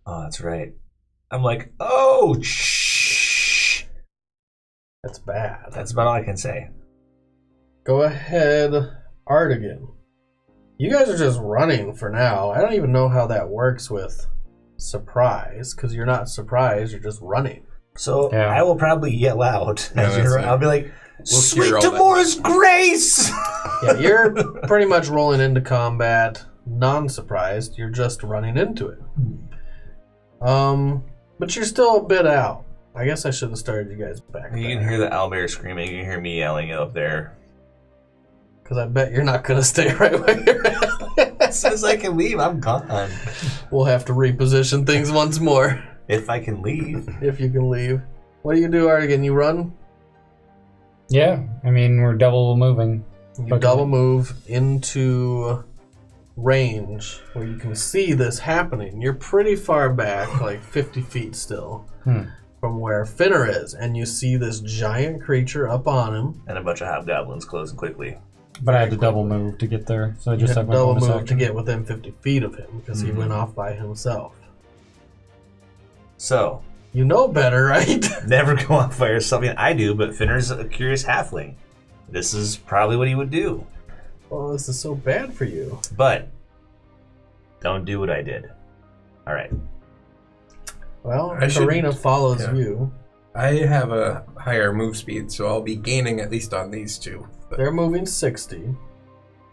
Oh, that's right. I'm like, oh, shh. That's bad. That's about all I can say. Go ahead, Artegan. You guys are just running for now. I don't even know how that works with surprise, because you're not surprised, you're just running. So Yeah. I will probably yell out. Yeah, as you're, that's I'll be like, scare sweet all that. Demora's grace! Yeah, you're pretty much rolling into combat, non-surprised. You're just running into it. But you're still a bit out. I guess I should have started you guys back You can there. hear the owlbear screaming. You can hear me yelling up there. Because I bet you're not going to stay right where you're at. As soon as I can leave, I'm gone. We'll have to reposition things once more. If I can leave. If you can leave. What do you do, Artegan? You run? Yeah, I mean, we're double moving. You Okay. double move into range where you can see this happening. You're pretty far back, like 50 feet still, from where Finner is, and you see this giant creature up on him. And a bunch of hobgoblins closing quickly. But I had to double move to get there, so I You just had have to my double bonus move to action. get within 50 feet of him because he went off by himself. So, You know better, right? never go on fire is something I do, but Finner's a curious halfling. This is probably what he would do. Well, this is so bad for you. But, don't do what I did. Alright. Well, I should- Karina follows yeah. you. I have a higher move speed, so I'll be gaining at least on these two. But- They're moving 60.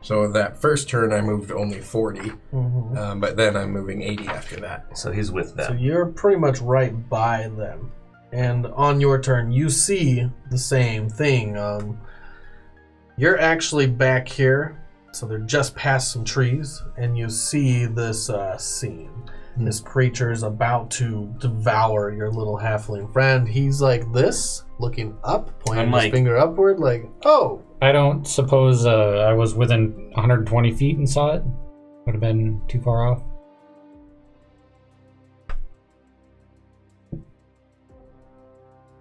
so that first turn I moved only 40, Mm-hmm. but then I'm moving 80 after that. So he's with So them. you're pretty much right by them. And on your turn, you see the same thing. You're actually back here, so they're just past some trees, and you see this scene. This creature is about to devour your little halfling friend. He's like this, looking up, pointing I'm his like- finger upward, like, oh! I don't suppose I was within 120 feet and saw it. Would have been too far off.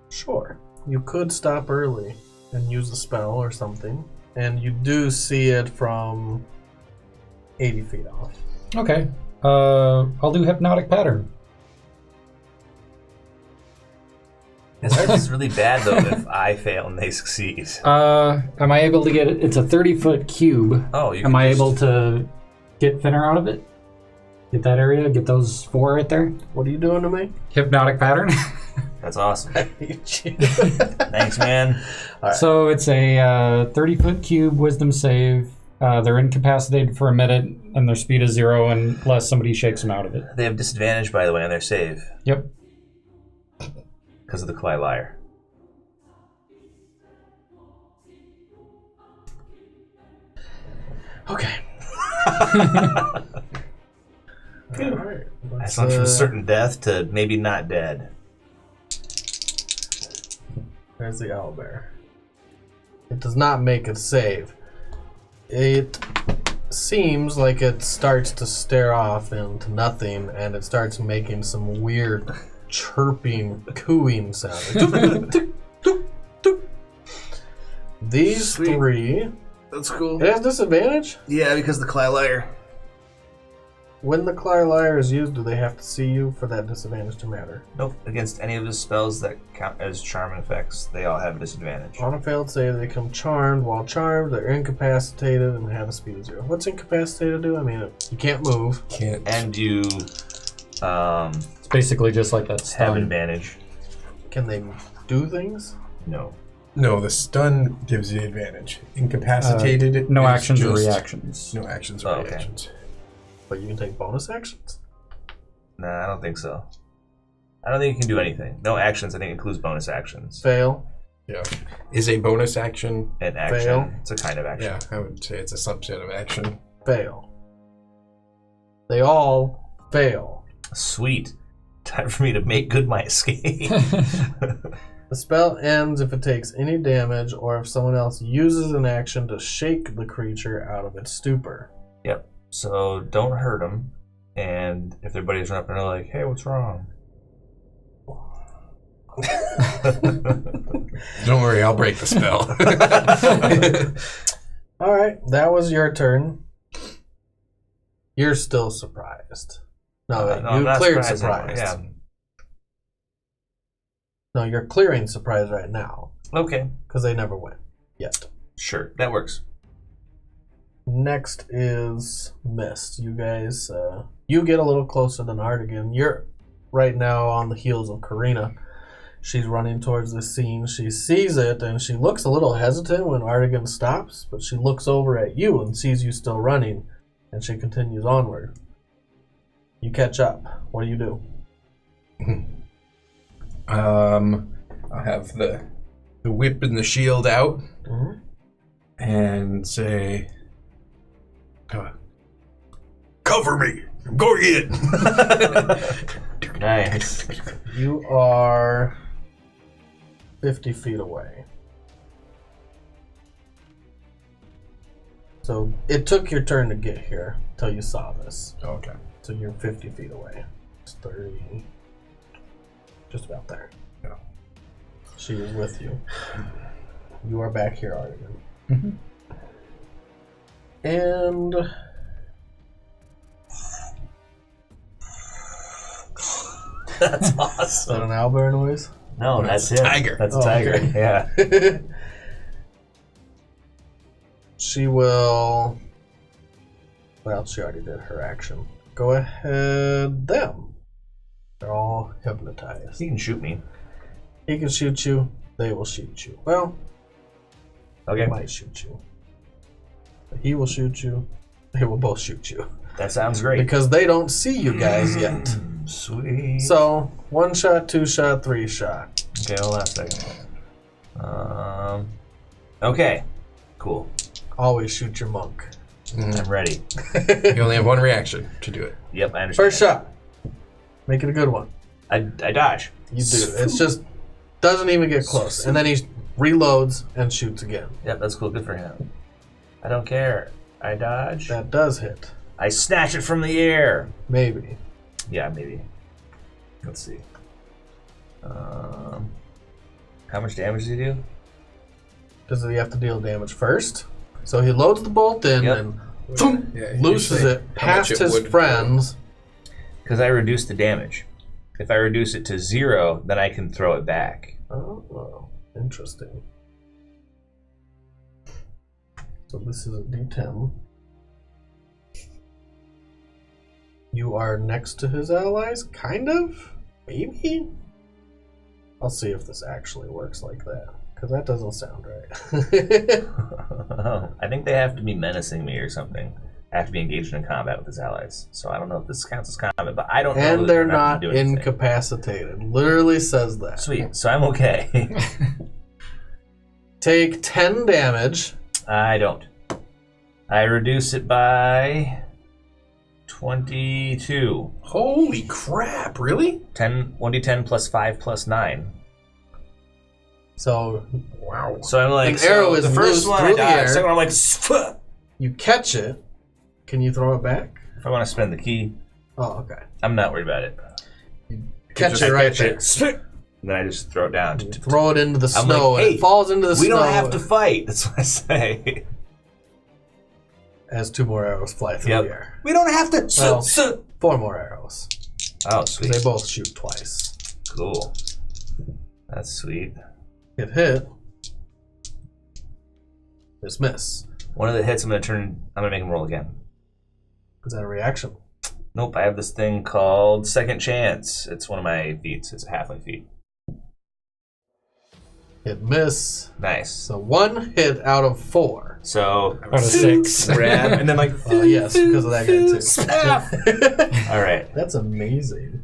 Sure. You could stop early and use a spell or something. And you do see it from 80 feet off. Okay. I'll do hypnotic pattern. This is really bad, though, if I fail and they succeed. Am I able to get it? It's a 30-foot cube. Oh, you Am can I just- able to get Finner out of it? Get that area? Get those 4 right there? What are you doing to me? Hypnotic pattern. That's awesome. I hate you. Thanks, man. Alright. So it's a 30-foot cube wisdom save. They're incapacitated for a minute, and their speed is 0 unless somebody shakes them out of it. They have disadvantage, by the way, on their save Yep. because of the Cly Liar. Okay. Alright. That's gone from certain death to maybe not dead. There's the owlbear. It does not make a save. It seems like it starts to stare off into nothing, and it starts making some weird chirping, cooing sound. These Sweet. three. That's cool. It has disadvantage? Yeah, because the Cly Liar. When the Cly Liar is used, do they have to see you for that disadvantage to matter? Nope. Against any of his spells that count as charm effects, they all have a disadvantage. On a failed save, they become charmed. While charmed, they're incapacitated and have a speed of 0. What's incapacitated do? I mean, you can't move. Can't. And you It's basically just like that have stun. advantage. Can they do things? No. No, the stun gives you the advantage. Incapacitated. No is actions or just- reactions. No actions or Oh, okay. reactions. But you can take bonus actions? Nah, I don't think so. I don't think you can do anything. No actions, I think, includes bonus actions. Fail. Yeah. Is a bonus action. An action. Fail. It's a kind of action. Yeah, I would say it's a subset of action. Fail. They all fail. Sweet. Time for me to make good my escape. The spell ends if it takes any damage or if someone else uses an action to shake the creature out of its stupor. Yep. So don't hurt them. And if their buddies run up and they're like, hey, what's wrong? Don't worry, I'll break the spell. Alright, that was your turn. You're still surprised. No, No, I'm you not cleared surprised surprised. anymore. No, you're clearing surprise right now. Yeah. Okay. Because they never went yet. Sure. That works. Next is Mist. You guys, you get a little closer than Artegan. You're right now on the heels of Karina. She's running towards the scene. She sees it, and she looks a little hesitant when Artegan stops, but she looks over at you and sees you still running, and she continues onward. You catch up. What do you do? I'll have the whip and the shield out Mm-hmm. and say, cover me. I'm going in. Nice. You are 50 feet away. So it took your turn to get here till you saw this. Okay. So you're 50 feet away. It's 30. Just about there. Yeah. She is with you. You are back here, Artegan. Mhm. And That's is that awesome. an owlbear noise? No, that's him. tiger. That's a Oh, tiger. okay. Yeah. She will. Well, she already did her action. Go ahead, them. They're all hypnotized. He can shoot me. He can shoot you. They will shoot you. Well, Okay. he might shoot you. But he will shoot you. They will both shoot you That sounds great. because they don't see you guys yet. Sweet. So 1 shot, 2 shot, 3 shot. Okay, hold on a second. Okay. Cool. Always shoot your monk. I'm ready. You only have one reaction to do it. Yep, I understand. First shot. Make it a good one. I dodge. You do. It's just doesn't even get close, and then he reloads and shoots again. Yep, that's cool. Good for him. I don't care. I dodge. That does hit. I snatch it from the air. Maybe. Yeah, maybe. Let's see. How much damage does he do? Does he have to deal damage first? So he loads the bolt in Yep. and boom, Yeah, looses usually it how much past it his would- friends. Because I reduce the damage. If I reduce it to 0, then I can throw it back. Oh, interesting. So this is a D10. You are next to his allies? Kind of? Maybe? I'll see if this actually works like that. Because that doesn't sound right. I think they have to be menacing me or something. I have to be engaged in combat with his allies. So I don't know if this counts as combat, but I don't know. And that they're gonna not do anything. incapacitated. Literally says that. Sweet. So I'm okay. Take 10 damage. I don't. I reduce it by 22. Holy crap! Really? 1d10 plus 5 plus 9. So Wow. So I'm like, An arrow so is the first loose one through I the dodge. air. Second one I'm like, "Spuh." you catch it. Can you throw it back? If I want to spend the key, Oh, okay. I'm not worried about it. Catch I it right catch there. it, spit, and then I just throw it down. Throw it into the I'm snow, like, and hey, it falls into the We snow. don't have to fight. That's what I say. As 2 more arrows fly through Yep. the air. We don't have to. Well, 4 more arrows. Oh, 'Cause sweet. they both shoot twice. Cool. That's sweet. Hit. Miss. One of the hits, I'm gonna make him roll again. Is that a reaction? Nope, I have this thing called Second Chance. It's one of my feats. It's a halfling feat. hit miss. Nice. So 1 hit out of 4. So Out of 6. grab and then like Yes, because of that guy too. all right. That's amazing.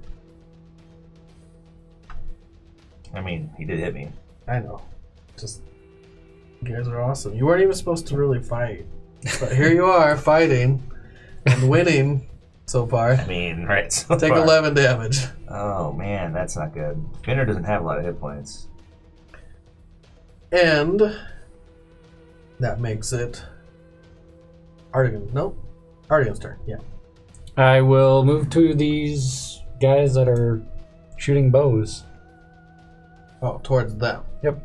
I mean, he did hit me. I know. Just you guys are awesome. You weren't even supposed to really fight, but here you are fighting and winning so far. I mean, right. So Take far. 11 damage. Oh man, that's not good. Finner doesn't have a lot of hit points. And that makes it Artegan. Nope. Artegan's turn. Yeah. I will move to these guys that are shooting bows. Oh, towards them. Yep.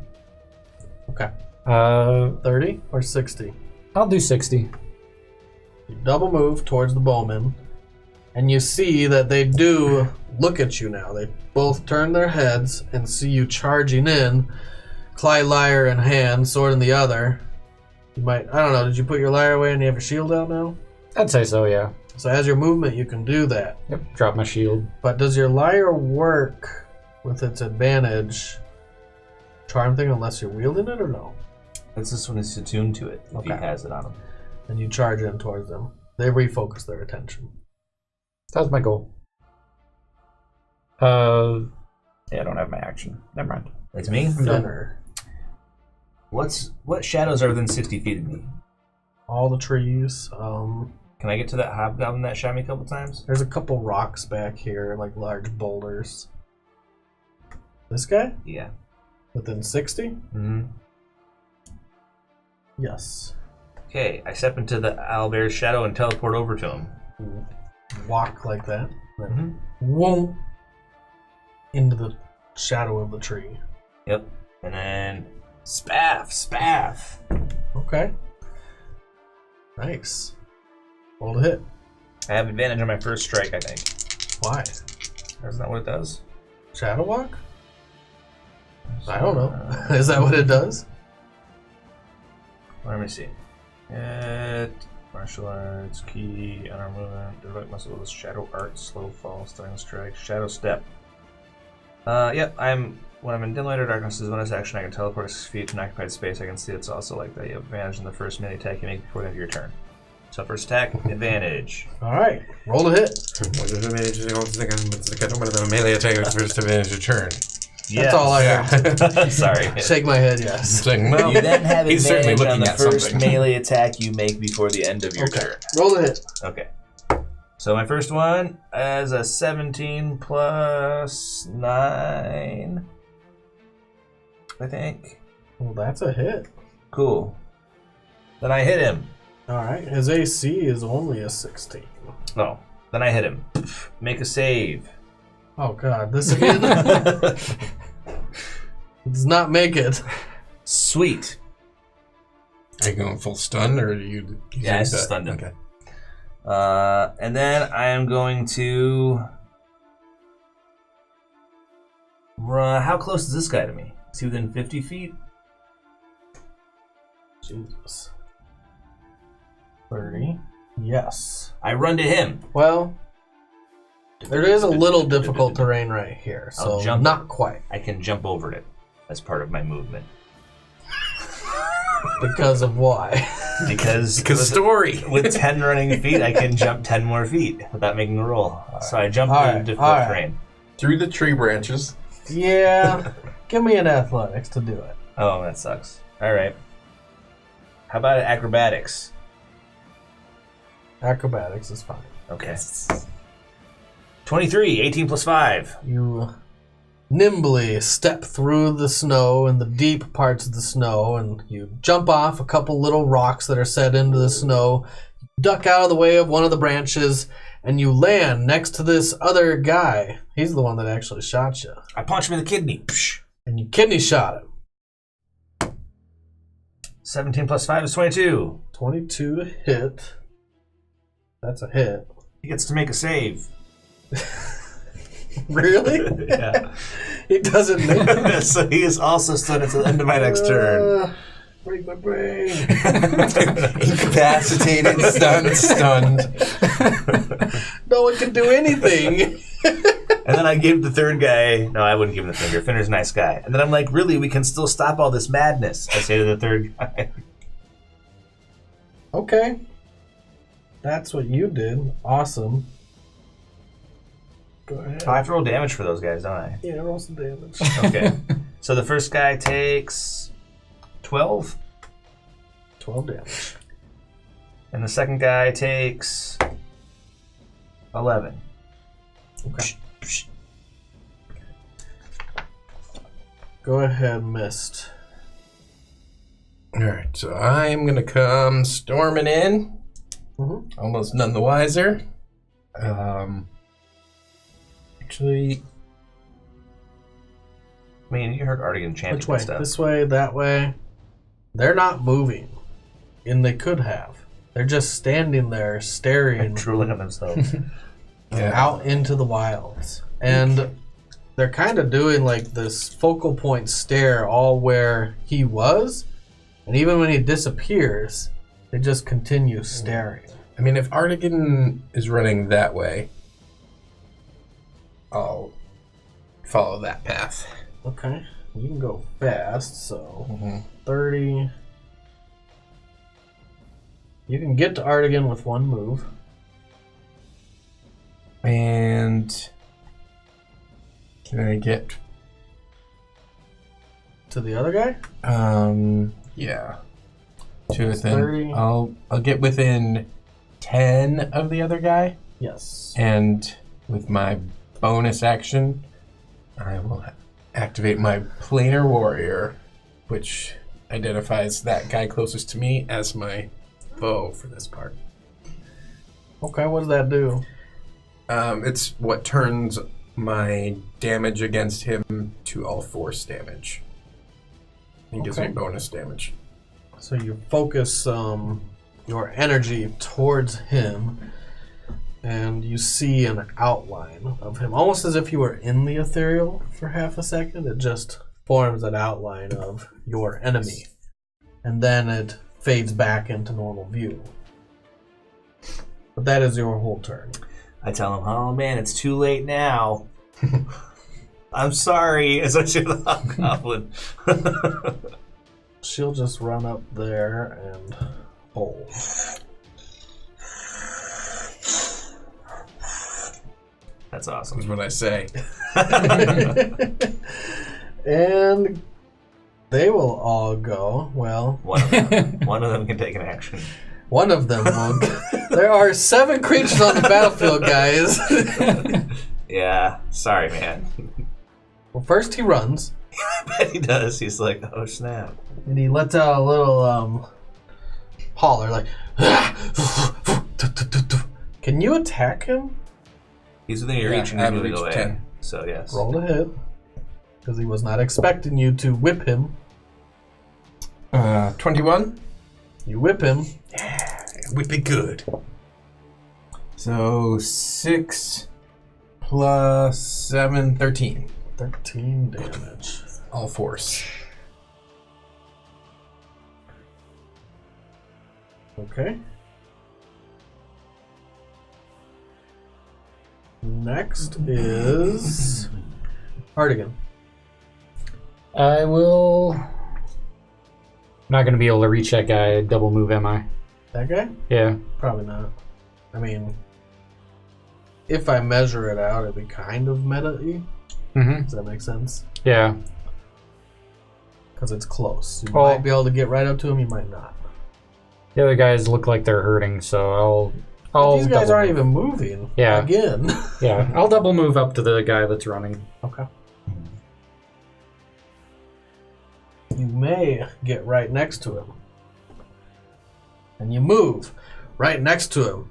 Okay. 30? 30 or 60? I'll do 60. You double move towards the bowmen, and you see that they do look at you now. They both turn their heads and see you charging in, Clyde lyre in hand, sword in the other. You might, I don't know, did you put your lyre away and you have your shield out now? I'd say so, yeah. So as your movement, you can do that. Yep, drop my shield. But does your lyre work with its advantage charm thing unless you're wielding it or no? It's just when he's attuned to it, if he Okay. has it on him. And you charge in towards them. They refocus their attention. That was my goal. Yeah, I don't have my action. Never mind. It's me? I'm done. Thinner. What shadows are within 60 feet of me? All the trees. Can I get to that hobgoblin that shot me a couple times? There's a couple rocks back here, like large boulders. This guy? Yeah. Within 60? Mm-hmm. Yes. Okay, I step into the owlbear's shadow and teleport over to him. Walk like that. Then Mhm. whoom, into the shadow of the tree. Yep. And then spaff. Okay. Nice. Roll to hit. I have advantage on my first strike, I think. Why? Isn't that what it does? Shadow walk? I don't know. Is that what it does? Let me see. Martial arts, key, unarmed movement, develop muscle with shadow art, slow fall, stunning strike, shadow step. Yep, when I'm in dim light or darkness as bonus action, I can teleport 6 feet to an occupied space. I can see it's also like that. You have advantage in the first melee attack you make before the end of your turn. So first attack, advantage. Alright. Roll to hit. Melee attack with first advantage of turn. That's all I heard. Sorry. Shake my head, yes. It's like, well, You then have he's certainly advantage on looking the at first something. melee attack you make before the end of your Okay. turn. Roll to hit. Okay. So my first one is a 17 plus 9, I think. Well, that's a hit. Cool. Then I hit him. Alright. His AC is only a 16. No. Then I hit him. Make a save. Oh god, this again? Does not make it. Sweet. Are you going full stun or are you? Yeah, I stunned him. Okay. And then I am going to run. How close is this guy to me? Is he within 50 feet? Jesus. 30. Yes. I run to him. Well, there is a little difficult terrain right here, I'll so jump. not quite. I can jump over it as part of my movement. Because of why? Because story. with 10 running feet, I can jump 10 more feet without making a roll. So I jump All the right, difficult all right. terrain. Through the tree branches. Yeah. Give me an athletics to do it. Oh, that sucks. All right. How about acrobatics? Acrobatics is fine. Okay. 23, 18 plus 5. You nimbly step through the snow and the deep parts of the snow, and you jump off a couple little rocks that are set into the snow, duck out of the way of one of the branches, and you land next to this other guy. He's the one that actually shot you. I punch him in the kidney. Psh. And you kidney shot him. 17 plus 5 is 22. 22 to hit. That's a hit. He gets to make a save. Really? Yeah. He doesn't make it. So he is also stunned until the end of my next turn. Break my brain. Incapacitated, stunned. No one can do anything. And then I gave the third guy... No, I wouldn't give him the finger. Finner's a nice guy. And then I'm like, really, we can still stop all this madness. I say to the third guy. Okay. That's what you did. Awesome. Go ahead. I have to roll damage for those guys, don't I? Yeah, roll some damage. Okay. So the first guy takes 12. 12 damage. And the second guy takes 11. Okay. Go ahead, Mist. Alright, so I'm gonna come storming in. Mm-hmm. Almost none the wiser. Actually, I mean, you heard Artegan chanting Which way? and stuff. This way, that way. They're not moving. And they could have. They're just standing there staring Drooling at themselves. out into the wilds. And they're kind of doing like this focal point stare all where he was. And even when he disappears, they just continue staring. I mean, if Artegan is running that way, I'll follow that path. Okay. You can go fast, so 30. You can get to Artegan with one move. And can I get To the other guy? yeah. To within 30. I'll get within 10 of the other guy, Yes. and with my bonus action, I will activate my planar warrior, which identifies that guy closest to me as my foe for this part. Okay, what does that do? It's what turns my damage against him to all force damage. He gives me Okay. bonus damage. So you focus your energy towards him, and you see an outline of him, almost as if you were in the ethereal for half a second. It just forms an outline of your enemy, and then it fades back into normal view. But that is your whole turn. I tell him, oh man, it's too late now. I'm sorry, as I say to the hobgoblin. She'll just run up there and hold. That's awesome. Is what I say. And they will all go. Well, One of them can take an action. one of them will. There are 7 creatures on the battlefield, guys. Yeah, sorry, man. Well, first he runs, I bet he does. He's like, oh snap. and he lets out a little holler, like. Can you attack him? He's within your Yeah, reach and I he's have moving reached away. 10. So yes. Roll to hit, because he was not expecting you to whip him. 21. You whip him. Whip it good. So 6 plus 7, 13. 13 damage. All force. Okay. Next is Artegan. I will. I'm not going to be able to reach that guy. Double move, am I? That guy? Yeah. Probably not. I mean, if I measure it out, it'd be kind of meta-y. Mm-hmm. Does that make sense? Yeah. Because it's close. You Well- might be able to get right up to him, you might not. The other guys look like they're hurting, so I'll These guys double aren't move. even moving. Yeah. Again. Yeah, I'll double move up to the guy that's running. Okay. You may get right next to him. And you move right next to him.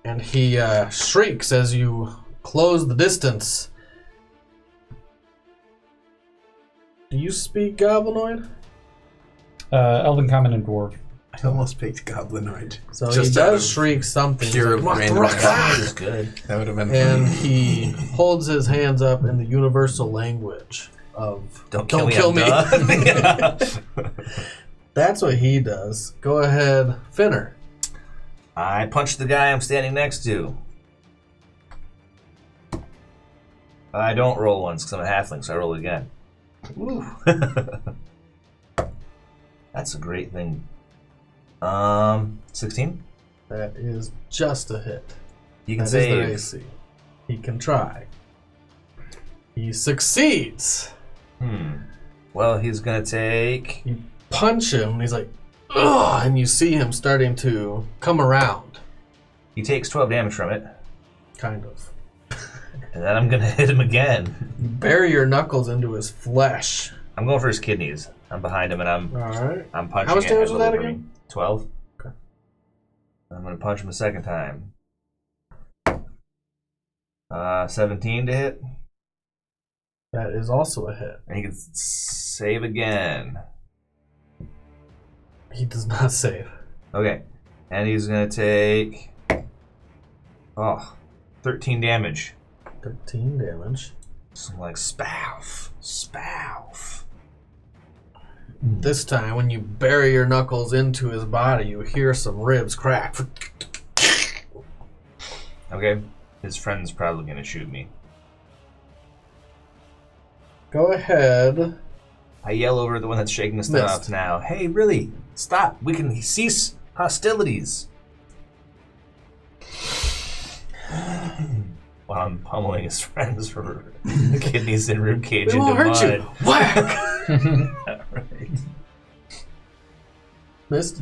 And he shrieks as you close the distance. Do you speak Goblinoid? Elven Common and Dwarf. I almost picked Goblinoid. So Just he out does of shriek something. He's pure like, random "Raka!" That is good. That would have been And fun. he holds his hands up in the universal language of Don't kill me. I'm done. Yeah. That's what he does. Go ahead, Finner. I punched the guy I'm standing next to. I don't roll once because I'm a halfling, so I roll again. Woo. That's a great thing. 16? That is just a hit. You can That save. is their AC. He can try. He succeeds. Well, he's gonna take... You punch him, and he's like, ugh, and you see him starting to come around. He takes 12 damage from it. Kind of. And then I'm gonna hit him again. You bury your knuckles into his flesh. I'm going for his kidneys. I'm behind him and I'm Alright. punching How much it damage at was that little again? brain. 12. Okay. I'm gonna punch him a second time. 17 to hit. That is also a hit. And he can save again. He does not save. Okay. And he's gonna take 13 damage. 13 damage. So like spouth. This time, when you bury your knuckles into his body, you hear some ribs crack. Okay. His friend's probably gonna shoot me. Go ahead. I yell over at the one that's shaking the Missed. stuff now. Hey, really? Stop. We can cease hostilities. While I'm pummeling his friends for kidneys and ribcage We into won't hurt mud. you. Whack! Right. Missed.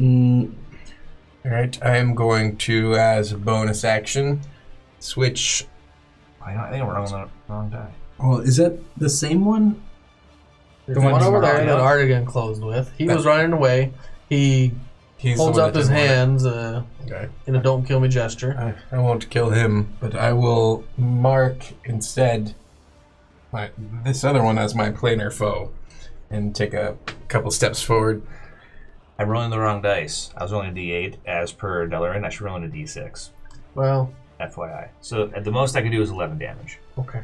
Alright, I am going to, as a bonus action, switch. I think we're on the wrong die. Well, is that the same one? There's one one over you there that marked Artegan closed with. He was running away. He He's holds the one up that his didn't want hands Okay. in a don't kill me gesture. I won't kill him, but I will mark instead this other one as my planar foe and take a couple steps forward. I'm rolling the wrong dice. I was rolling a D8 as per Delarin. I should roll a D6. Well, FYI. So at the most I can do is 11 damage. okay.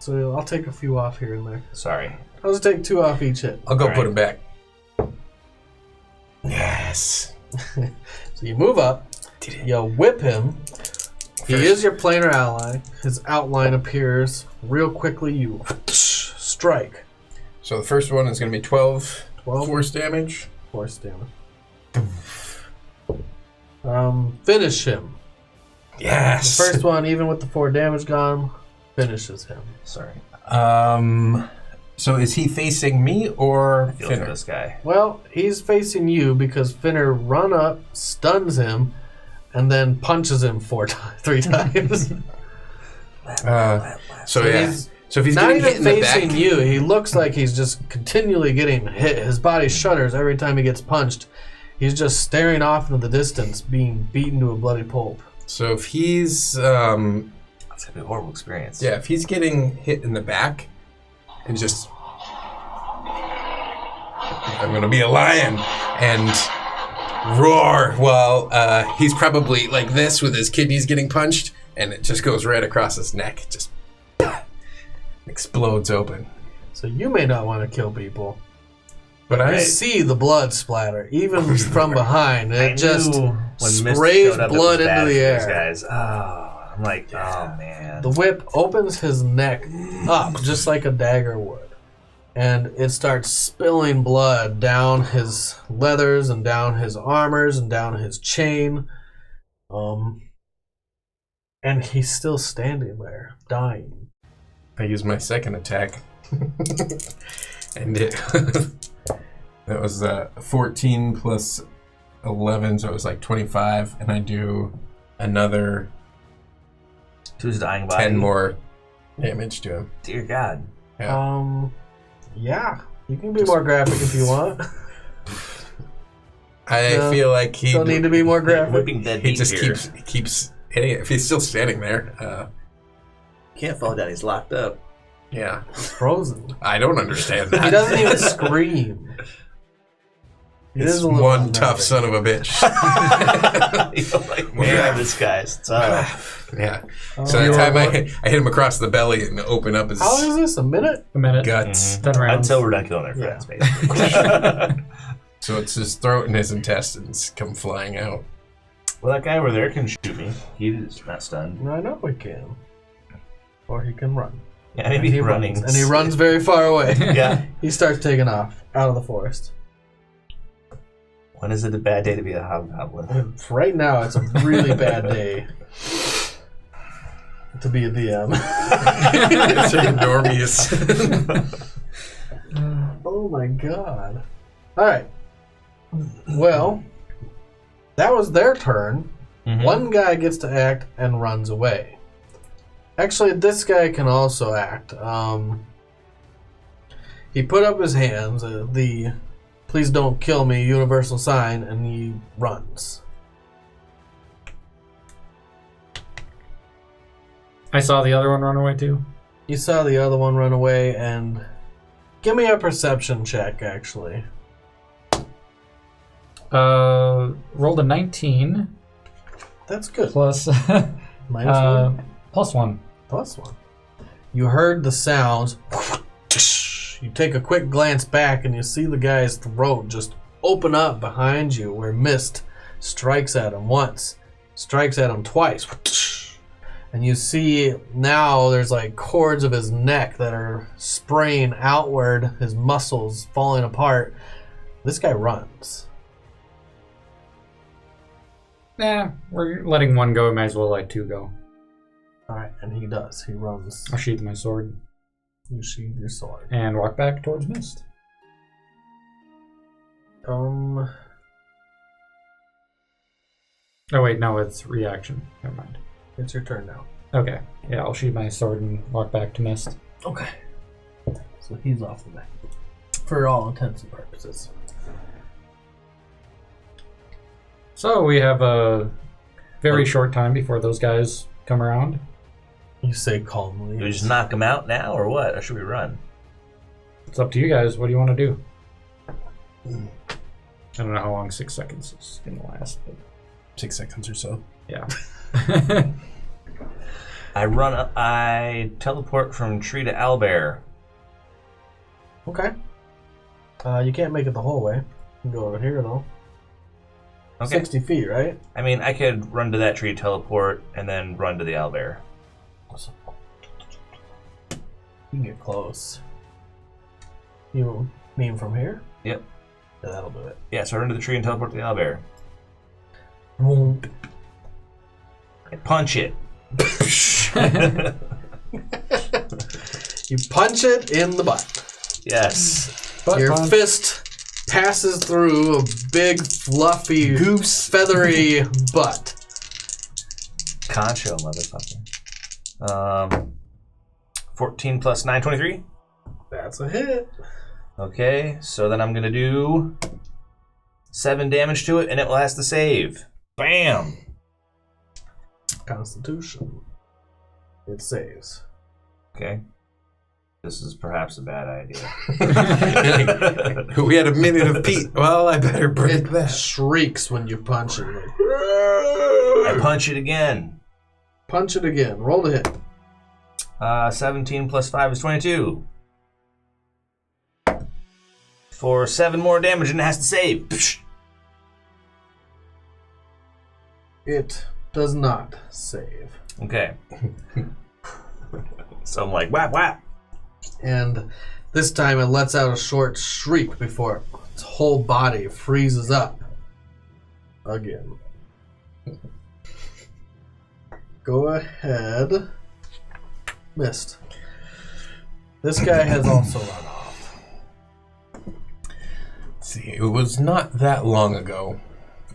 So I'll take a few off here and there. Sorry. I'll just take 2 off each hit. I'll go Alright. put him back. Yes. So you move up, you whip him. He is your planar ally. His outline appears real quickly. You strike. So the first one is going to be 12 12 force damage. force damage. Finish him. The Yes. first one, even with the 4 damage gone, finishes him. Sorry. So is he facing me or I feel for Finner? this guy. Well, he's facing you because Finner run up, stuns him, and then punches him 3 times. So yeah. he's So if he's not getting hit even in the back, facing you. He looks like he's just continually getting hit. His body shudders every time he gets punched. He's just staring off into the distance, being beaten to a bloody pulp. so if he's That's gonna be a horrible experience. yeah, if he's getting hit in the back and just I'm gonna be a lion and roar while he's probably like this with his kidneys getting punched and it just goes right across his neck. It just explodes open. So you may not want to kill people. But I I see the blood splatter, even from behind. I It just knew when Mist sprays showed up, it blood was bad into the for these air. guys. Oh, I'm like, oh man. The whip opens his neck up just like a dagger would. And it starts spilling blood down his leathers and down his armors and down his chain. And he's still standing there, dying. I use my second attack. And it that was 14 plus 11, so it was like 25, and I do another To his dying body. 10 more damage to him. Dear God. Yeah, you can be more graphic if you want. I No, feel like he Don't need to be more graphic. Whipping dead he meat just here. keeps hitting it. If he's still standing there, Can't fall down. He's locked up. yeah, He's frozen. I don't understand that. He doesn't even scream. He It's is a little one tough unnerving. son of a bitch. You're like, man, this guy's tough. Yeah. Oh, So that time I hit him across the belly and open up his How is this? A minute? A minute. guts. 10 rounds. Until we're done killing their friends, basically. So it's his throat and his intestines come flying out. Well, that guy over there can shoot me. He's not stunned. I know he can. Or he can run. Yeah, maybe he running. runs, and he runs very far away. Yeah. He starts taking off out of the forest. When is it a bad day to be a hobgoblin? Right now, it's a really bad day to be a DM. It's enormous. Oh my god. Alright. Well, that was their turn. Mhm. One guy gets to act and runs away. Actually, this guy can also act. He put up his hands, the "please don't kill me" universal sign, and he runs. I saw the other one run away too. You saw the other one run away, and give me a perception check, actually. Rolled a 19 That's good. plus Minus one? plus 1. Plus one. You heard the sounds. You take a quick glance back and you see the guy's throat just open up behind you where mist strikes at him once, strikes at him twice. And you see now there's like cords of his neck that are spraying outward, his muscles falling apart. This guy runs. Nah, we're letting one go. Might as well let two go. Alright, and he does. He runs. I'll sheath my sword You sheathe your sword. and walk back towards Mist. Um, Oh wait, no, it's reaction. Never mind. it's your turn now. Okay, yeah, I'll sheath my sword and walk back to Mist. Okay. So he's off the map. For all intents and purposes. So we have a very short time before those guys come around. You say calmly. Do we just knock him out now, or what? Or should we run? It's up to you guys. What do you want to do? I don't know how long 6 seconds is going to last, but 6 seconds or so. yeah. I teleport from tree to owlbear. Okay. You can't make it the whole way. You can go over here, though. Okay. 60 feet, right? I mean, I could run to that tree, teleport, and then run to the owlbear. You can get close. You mean from here? Yep. Yeah, that'll do it. Yeah, so I run to the tree and teleport to the owlbear. Whoomp. I punch it. You punch it in the butt. Yes. Butt Your punch. fist passes through a big, fluffy, Goose. feathery butt. Concho, motherfucker. 14 plus 9, 23. That's a hit. Okay, so then I'm going to do 7 damage to it, and it will have to save. Bam! Constitution. It saves. Okay. This is perhaps a bad idea. We had a minute of peace. Well, I better break It that. shrieks when you punch it. Like, I punch it again. punch it again. Roll to hit. 17 plus 5 is 22. For 7 more damage, and it has to save. Psh. It does not save. Okay. So I'm like, whap, whap. And this time it lets out a short shriek before its whole body freezes up. Again. Go ahead. Missed. This guy has also run off. Let's see, it was not that long ago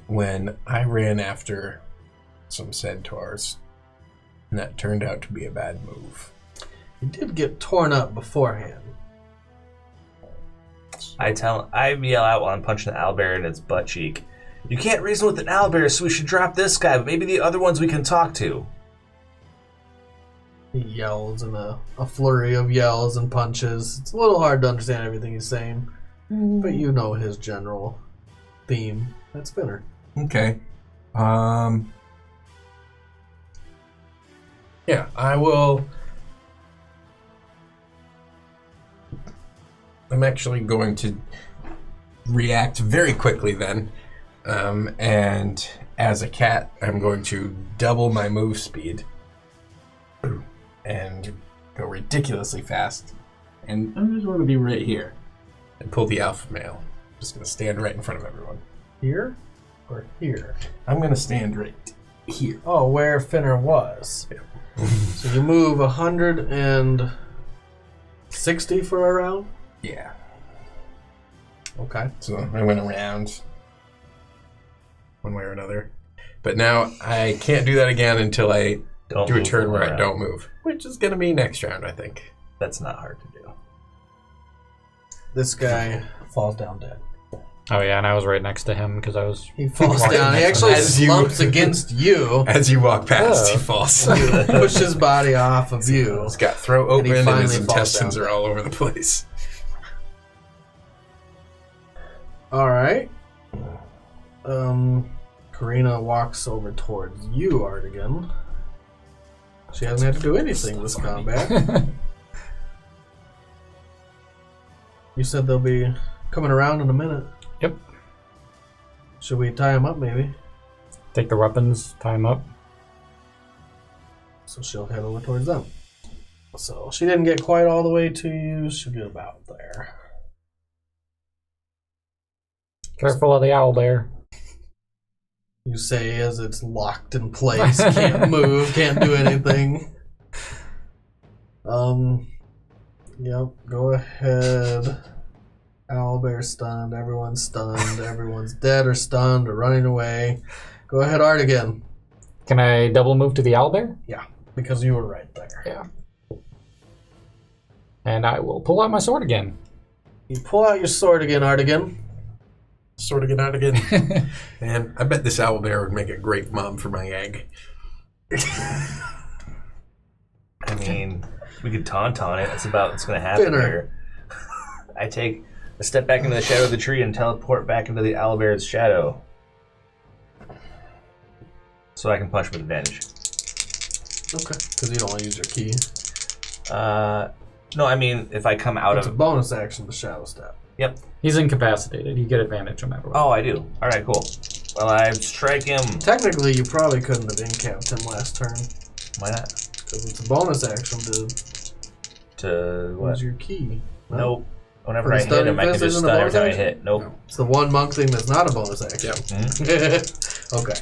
when I ran after some centaurs, and that turned out to be a bad move. He did get torn up beforehand. I yell out while I'm punching the owlbear in its butt cheek. You can't reason with an owlbear, so we should drop this guy, but maybe the other ones we can talk to. He yells in a flurry of yells and punches. It's a little hard to understand everything he's saying, but you know his general theme. That's Finner. Okay. Yeah, I will. I'm actually going to react very quickly then. And as a cat, I'm going to double my move speed and go ridiculously fast and I just want to be right here. pull the alpha male. Just gonna stand right in front of everyone. Here or here? I'm gonna stand right here. Oh, where Finner was. So you move 160 for a round? Yeah. Okay. So I went around one way or another. But now I can't do that again until I Don't do a move turn where I around. don't move. Which is gonna be next round, I think. That's not hard to do. This guy falls down dead. Oh yeah, and I was right next to him because I was. He falls walking down. He next to actually him. As you- slumps against you. As you walk past, Oh. he falls. You push his body off of you. He's got throat And he open and, his finally falls intestines down. are all over the place. All right. Karina walks over towards you, Artegan. She hasn't had to do anything this combat. You said they'll be coming around in a minute. Yep. Should we tie him up, maybe? Take the weapons, tie him up. So she'll head over towards them. So she didn't get quite all the way to you. She'll get about there. Careful of the owl bear. You say as it's locked in place, can't move, can't do anything. Yep, go ahead. Owlbear stunned, everyone's stunned, everyone's dead or stunned or running away. Go ahead, Artegan. Can I double move to the owl bear? Yeah, because you were right there. Yeah. And I will pull out my sword again. You pull out your sword again, Artegan. Sort of get out again. Man, I bet this owl bear would make a great mom for my egg. I mean, we could taunt on it. That's about what's going to happen Finner. here. I take a step back into the shadow of the tree and teleport back into the owlbear's shadow. So I can punch with advantage. Okay, because you don't want to use your key. No, I mean, if I come out It's a of... bonus action to shadow step. Yep. He's incapacitated. You get advantage no matter what. Oh, I do. All right, cool. Well, I strike him. Technically, you probably couldn't have incapped him last turn. Why not? Because it's a bonus action to To what? use your key. No? Nope. Whenever For I the hit stunning him, I can fist just isn't a stun every bonus time I action? hit. Nope. It's the one monk thing that's not a bonus action. Yep. Okay.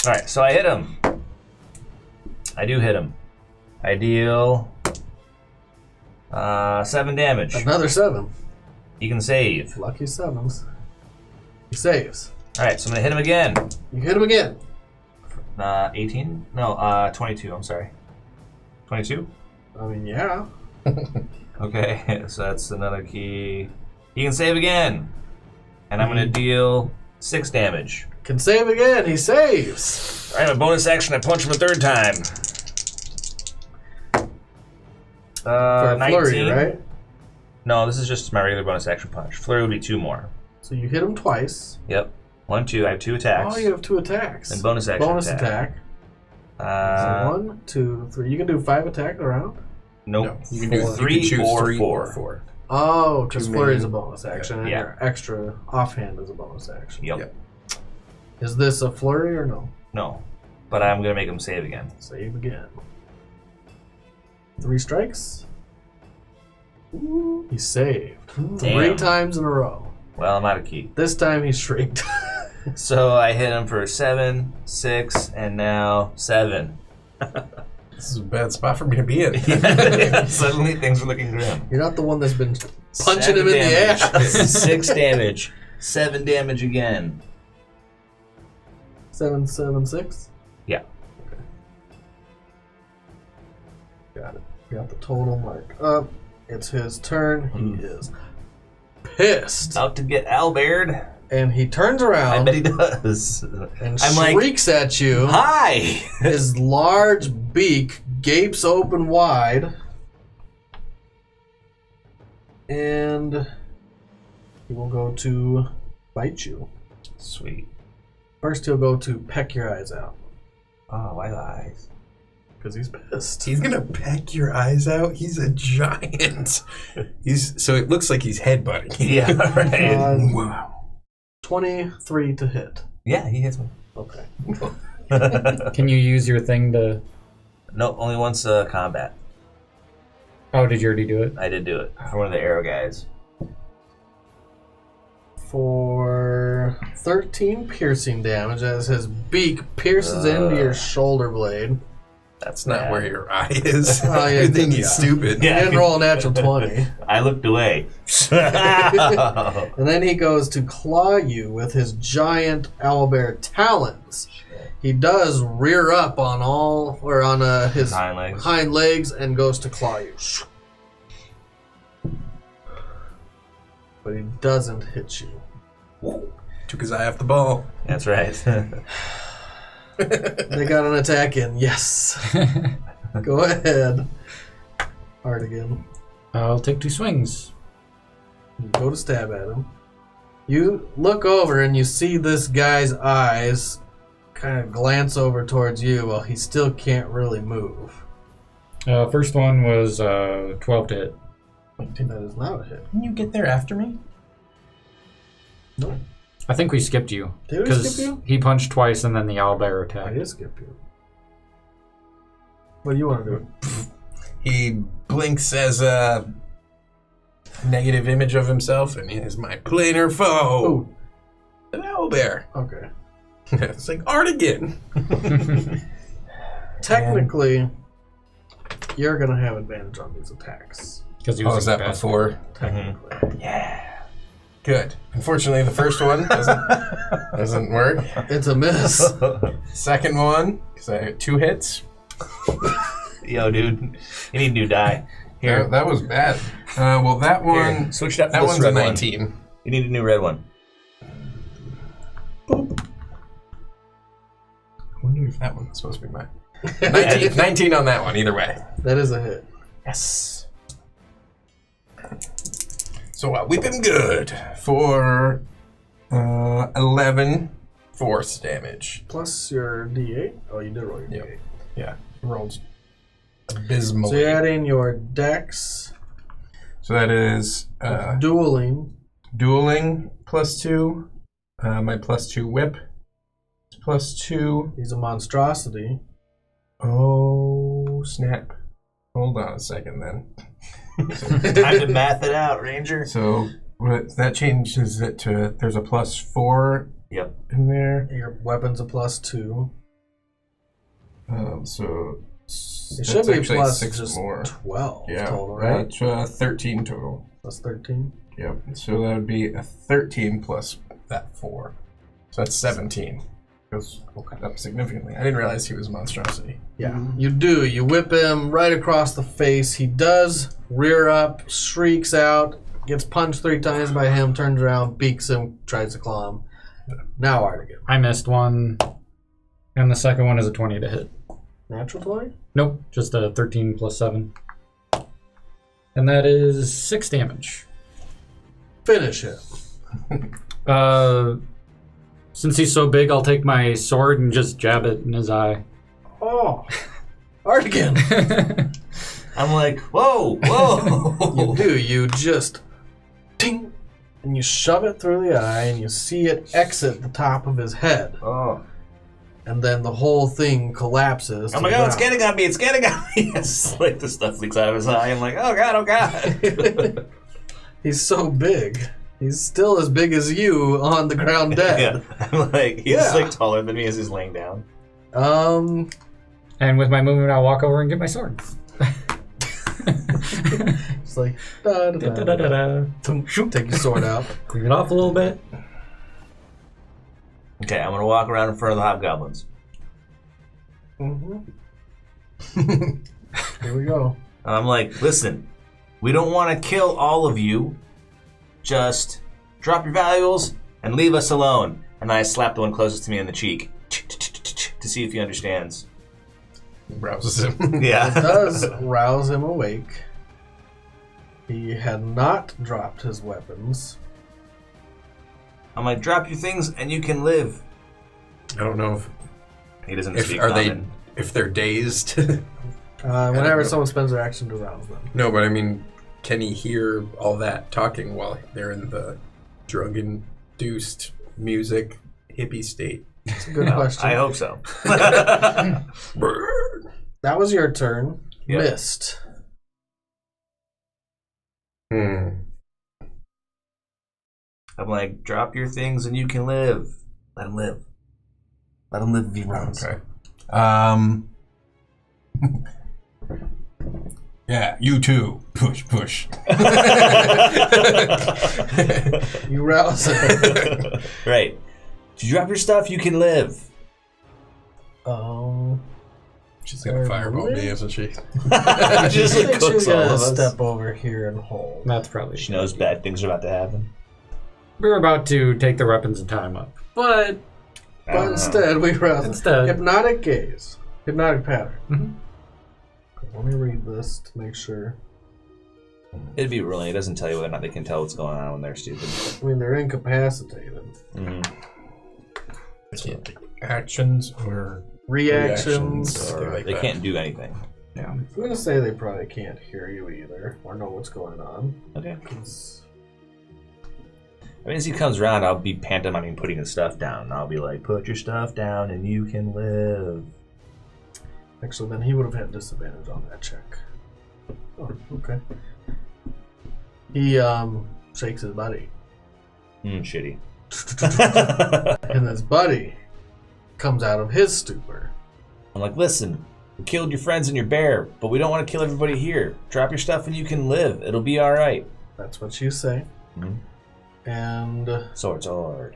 All right, so I hit him. I do hit him. I deal 7 damage. Another 7. You can save. Lucky 7s. He saves. All right, so I'm gonna hit him again. You hit him again. 18? No, 22. I'm sorry. 22. I mean, yeah. Okay, so that's another key. He can save again, and I'm gonna deal 6 damage. Can save again. He saves. All right, my bonus action. I punch him a 3rd time. For a 19. flurry, right? No, this is just my regular bonus action punch. Flurry would be 2 more. So you hit him twice. Yep. 1, 2. I have 2 attacks. Oh, you have 2 attacks. And bonus action Bonus attack. attack. So 1, 2, 3. You can do 5 attacks around? Nope. No, you can do Four. you can choose 3 or 3 4. or 4. Oh, because Two flurry is a main- bonus action, and Yeah. your extra offhand is a bonus action. Yep. Yep. Is this a flurry or no? No. But I'm gonna make him save again. Save again. 3 strikes. He saved. 3 Damn. times in a row. Well, I'm out of key. This time he shrieked. So I hit him for 7, 6, and now 7. This is a bad spot for me to be in. Suddenly things are looking grim. You're not the one that's been punching 7 him in the damage. ass. 6 damage. 7 damage again. 7, 7, 6? Yeah. Got it. Got the total mark up. It's his turn. He is pissed. Out to get Albert. And he turns I around bet he does. and I'm like, shrieks at you. hi! His large beak gapes open wide. And he will go to bite you. Sweet. First, he'll go to peck your eyes out. Oh, why eyes? Because he's pissed. He's gonna peck your eyes out. He's a giant. He's so it looks like he's headbutting. Yeah, right. Wow. 23 to hit. Yeah, he hits me. Okay. Can you use your thing to? No, only once combat. Oh, did you already do it? I did do it for one of the arrow guys. For 13 piercing damage as his beak pierces into your shoulder blade. That's not where your eye is. Oh, yeah, You think he's stupid. You didn't roll a natural 20. I looked away. And then he goes to claw you with his giant owlbear talons. He does rear up on his hind legs and goes to claw you. But he doesn't hit you. Took his eye off the ball. That's right. They got an attack in. Yes. Go ahead. Artegan. I'll take 2 swings. You go to stab at him. You look over and you see this guy's eyes kind of glance over towards you while he still can't really move. First one was 12 to hit. That is not a hit. Can you get there after me? Nope. I think we skipped you. Did we skip you? He punched twice and then the owlbear I attacked. did skip you. What do you want to do? He blinks as a negative image of himself, and he is my planar foe. Oh, An owlbear. okay. It's like Artegan. Technically, you're going to have advantage on these attacks. Because he Oh, was was that before? Technically. Good. Unfortunately, the first one doesn't work. It's a miss. Second one, because I had 2 hits. Yo, dude, you need a new die. Here, That was bad. Well, that one, here, switch it up. that For this one's a red 19. One. You need a new red one. I wonder if that one's supposed to be mine. 19 on that one, either way. That is a hit. Yes. So I whip him good for 11 force damage. Plus your D8. Oh, you did roll your Yep. D8. Yeah, rolled abysmally. So you add in your dex, So that is dueling. dueling +2, my +2 whip is +2. He's a monstrosity. Oh, snap. Hold on a second then. Time to math it out, Ranger. So that changes it to, there's a +4 Yep. in there. Your weapon's a +2. So It should be plus 6 just more. 12 Yeah, total, right? that's 13 total. Plus 13. Yep. So that would be a 13 plus that 4. So that's 17. Goes up significantly. I didn't realize he was a monstrosity. Yeah, you do. You whip him right across the face. He does rear up, shrieks out, gets punched 3 times by him, turns around, beaks him, tries to claw him. Now Artegan. I missed one. And the second one is a 20 to hit. Natural 20? Nope, just a 13 plus 7. And that is 6 damage. Finish it. Since he's so big, I'll take my sword and just jab it in his eye. Oh, Artegan. I'm like, whoa, whoa. You do. You just ting, and you shove it through the eye, and you see it exit the top of his head. Oh. And then the whole thing collapses. I'm like, oh, it's getting on me, it's getting on me. It's like the stuff leaks out of his eye. I'm like, oh god, oh god. He's so big. He's still as big as you on the ground dead. Yeah. I'm like, he's like taller than me as he's laying down. And with my movement, I'll walk over and get my sword. It's like, da, da, da, da, da, da. Take your sword out. Clean it off a little bit. Okay, I'm gonna walk around in front of the hobgoblins. Here we go. And I'm like, listen, we don't want to kill all of you. Just drop your valuables and leave us alone. And I slap the one closest to me in the cheek to see if he understands. Rouses him. It Yeah. does rouse him awake. He had not dropped his weapons. I'm like, drop your things and you can live. I don't know He doesn't if speak are common. if they're dazed. Whenever someone spends their action to rouse them. No, but I mean, can he hear all that talking while they're in the drug-induced music hippie state? It's a good question. I hope so. That was your turn. Yeah. Missed. I'm like, drop your things and you can live. Let him live. Let him live if he runs. Okay. Yeah, you too. Push, push. You rouse it. Right. If you drop your stuff, you can live. She's got a fireball me, isn't she? She just I like think cooks she's all gonna of us. step over here and hold. That's probably. She knows bad things are about to happen. We're about to take the weapons and tie them up, but But instead, we rouse Instead. hypnotic gaze, hypnotic pattern. Mhm. Let me read this to make sure. It'd be ruling. It doesn't tell you whether or not they can tell what's going on when they're stupid. I mean, they're incapacitated. Actions or Reactions. Or like They that. can't do anything. yeah. I'm gonna say they probably can't hear you either, or know what's going on. Okay. 'Cause I mean, as he comes around, I'll be pantomiming putting his stuff down. I'll be like, put your stuff down and you can live. actually, then he would have had disadvantage on that check. Oh, okay. He shakes his buddy, Shitty. and his buddy comes out of his stupor. I'm like, listen, we killed your friends and your bear, but we don't want to kill everybody here. Drop your stuff and you can live. It'll be all right. That's what you say. Mhm. And Swords hard.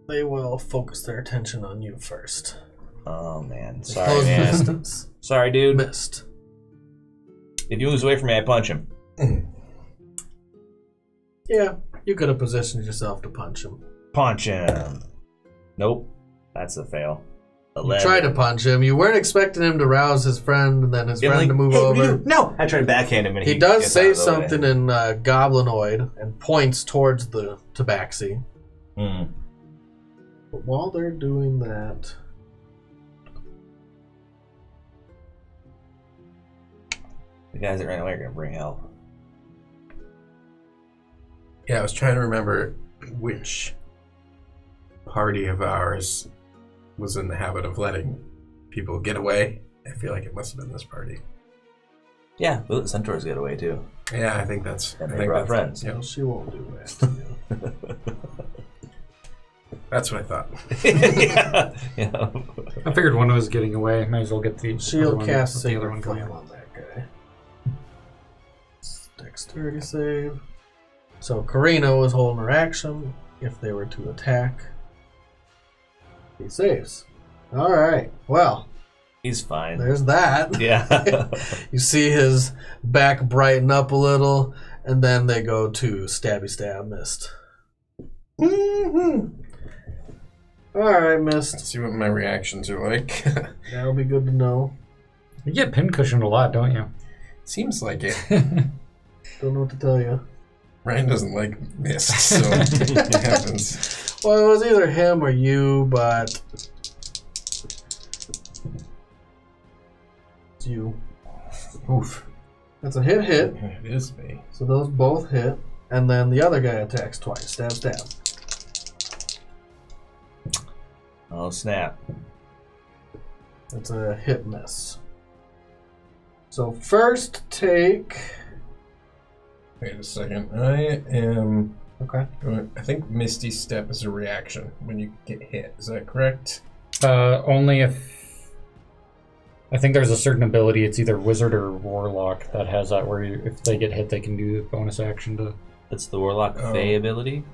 they will focus their attention on you first. Oh, man. Sorry, Close man. distance. Sorry, dude. Missed. If he moves away from me, I punch him. Yeah, you could have positioned yourself to punch him. Punch him. Nope. That's a fail. You 11. tried to punch him. You weren't expecting him to rouse his friend and then his Yeah, friend like, to move "Hey, what do you over. do?" No! I try to backhand him and He does gets out say of the way. something in Goblinoid and points towards the tabaxi. Mm. But while they're doing that, The guys that ran away are going to bring help. Yeah, I was trying to remember which party of ours was in the habit of letting people get away. I feel like it must have been this party. Yeah, but the centaurs get away too. Yeah, I think that's. And I they think brought that's- friends. Yeah, she won't do that to you. that's what I thought. yeah. Yeah. I figured one was getting away. Might as well get the other She'll one, cast the other Sacred one Flame going. on that guy. Dexterity save. So Karina was holding her action. If they were to attack, he saves. Alright, well, He's fine. there's that. Yeah. You see his back brighten up a little, and then they go to stabby stab mist. Alright, Let's mist. see what my reactions are like. That'll be good to know. You get pincushioned a lot, don't you? Seems like it. Don't know what to tell you. Ryan doesn't like mist, so it happens. Well, it was either him or you, but it's you. Oof. That's a hit. It is me. So those both hit, and then the other guy attacks twice. Stab, stab. Oh, snap. That's a hit miss. So first take. Wait a second. I am. Okay. I think Misty Step is a reaction when you get hit. Is that correct? Only if I think there's a certain ability. It's either wizard or warlock that has that, where if they get hit, they can do bonus action to. That's the Warlock Oh. Fey ability.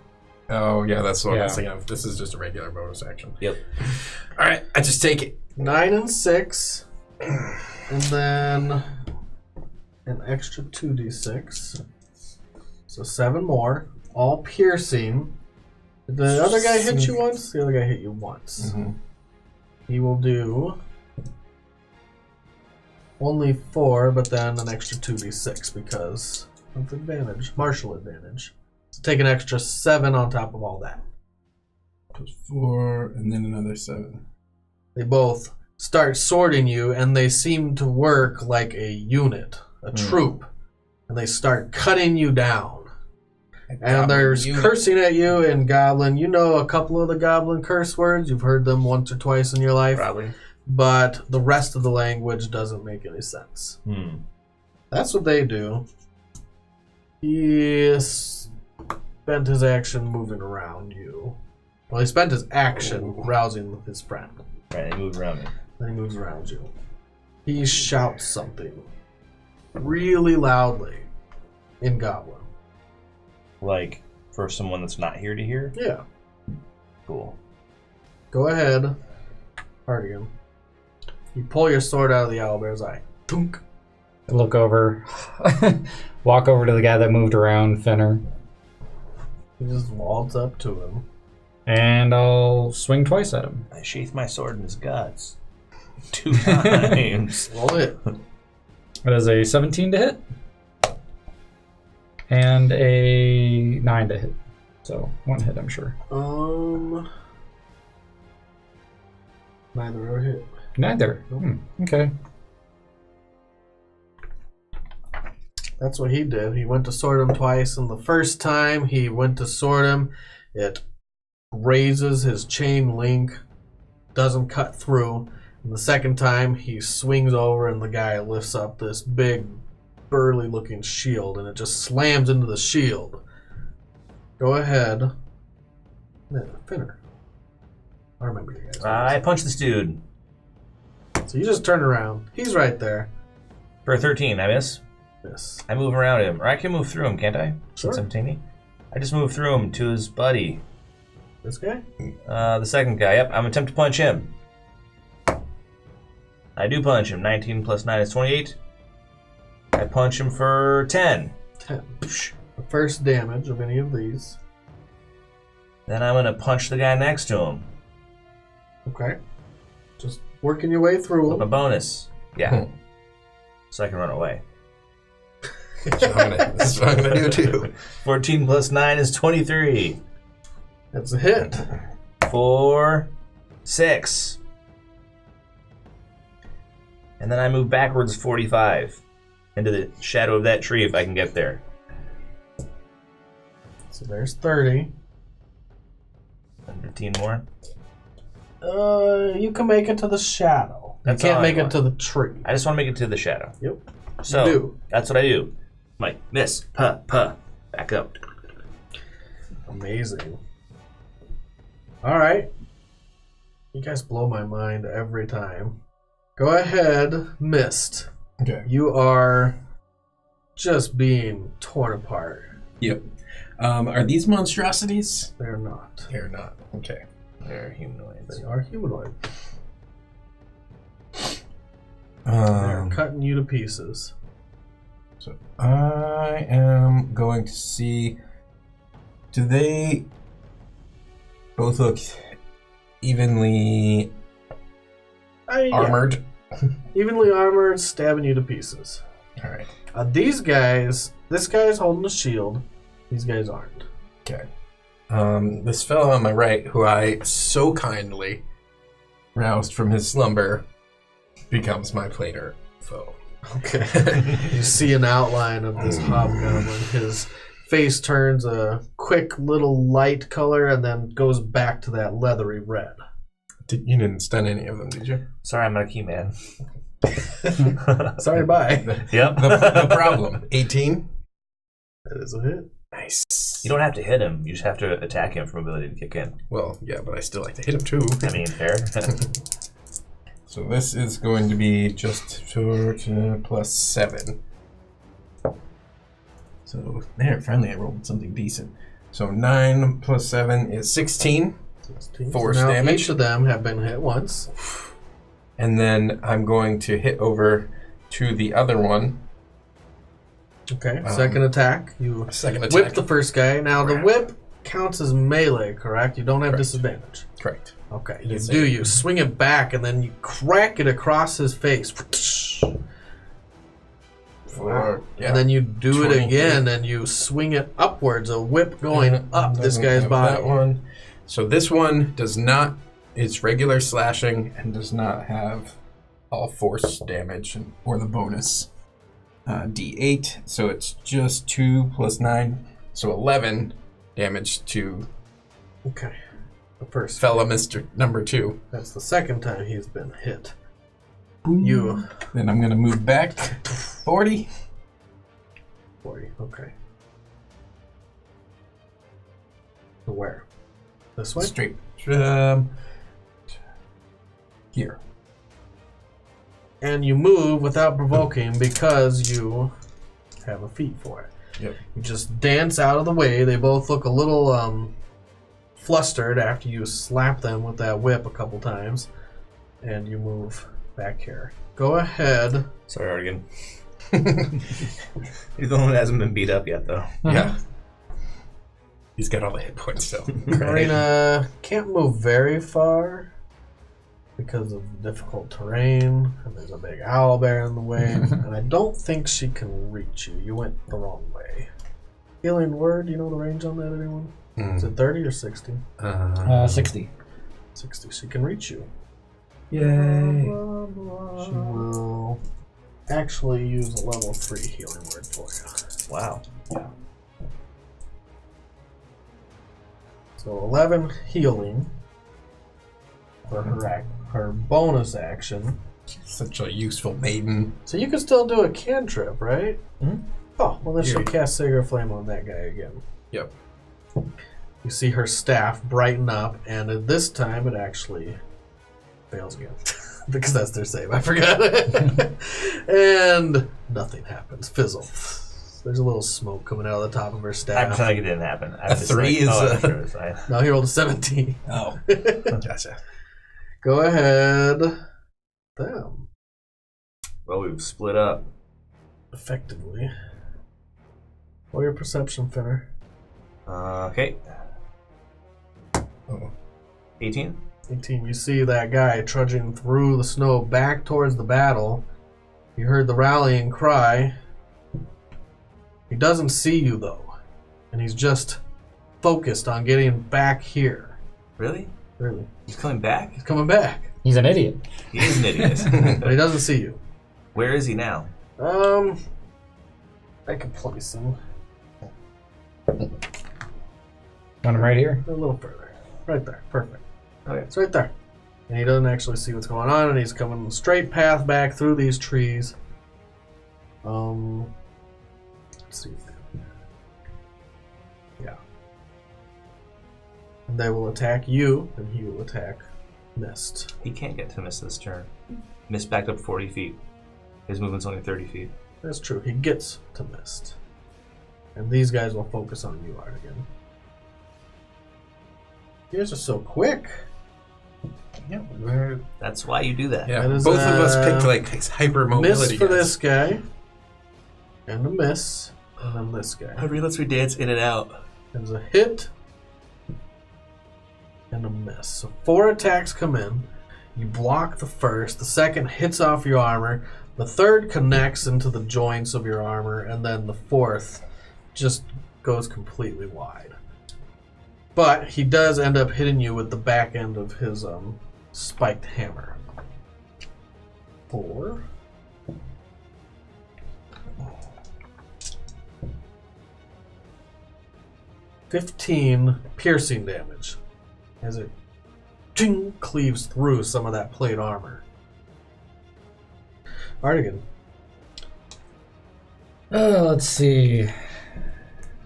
Oh, yeah, that's what I was Yeah. thinking of. This is just a regular bonus action. Yep. All right, I just take it. 9 and 6. And then an extra 2d6. So 7 more. All piercing. Did the other guy hit you once? The other guy hit you once. Mm-hmm. He will do only 4, but then an extra 2d6 because of advantage. Martial advantage. So take an extra 7 on top of all that. Plus 4, and then another 7. They both start sorting you, and they seem to work like a unit, a troop. And they start cutting you down. And they're cursing at you in Goblin. You know a couple of the Goblin curse words. You've heard them once or twice in your life. Probably. but the rest of the language doesn't make any sense. That's what they do. He spent his action moving around you. Well, he spent his action rousing his friend. Right, he moved around me. Then he moves around you. He shouts something really loudly in Goblin. Like, for someone that's not here to hear? Yeah. Cool. Go ahead, Artegan. You pull your sword out of the owlbear's eye. Tunk. I look over, walk over to the guy that moved around, Finner, You just waltz up to him. and I'll swing twice at him. I sheath my sword in his guts. 2 times. Roll it. That is a 17 to hit. And a 9 to hit. So, 1 hit, I'm sure. Neither are hit. Neither. Okay. That's what he did. He went to sword him twice, and the first time he went to sword him, it grazes his chain link, doesn't cut through. And the second time, he swings over, and the guy lifts up this big, burly-looking shield, and it just slams into the shield. Go ahead. Finner. I remember you guys. I punched this dude. So you just turn around. He's right there. For a 13, I miss. Yes. I move around him. Or I can move through him, can't I? Sure. 17. I just move through him to his buddy. This guy? The second guy. Yep, I'm attempt to punch him. I do punch him. 19 plus 9 is 28. I punch him for 10. 10. The first damage of any of these. Then I'm going to punch the guy next to him. Okay. Just working your way through With a them. bonus. Yeah. So I can run away. That's what I'm gonna do too. 14 plus 9 is 23. That's a hit. 4, 6. And then I move backwards 45 into the shadow of that tree if I can get there. So there's 30. And 15 more. You can make it to the shadow. That's you can't all I make it want. to the tree. I just want to make it to the shadow. Yep. So You do. that's what I do. I'm like, miss, puh, back up. Amazing. Alright. You guys blow my mind every time. Go ahead, Mist. Okay. You are just being torn apart. Yep. Are these monstrosities? They're not. They're not. Okay. They're humanoids. They are humanoid. They're Um, cutting you to pieces. so I am going to see. Do they both look evenly Yeah. armored? Evenly armored, stabbing you to pieces. All right. These guys, this guy's holding a shield. These guys aren't. Okay. This fellow on my right, who I so kindly roused from his slumber, becomes my plainer foe. Okay. You see an outline of this hobgoblin. His face turns a quick little light color and then goes back to that leathery red. You didn't stun any of them, did you? Sorry, I'm not a key man. Sorry, bye. Yep. The problem. 18? That is a hit. Nice. You don't have to hit him. You just have to attack him for ability to kick in. Well, yeah, but I still like to hit him too. I mean, fair. So this is going to be just plus 7. So there, finally I rolled something decent. So 9 plus 7 is 16. 16. Force So now damage. each of them have been hit once. And then I'm going to hit over to the other one. Okay. Second attack. You Second attack. whip the first guy. Now the whip counts as melee, correct? You don't have disadvantage. Correct. Okay. It You is do. a- You swing it back and then you crack it across his face. And then you do it 20. again and you swing it upwards, a whip going up this Doesn't guy's have body. That one. So this one does not. It's regular slashing and does not have all force damage or the bonus D8. So it's just 2 plus 9, so 11 damage to Okay. The first. fella Mr. Number 2. That's the second time he's been hit. You. Then I'm gonna move back 40. 40, okay. To where? This way? Straight. Here. And you move without provoking because you have a feat for it. Yep. You just dance out of the way. They both look a little flustered after you slap them with that whip a couple times. And you move back here. Go ahead. Sorry, Artegan. He's the one that hasn't been beat up yet, though. Yeah. He's got all the hit points still. Karina can't move very far because of difficult terrain, and there's a big owlbear in the way, and I don't think she can reach you. You went the wrong way. Healing word, you know the range on that, anyone? Is it 30 or 60? 60. 60. She can reach you. Yay. She will actually use a level 3 healing word for you. Wow. So 11 healing for her bonus action. Such a useful maiden. So you can still do a cantrip, right? Mhm. Oh, well then she'll cast Sacred Flame on that guy again. Yep. You see her staff brighten up, and at this time it actually fails again. Because that's their save, I forgot. And nothing happens. Fizzle. There's a little smoke coming out of the top of her I'm staff. pretending like it didn't happen. A 3 is... I'm sure it's fine. No, he rolled a 17. Oh. Gotcha. Go ahead. Them. Well, we've split up. Effectively. What are your perception, Finner? Okay. Oh. 18? 18. You see that guy trudging through the snow back towards the battle. You heard the rallying cry. He doesn't see you, though. And he's just focused on getting back here. Really? Really. He's coming back? He's coming back. He's an idiot. He is an idiot. But he doesn't see you. Where is he now? I can place him Want him right here? a little further. Right there. Perfect. Okay. It's right there. And he doesn't actually see what's going on, and he's coming straight path back through these trees. Let's see. Yeah. And they will attack you, and he will attack Mist. He can't get to Miss this turn. Miss backed up 40 feet. His movement's only 30 feet. That's true. He gets to Mist. And these guys will focus on you, Artegan. You guys are so quick. Yeah, That's why you do that. yeah. That is, Both of us picked like hyper mobility. Miss for this guy. And a miss. And then this guy. Henry lets me dance in and out. There's a hit. And a miss. So 4 attacks come in. You block the first. The second hits off your armor. The third connects into the joints of your armor. And then the fourth just goes completely wide. But he does end up hitting you with the back end of his spiked hammer. 4. $15 piercing damage as it ting, cleaves through some of that plate armor. Artegan. Let's see. How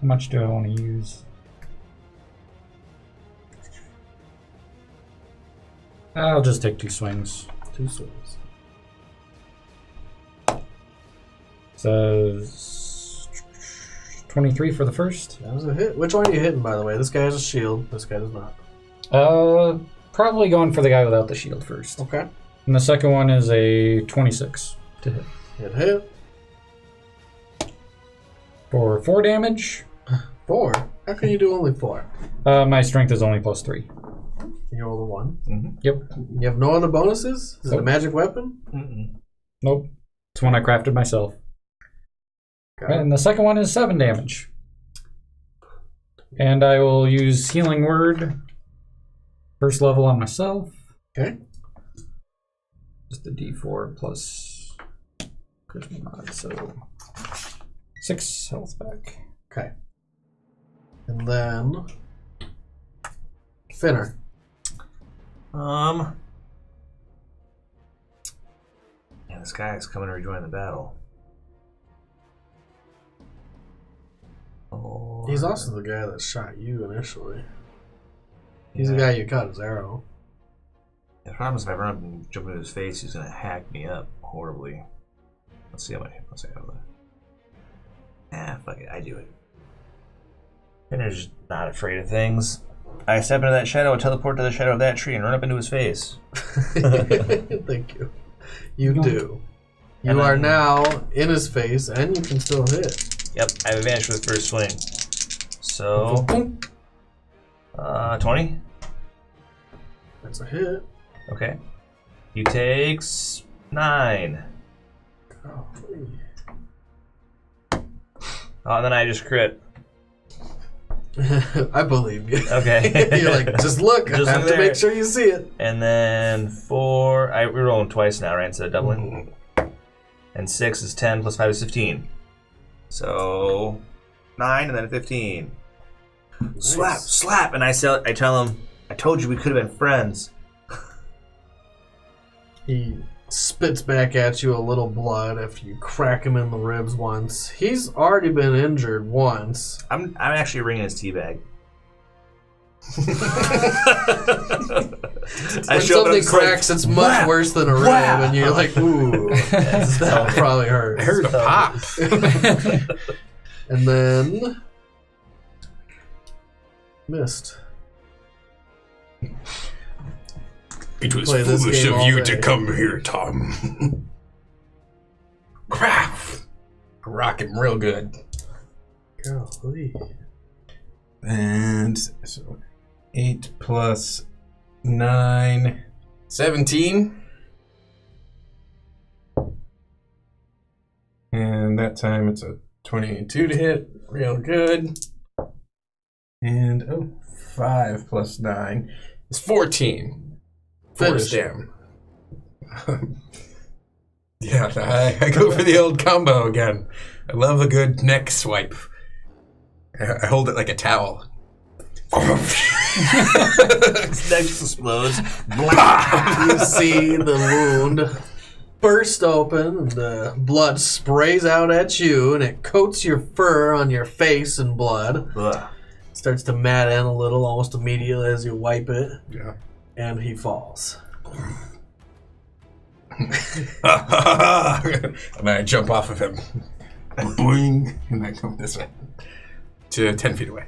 much do I want to use? I'll just take 2 swings. 2 swings. So 23 for the first. That was a hit. Which one are you hitting, by the way? This guy has a shield. This guy does not. Probably going for the guy without the shield first. Okay. And the second one is a 26 to hit. Hit. For 4 damage. 4? How can you do only 4? My strength is only +3. You roll a 1. Mm-hmm. Yep. You have no other bonuses? Is it a Nope. magic weapon? Mm-mm. Nope. It's one I crafted myself. Got it. And the second one is 7 damage. And I will use Healing Word. First level on myself. Okay. Just the D4 plus charisma mod, so 6 health back. Okay. And then Finner. And this guy's coming to rejoin the battle. Oh, He's also the guy that shot you initially. He's the guy you caught his arrow. The problem is if I run up and jump into his face, he's gonna hack me up horribly. Let's see how much hit points I have left. Ah, fuck it, I do it. Finner's not afraid of things. I step into that shadow, teleport to the shadow of that tree, and run up into his face. Thank you. You do. You are now in his face, and you can still hit. Yep, I have advantage for the first swing. So, 20. That's a hit. Okay. He takes 9. Golly. Oh, and then I just crit. I believe you. Okay. You're like, just look. Just I have look to there. make sure you see it. And then 4. We're rolling twice now, right? Instead of doubling. And 6 is 10 plus 5 is 15. So 9 and then 15. Nice. Slap, slap. And I tell him, I told you we could have been friends. He spits back at you a little blood after you crack him in the ribs once. He's already been injured once. I'm actually ringing his teabag. When something cracks, it's much worse than a rib, and you're like, ooh, that probably hurts. I heard a pop. And then missed. It was Play this foolish game of all you day. to come here, Tom. Crap! Rock him real good. Golly. And so 8 plus 9, 17. And that time it's a 22 to hit. Real good. And 5 plus 9 is 14. Force Finish. him. Yeah, I go for the old combo again. I love a good neck swipe. I hold it like a towel. His neck just explodes. You see the wound burst open, and the blood sprays out at you, and it coats your fur on your face in blood. Ugh. Starts to mat in a little almost immediately as you wipe it, Yeah. and he falls. And I jump off of him. Boing. And I come this way. To 10 feet away.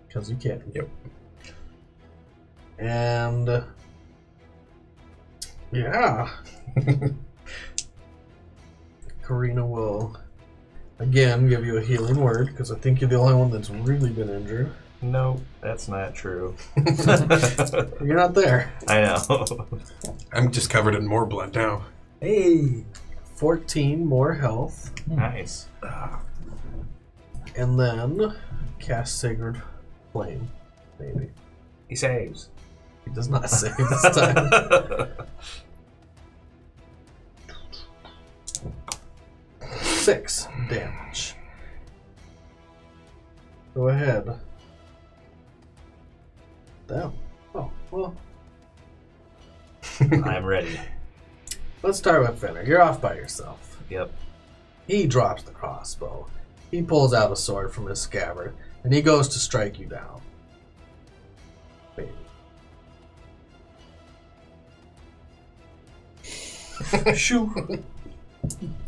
Because you can. Yep. And yeah. Karina will again give you a healing word, because I think you're the only one that's really been injured. No, that's not true. You're not there. I know. I'm just covered in more blood now. Hey. 14 more health. Nice. And then cast Sacred Flame. Maybe. He saves. He does not save this time. 6 damage. Go ahead. Damn. Oh, well. I'm ready. Let's start with Finner. You're off by yourself. Yep. He drops the crossbow. He pulls out a sword from his scabbard, and he goes to strike you down. Maybe. Shoo.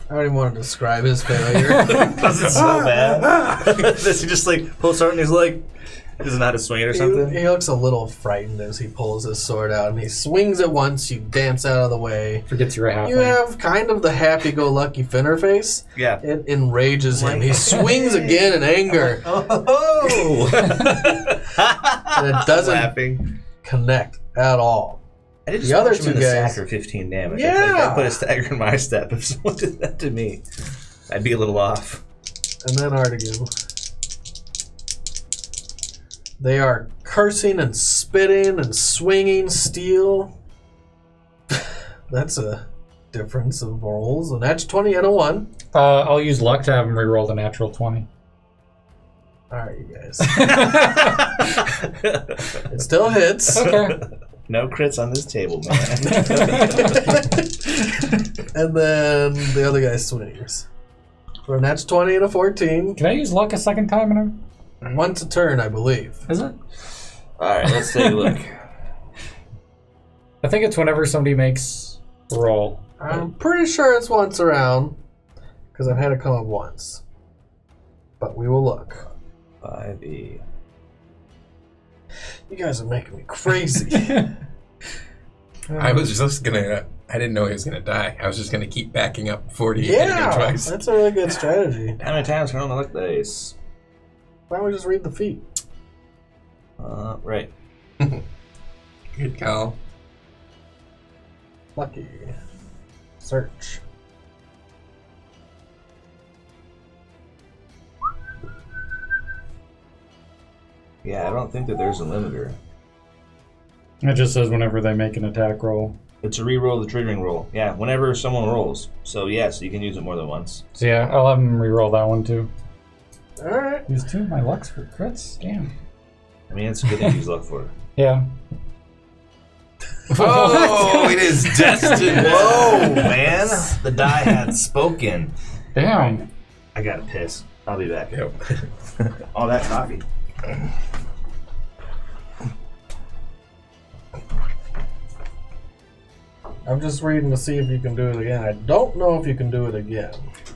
I already want to describe his failure. Because it's so bad. Does he just like pulls out and he's like, doesn't know how to swing it or something? He looks a little frightened as he pulls his sword out, and he swings it once. You dance out of the way. Forgets you're a halfling. You have kind of the happy-go-lucky Finner face. Yeah. It enrages him. He swings again in anger, Oh! and it doesn't Laughing. connect at all. I did just The other punch him in two the guys- sack for 15 damage. Yeah. I feel like I put a stagger in my step. If someone did that to me, I'd be a little off. And then Artegan. They are cursing and spitting and swinging steel. That's a difference of rolls. An edge 20 and a 1. I'll use luck to have him reroll the natural 20. Alright, you guys. It still hits. Okay. No crits on this table, man. And then the other guy swings. For a natural 20 and a 14. Can I use luck a second time? Once a turn, I believe. Is it? Alright, let's take a look. I think it's whenever somebody makes a roll. I'm pretty sure it's once around, because I've had it come up once. But we will look. 5e. You guys are making me crazy. I was just gonna. I didn't know he was gonna die. I was just gonna keep backing up 40 and hitting him Yeah, twice. that's a really good strategy. How many times can I on the luck dice? Why don't we just read the feat? Right. Good call. Lucky. Search. Yeah, I don't think that there's a limiter. It just says whenever they make an attack roll. It's a reroll the triggering roll. Yeah, whenever someone rolls. So yes, you can use it more than once. So yeah, I'll have them re-roll that one too. Alright. Use 2 of my lucks for crits? Damn. I mean, it's a good thing to use luck for. Yeah. Oh, it is destined. Whoa, man! The die had spoken. Damn. I gotta piss. I'll be back. Yep. All that coffee. I'm just reading to see if you can do it again. I don't know if you can do it again.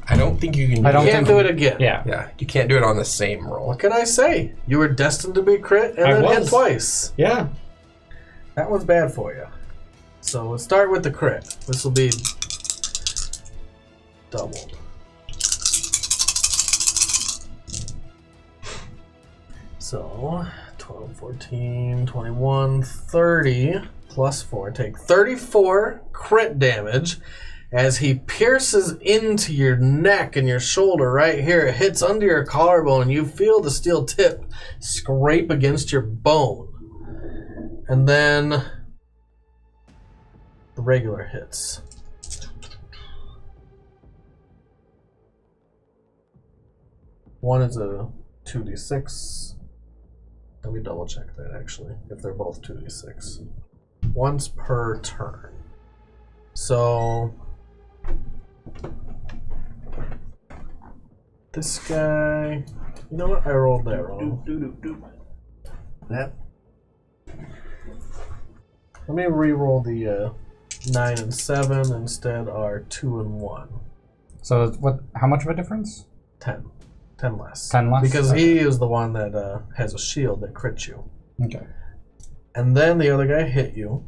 I don't think you can. I don't You can't think- do it again. Yeah. Yeah, you can't do it on the same roll. What can I say? You were destined to be crit and I then hit was. twice. Yeah. That one's bad for you. So let's start with the crit. This will be doubled. So 12, 14, 21, 30 plus 4. Take 34 crit damage as he pierces into your neck and your shoulder right here. It hits under your collarbone and you feel the steel tip scrape against your bone. And then the regular hits. One is a 2d6. Let me double check that actually, if they're both 2d6. Once per turn. So this guy, you know what? I rolled that wrong. That? Let me re-roll the 9 and 7 instead are 2 and 1. So what? How much of a difference? 10. 10 less. 10 less? Because Okay. he is the one that has a shield that crits you. Okay. And then the other guy hit you.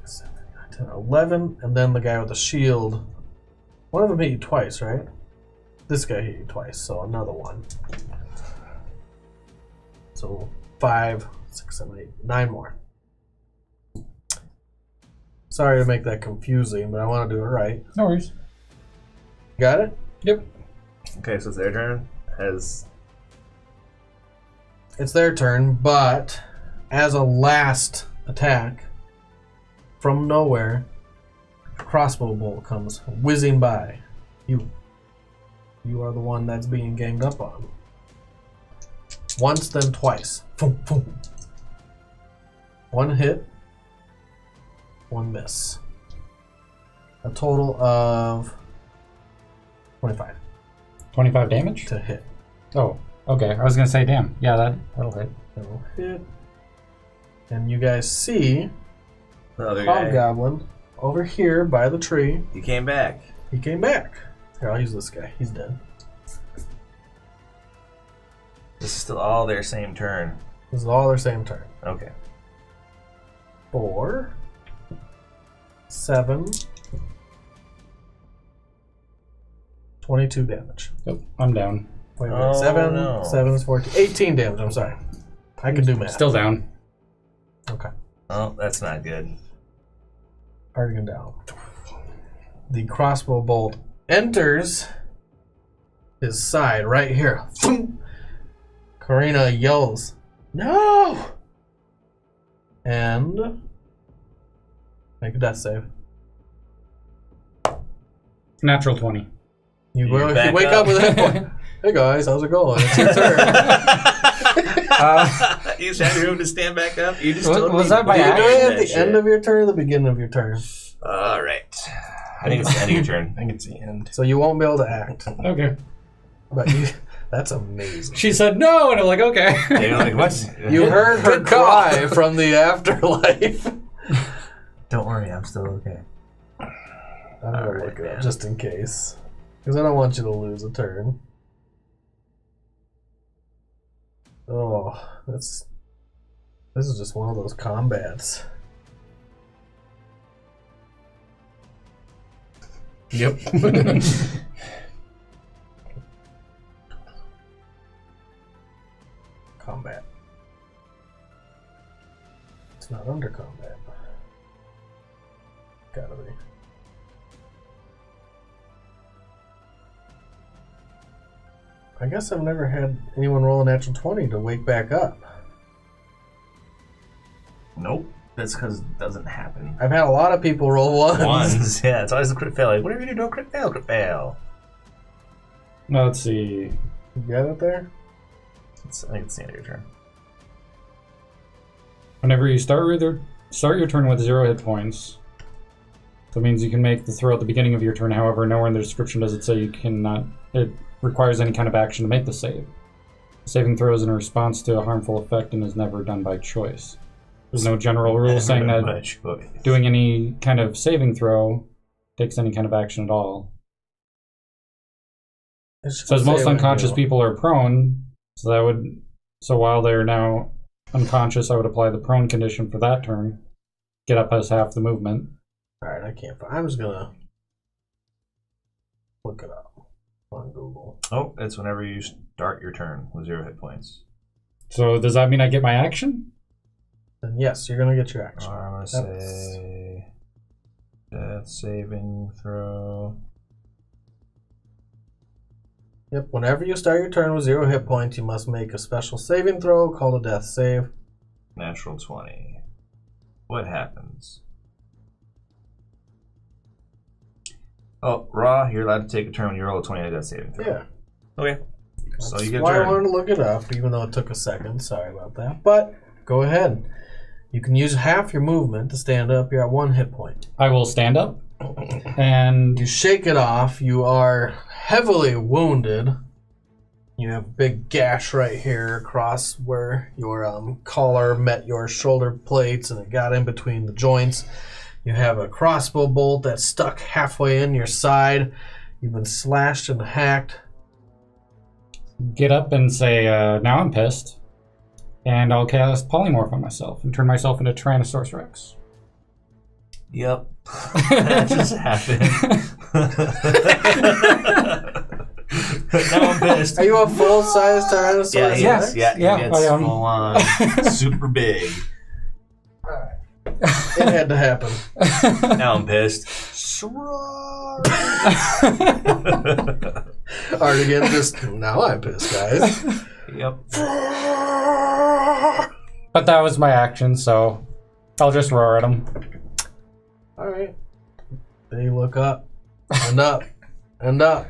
7, 10, 11. And then the guy with the shield. One of them hit you twice, right? This guy hit you twice, so another one. So 5, 6, 7, 8, 9 more. Sorry to make that confusing, but I want to do it right. No worries. Got it? Yep. Okay, so it's their turn. It's their turn, but as a last attack, from nowhere, a crossbow bolt comes whizzing by. You are the one that's being ganged up on. Once, then twice. Boom, boom. One hit, one miss. A total of 25 25 damage? to hit. Oh, okay. I was going to say, damn. Yeah, that'll hit. That'll hit. And you guys see The other guy. Hobgoblin over here by the tree. He came back. He came back. Here, I'll use this guy. He's dead. This is still all their same turn. This is all their same turn. Okay. 4, 7, 22 damage. Yep, I'm down. Wait, Oh, 7, no. 7 is 14. 18 damage, I'm sorry. I can do math. Still down. Okay. Oh, that's not good. Artegan down. The crossbow bolt enters his side right here. Thump. Karina yells, "No!" And make a death save. Natural 20. You You back wake up with a hit point. Hey guys, how's it going? It's your turn. You just had room to stand back up. You just Was told me that my you Are you were doing doing it at that the shit. end of your turn or the beginning of your turn? All right. I think it's the end of your turn. I think it's the end. So you won't be able to act. Okay. But you, that's amazing. She said no, and I'm like, okay. Yeah, you're like, what? You heard her Good call. cry from the afterlife. Don't worry, I'm still okay. I'm gonna Alright, look it up man. just in case. Because I don't want you to lose a turn. Oh, this is just one of those combats. Yep. Combat. It's not under combat. Gotta be. I guess I've never had anyone roll a natural 20 to wake back up. Nope. That's because it doesn't happen. I've had a lot of people roll ones. Ones. Yeah, it's always a crit fail. Like, whatever you do, don't crit fail, crit fail. Now, let's see. You got it there? I think it's the end of your turn. Whenever you start your turn with 0 hit points. So it means you can make the throw at the beginning of your turn. However, nowhere in the description does it say you cannot. It requires any kind of action to make the save. The saving throw is in response to a harmful effect and is never done by choice. There's no general rule saying that doing any kind of saving throw takes any kind of action at all. It should So as say most when unconscious you- people are prone, so while they're now unconscious, I would apply the prone condition for that turn. Get up as half the movement. Alright, I can't find. I'm just gonna look it up on Google. Oh, it's whenever you start your turn with 0 hit points. So does that mean I get my action? Then yes, you're gonna get your action. I'm going to say death saving throw. Yep, whenever you start your turn with 0 hit points, you must make a special saving throw called a death save. Natural 20. What happens? Oh, Raw, you're allowed to take a turn when you roll a 20 on a death saving throw. Yeah. Okay. So That's you get a why I turn. wanted to look it up, even though it took a second. Sorry about that. But go ahead. You can use half your movement to stand up. You're at 1 hit point. I will stand up. And You shake it off. You are heavily wounded. You have a big gash right here across where your collar met your shoulder plates and it got in between the joints. You have a crossbow bolt that's stuck halfway in your side. You've been slashed and hacked. get up and say, now I'm pissed. And I'll cast Polymorph on myself and turn myself into Tyrannosaurus Rex. Yep. That just happened. Now I'm pissed. Are you a full-size Tyrannosaurus Yeah, Rex? yes, yeah, Yeah, he gets I am. full on, super big. It had to happen. Now I'm pissed. Artegan just, now I'm pissed, guys. Yep. But that was my action, so I'll just roar at him. Alright. They look up, and up, and up.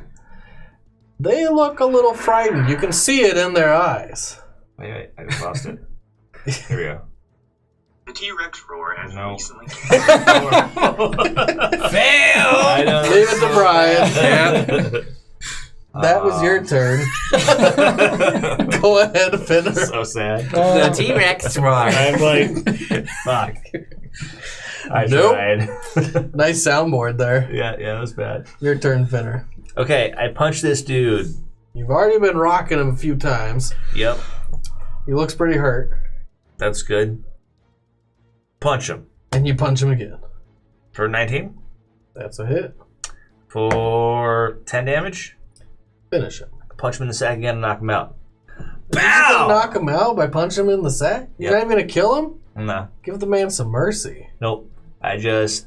They look a little frightened. You can see it in their eyes. Wait, I just lost it. Here we go. The T-Rex roar has No. recently Fail! I know. Leave it to Brian. Yeah. That was your turn. Go ahead, Finner. So sad. The T-Rex roar. I'm like, fuck. I Nope. tried. Nice soundboard there. Yeah, that was bad. Your turn, Finner. Okay, I punched this dude. You've already been rocking him a few times. Yep, He looks pretty hurt. that's good. Punch him. And you punch him again. For 19. That's a hit. For 10 damage. Finish him. Punch him in the sack again and knock him out. You're just gonna Bow! knock him out by punching him in the sack? You're Yep. not even gonna kill him? No. Give the man some mercy. Nope. I just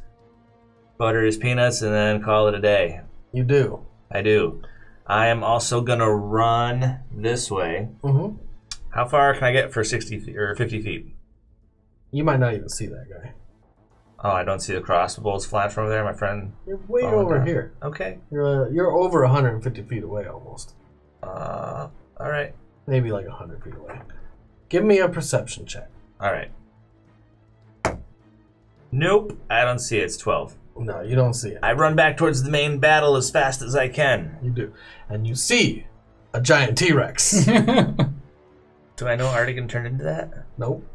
butter his peanuts and then call it a day. You do. I do. I am also gonna run this way. Mm-hmm. How far can I get for 60 feet or 50 feet? You might not even see that guy. Oh, I don't see the crossbows flying from over there, my friend. You're way Oh, over no. here. Okay. You're over 150 feet away almost. All right. Maybe like 100 feet away. Give me a perception check. All right. Nope, I don't see it. It's 12. No, you don't see it. I run back towards the main battle as fast as I can. You do. And you see a giant T-Rex. Do I know Artegan turned into that? Nope.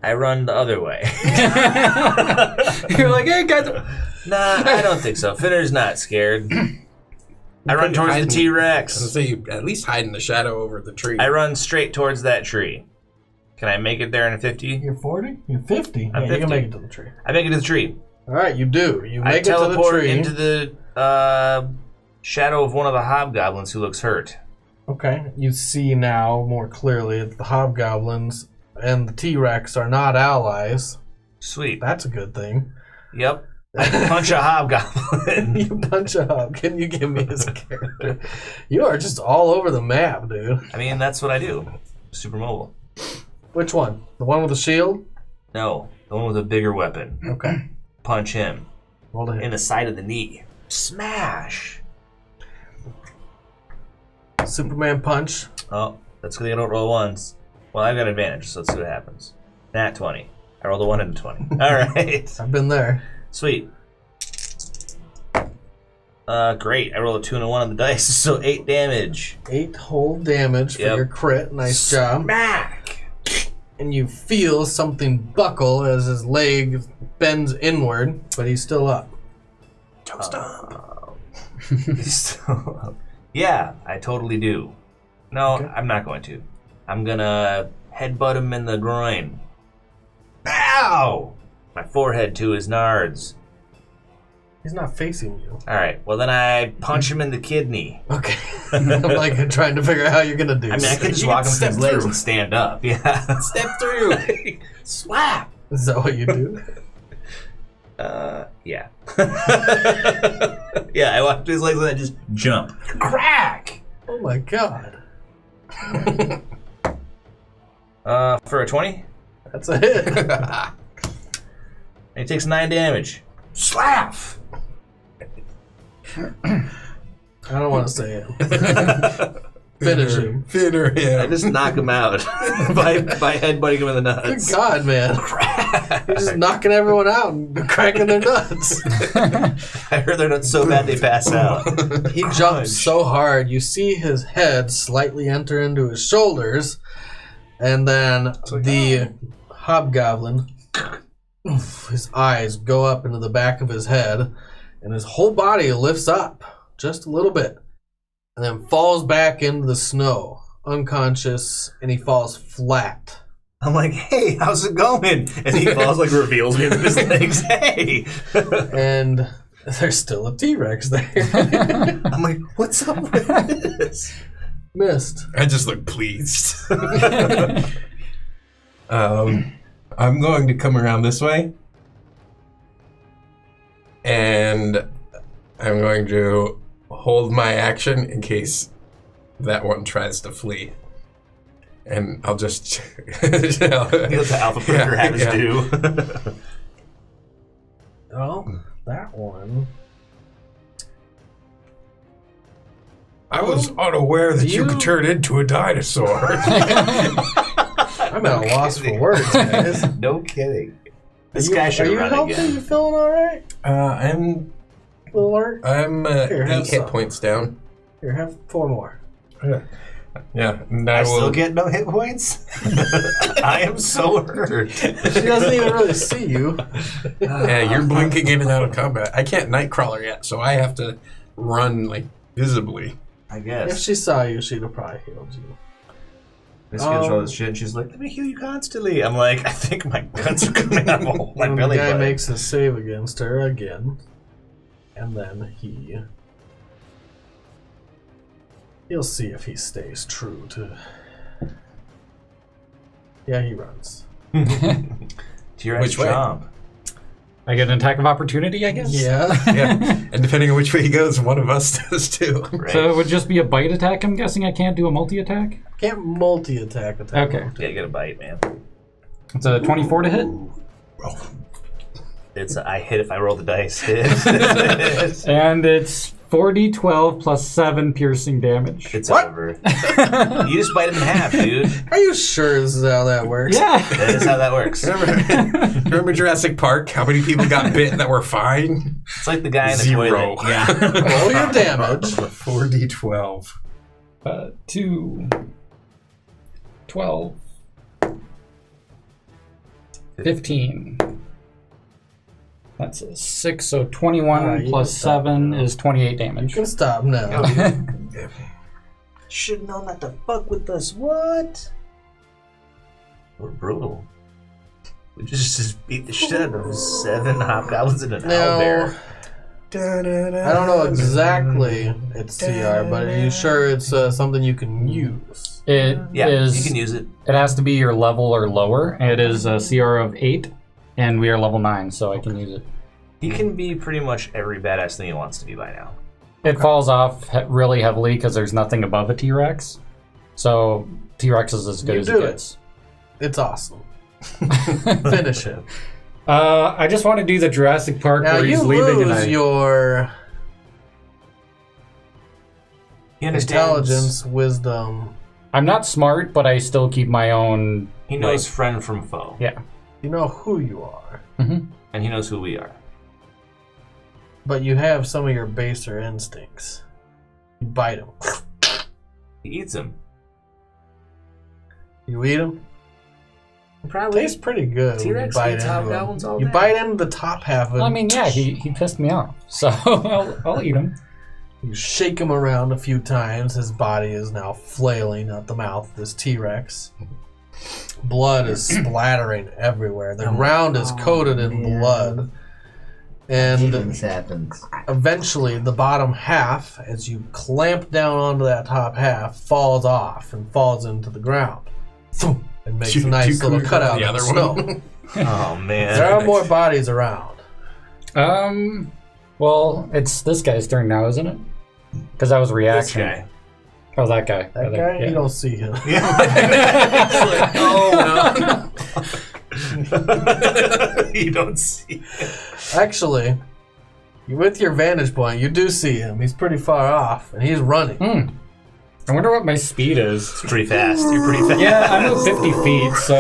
I run the other way. You're like, hey, guys. Nah, I don't think so. Finner's not scared. I run towards the I was T-Rex. gonna say you at least hide in the shadow over the tree. I run straight towards that tree. Can I make it there in a 50? You're 40? You're 50? I'm You 50. can make it to the tree. I make it to the tree. All right, you do. You I make it to the teleport tree. into the shadow of one of the hobgoblins who looks hurt. Okay, you see now more clearly that the hobgoblins and the T-Rex are not allies. Sweet. That's a good thing. Yep. I punch a hobgoblin. You punch a hob. Can you give me his character? You are just all over the map, dude. I mean, that's what I do. Super mobile. Which one? The one with the shield? No, the one with a bigger weapon. Okay. Punch him. Roll to hit. In the side of the knee. Smash! Superman punch. Oh, that's because I don't roll ones. Well, I've got advantage, so let's see what happens. Nat 20. I rolled a 1 and a 20. Alright. I've been there. Sweet. Great. I rolled a 2 and a 1 on the dice, so 8 damage. 8 whole damage for Yep. your crit. Nice job. Smack! And you feel something buckle as his leg bends inward, but he's still up. Toast up. He's still up. Yeah, I totally do. No, Okay. I'm not going to. I'm gonna headbutt him in the groin. Ow! My forehead to his nards. He's not facing you. Alright, well then I punch him in the kidney. Okay. I'm like trying to figure out how you're gonna do I mean, I could just You walk can him through his step legs through. and stand up. Yeah. Step through. Slap! Is that what you do? Yeah. Yeah, I walk through his legs and I just jump. Crack! Oh my god. For a 20? That's a hit. And he takes 9 damage. Slap! I don't want to say it. Finish him. Finner, I yeah. just knock him out by headbutting him in the Good nuts. God, man. You're just knocking everyone out and cracking their nuts. I heard they're not so bad they pass out. He jumps so hard, you see his head slightly enter into his shoulders, and then the hobgoblin, his eyes go up into the back of his head, and his whole body lifts up just a little bit, and then falls back into the snow, unconscious, and he falls flat. I'm like, hey, how's it going? And he falls, like, reveals me with his legs. Hey! And there's still a T-Rex there. I'm like, what's up with this? Missed. I just look pleased. I'm going to come around this way. And I'm going to hold my action in case that one tries to flee. And I'll just... He lets the alpha predator have his due. Oh, that one. I was unaware that you You- could turn into a dinosaur. I'm at a loss for words, guys. No kidding. This Are guy should you run healthy? again. You feeling all right? I'm Alert. Here, have 8 hit some. points down. Here, have 4 more. Yeah, and I I will. still get no hit points? I am so hurt. She doesn't even really see you. Yeah, you're blinking in and out of combat. I can't Nightcrawler yet, so I have to run like visibly. I If guess. she saw you, she'd have probably healed you. This gives her all this shit, and she's like, let me heal you constantly. I'm like, I think my guts are coming out of my And belly the guy button. makes a save against her again. And then he'll see if he stays true to... Yeah, he runs. T-Rex Which way? jump. I get an attack of opportunity, I guess? Yeah. Yeah, and depending on which way he goes, one of us does too. Right. So it would just be a bite attack, I'm guessing. I can't do a multi-attack? Can't multi-attack. Okay. Yeah, get a bite, man. It's a 24 to hit. It's a, I hit if I roll the dice. Hit. And it's 4d12 plus 7 piercing damage. It's What? over. You just bite him in half, dude. Are you sure this is how that works? Yeah. That is how that works. Remember Jurassic Park? How many people got bit that were fine? It's like the guy in the 0. toilet. Yeah. Roll your damage. 4d12. 2, 12, 15. That's a 6, so 21 you plus can stop 7 is 28 You damage. can stop now. Should know not to fuck with us. What? We're brutal. We just beat the shit out of 7 hobgoblins and an owlbear. I don't know exactly its CR, but are you sure it's something you can use? It Yeah, is. you can use it. It has to be your level or lower. It is a CR of 8, and we are level 9, so I can use it. He can be pretty much every badass thing he wants to be by now. It falls off really heavily because there's nothing above a T-Rex. So T-Rex is as good You as do it it. gets. It's awesome. Finish it. I just want to do the Jurassic Park Now where you he's leaving lose tonight. your He understands. intelligence, wisdom. I'm not smart, but I still keep my own. He knows friend from foe. Yeah. You know who you are, And he knows who we are. but you have some of your baser instincts. You bite him. He eats him. You eat him. Probably. Tastes pretty good. when you T-Rex bite eats into hobgoblins him. all You day. bite into the top half of him. Well, I mean, yeah, he pissed me off, so I'll eat him. You shake him around a few times. His body is now flailing out the mouth of this T-Rex. Blood is splattering everywhere. The ground is coated in blood. And happens. eventually, the bottom half, as you clamp down onto that top half, falls off and falls into the ground. Thump, and makes a nice little cutout the in the other snow. one. Oh, man. There are more bodies around. Well, it's this guy's turn now, isn't it? Because that was a This reaction. guy. Oh, that guy. That guy, you don't see him. Oh, no. You don't see him. Actually, with your vantage point, you do see him. He's pretty far off, and he's running. I wonder what my speed is. It's pretty fast. You're pretty fast. Yeah, I'm at 50 feet, so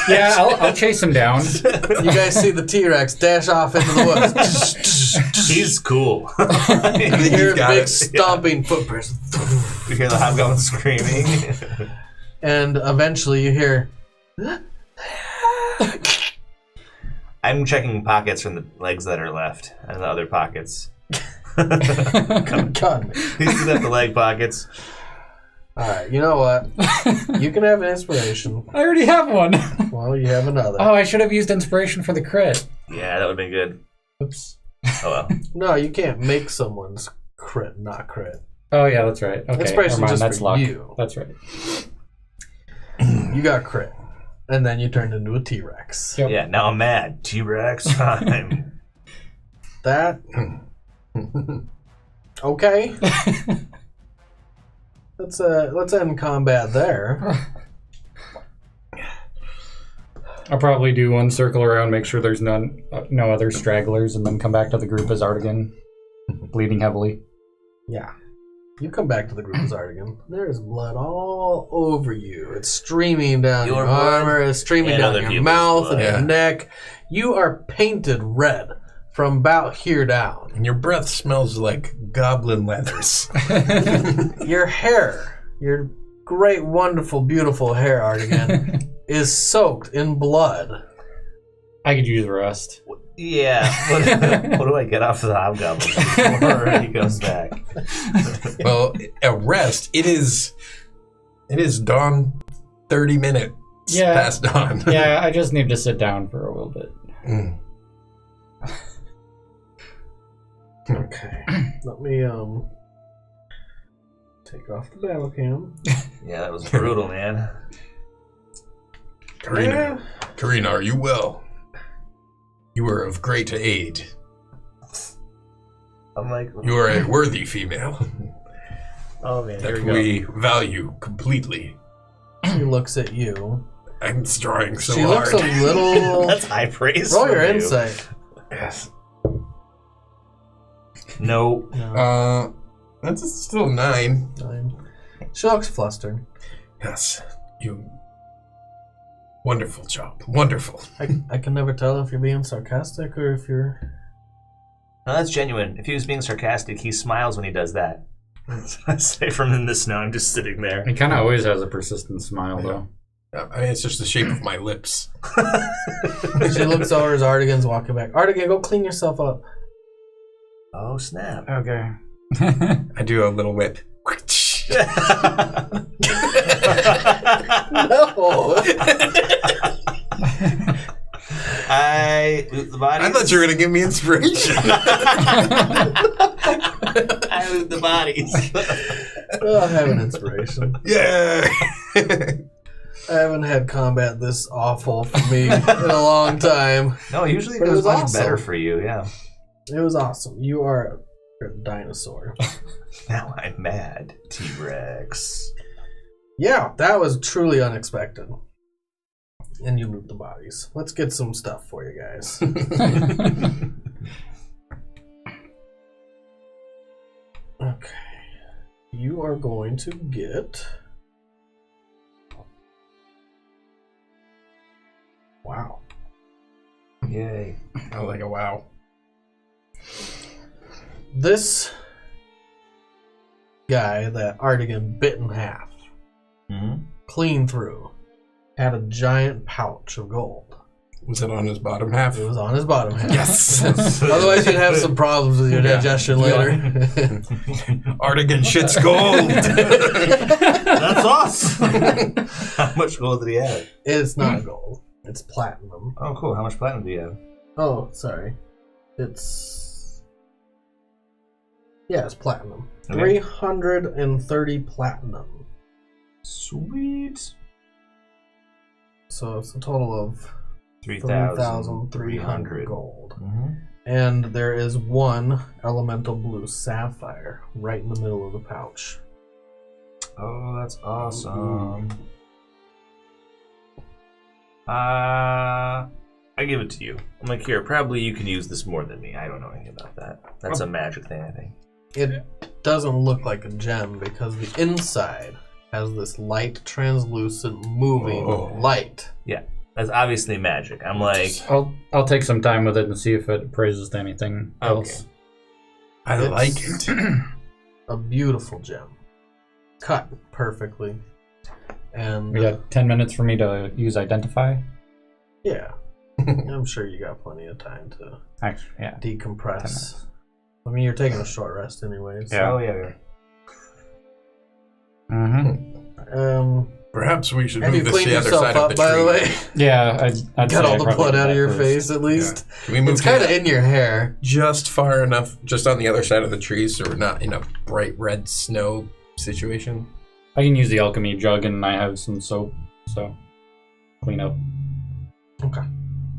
yeah, I'll chase him down. You guys see the T-Rex dash off into the woods. He's cool. You hear got big it. stomping footprints. You hear the hobgoblin screaming. And eventually you hear... I'm checking pockets from the legs that are left and the other pockets. God. You see that the leg pockets? Alright, you know what? You can have an inspiration. I already have one. Well, you have another. Oh, I should have used inspiration for the crit. Yeah, that would have been good. Oops. Oh well. No, you can't make someone's crit not crit. Oh yeah, that's right. Okay, Inspiration never mind. just That's for luck. you. That's right. You got crit. And then you turned into a T-Rex. Yep. Yeah, now I'm mad. T-Rex time. That... Okay. Let's end combat there. I'll probably do one circle around, make sure there's no other stragglers, and then come back to the group as Artegan, bleeding heavily. Yeah. You come back to the group as Artegan. There's blood all over you. It's streaming down your Your blood armor. It's streaming and down other your people's mouth and blood. your Yeah. neck. You are painted red from about here down. And your breath smells like goblin leathers. Your hair, your great, wonderful, beautiful hair, Artegan, is soaked in blood. I could use the rest. Yeah. What do I get off of the hobgoblin before he goes back? Well, at rest, it is dawn, 30 minutes past dawn. Yeah, I just need to sit down for a little bit. Mm. Okay. Let me take off the battle cam. Yeah, that was brutal, man. Karina, are you well? You are of great aid. I'm like, You are a worthy female oh man, here that we go. we value completely. She looks at you. I'm trying so She hard. looks a little... That's high praise. Roll from your you. insight. Yes. No. That's still 9. 9. She looks flustered. Yes, you. Wonderful job. Wonderful. I can never tell if you're being sarcastic or if you're... No, that's genuine. If he was being sarcastic, he smiles when he does that. I say from in the snow, I'm just sitting there. He kind of always has a persistent smile, though. I mean, it's just the shape of my lips. She looks over as Artegan's walking back. Artegan, go clean yourself up. Oh, snap. Okay. I do a little whip. No. I loot the bodies. I thought you were going to give me inspiration. I loot the bodies. Oh, I have an inspiration. Yeah. I haven't had combat this awful for me in a long time. No, usually it But it goes was much awesome. better for you, yeah. It was awesome. You are a dinosaur. Now I'm mad, T-Rex. Yeah, that was truly unexpected. And you loot the bodies. Let's get some stuff for you guys. Okay. You are going to get... Wow. Yay. I like a wow. This guy that Artegan bit in half, clean through, had a giant pouch of gold. Was it on his bottom half? It was on his bottom half. Yes. Otherwise, you'd have some problems with your digestion later. Artegan shit's gold. That's awesome. How much gold did he have? It's not gold. It's platinum. Oh, cool. How much platinum do you have? Oh, sorry. It's... Yeah, it's platinum. Okay. 330 platinum. Sweet. So it's a total of 3,300 gold. Mm-hmm. And there is one elemental blue sapphire right in the middle of the pouch. Oh, that's awesome. I give it to you. I'm like, here, probably you can use this more than me. I don't know anything about that. That's a magic thing, I think. It doesn't look like a gem because the inside has this light, translucent, moving light. Yeah, that's obviously magic. I'm like, I'll take some time with it and see if it appraises to anything else. I like it. A beautiful gem. Cut perfectly. And We got 10 minutes for me to use identify. yeah, I'm sure you got plenty of time to Actually, yeah. 10 decompress. minutes. I mean, you're taking a short rest anyways. Yeah. oh yeah. Mm-hmm. Perhaps we should Have you move this to cleaned the other yourself side up, of the by tree. the way? Yeah, I'd Got say all I'd the probably blood do out that of your first. face, at least. Can we move It's kind of to in your hair. just far enough, just on the other side of the tree, so we're not in a bright red snow situation? I can use the alchemy jug and I have some soap, so clean up. Okay.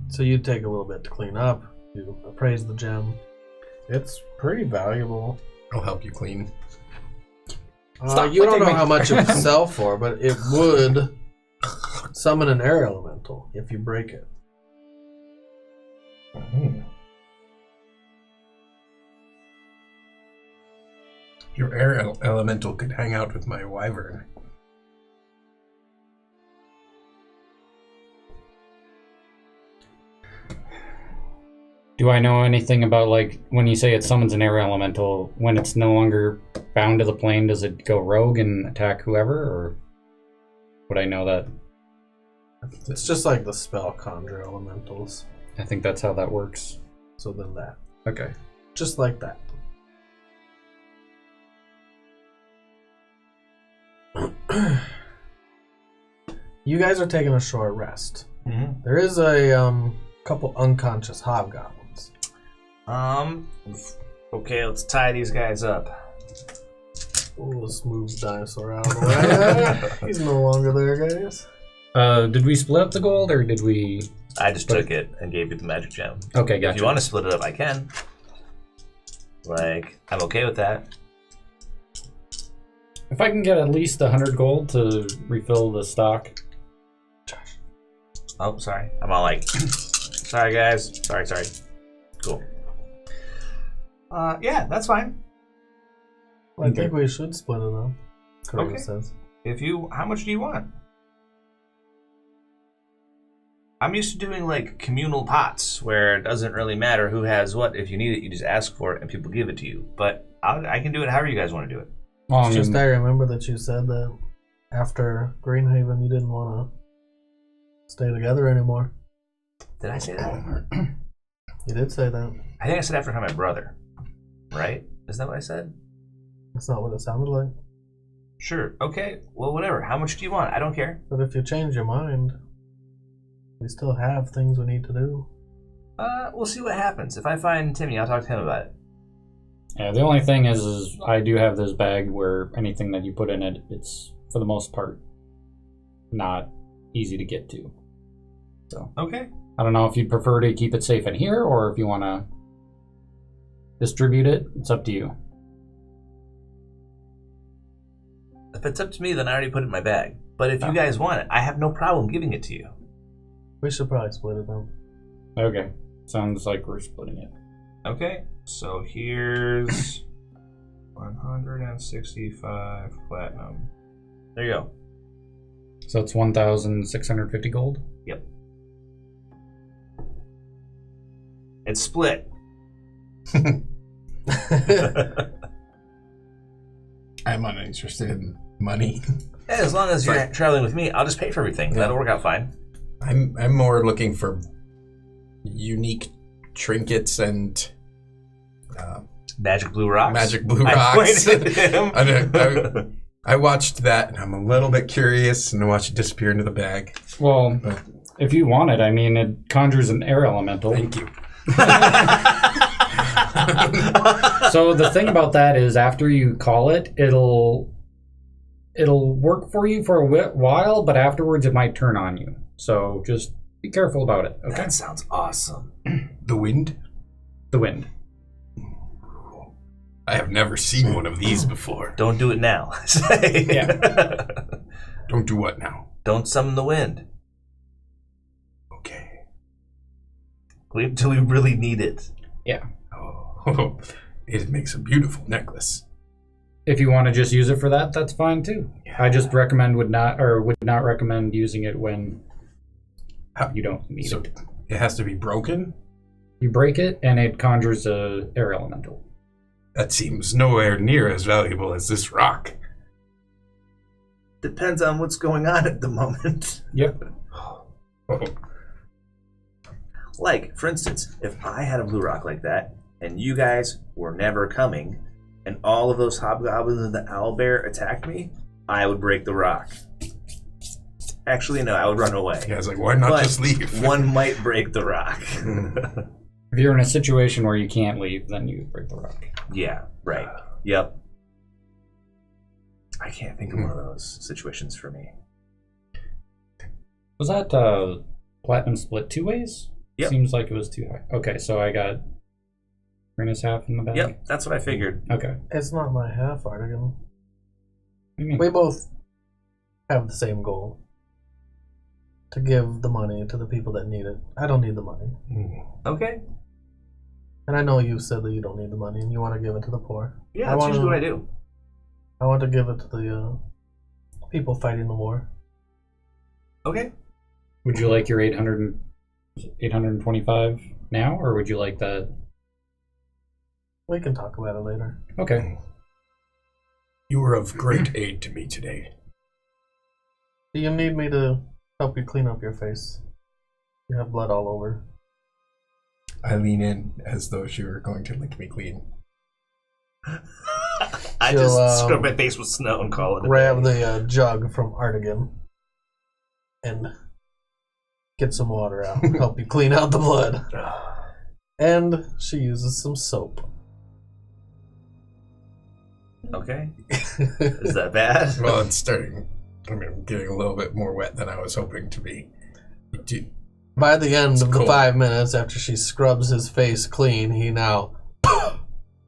So you take a little bit to clean up. You appraise the gem. It's pretty valuable. I'll help you clean. You don't know how much it would sell for, but it would summon an air elemental if you break it. Your air elemental could hang out with my wyvern. Do I know anything about, like, when you say it summons an air elemental, when it's no longer bound to the plane, does it go rogue and attack whoever, or would I know that? It's just like the spell conjure elementals. I think that's how that works. So then that. Okay. Just like that. You guys are taking a short rest. Mm-hmm. There is a couple unconscious hobgoblins. Okay, let's tie these guys up. Let's move the dinosaur out of the way. He's no longer there, guys. Did we split up the gold, or did we... I just took it and gave you the magic gem. Okay, gotcha. If you want to split it up, I can. Like, I'm okay with that. If I can get at least 100 gold to refill the stock. Oh, sorry. I'm all like, sorry guys. Sorry. Cool. Yeah, that's fine. I think we should split it up. Correct Okay. says. How much do you want? I'm used to doing like communal pots where it doesn't really matter who has what. If you need it, you just ask for it and people give it to you. But I can do it however you guys want to do it. Well, It's just I remember that you said that after Greenhaven you didn't want to stay together anymore. Did I say that? You did say that. I think I said after I had my brother. Right? Is that what I said? That's not what it sounded like. Sure. Okay. Well, whatever. How much do you want? I don't care. But if you change your mind, we still have things we need to do. We'll see what happens. If I find Timmy, I'll talk to him about it. Yeah, the only thing is I do have this bag where anything that you put in it, it's, for the most part, not easy to get to. So Okay. I don't know if you'd prefer to keep it safe in here or if you want to distribute it. It's up to you. If it's up to me, then I already put it in my bag. But if you guys want it, I have no problem giving it to you. We should probably split it then. Okay. Sounds like we're splitting it. Okay. So here's 165 platinum. There you go. So it's 1,650 gold? Yep. It's split. I'm uninterested in money. As long as you're traveling with me, I'll just pay for everything. Yeah. That'll work out fine. I'm more looking for unique trinkets and Magic blue rocks. magic blue I rocks. pointed at him. I watched that and I'm a little bit curious and I watched it disappear into the bag. Well, But if you want it, I mean, it conjures an air elemental. thank you. So the thing about that is after you call it, it'll work for you for a while, but afterwards it might turn on you. So just be careful about it, okay? That sounds awesome. The wind? The wind. I have never seen one of these before. Don't do it now. Yeah. Don't do what now? Don't summon the wind. Okay. Wait until we really need it. Yeah. Oh, it makes a beautiful necklace. If you want to just use it for that, that's fine too. I just would not recommend using it when you don't need So it. it has to be broken? You break it and it conjures a air elemental. That seems nowhere near as valuable as this rock. Depends on what's going on at the moment. Yep. Oh, Like, for instance, if I had a blue rock like that, and you guys were never coming, and all of those hobgoblins and the owlbear attacked me, I would break the rock. Actually, no, I would run away. yeah, I was like, why not But just leave? one might break the rock. If you're in a situation where you can't leave, then you break the rock. Yeah, right. Yep. I can't think of one of those situations for me. Was that platinum split 2 ways? Yep. Seems like it was too high. Okay, so I got Rena's half in the bag? Yep, that's what I figured. Okay. It's not my half, Artegan. What do you mean? We both have the same goal. To give the money to the people that need it. I don't need the money. Okay. And I know you said that you don't need the money and you want to give it to the poor. Yeah, I that's wanna- usually what I do. I want to give it to the people fighting the war. Okay. Would you like your 825 now, or would you like that? We can talk about it later. Okay. You were of great aid to me today. Do you need me to help you clean up your face? You have blood all over. I lean in as though she were going to lick me clean. I She'll, just scrub my face with snow and call it a Grab day. the jug from Artegan and get some water out. Help you clean out the blood. And she uses some soap. Okay. Is that bad? Well, it's starting. I mean, I'm getting a little bit more wet than I was hoping to be. By the end of the cold. 5 minutes after she scrubs his face clean, he now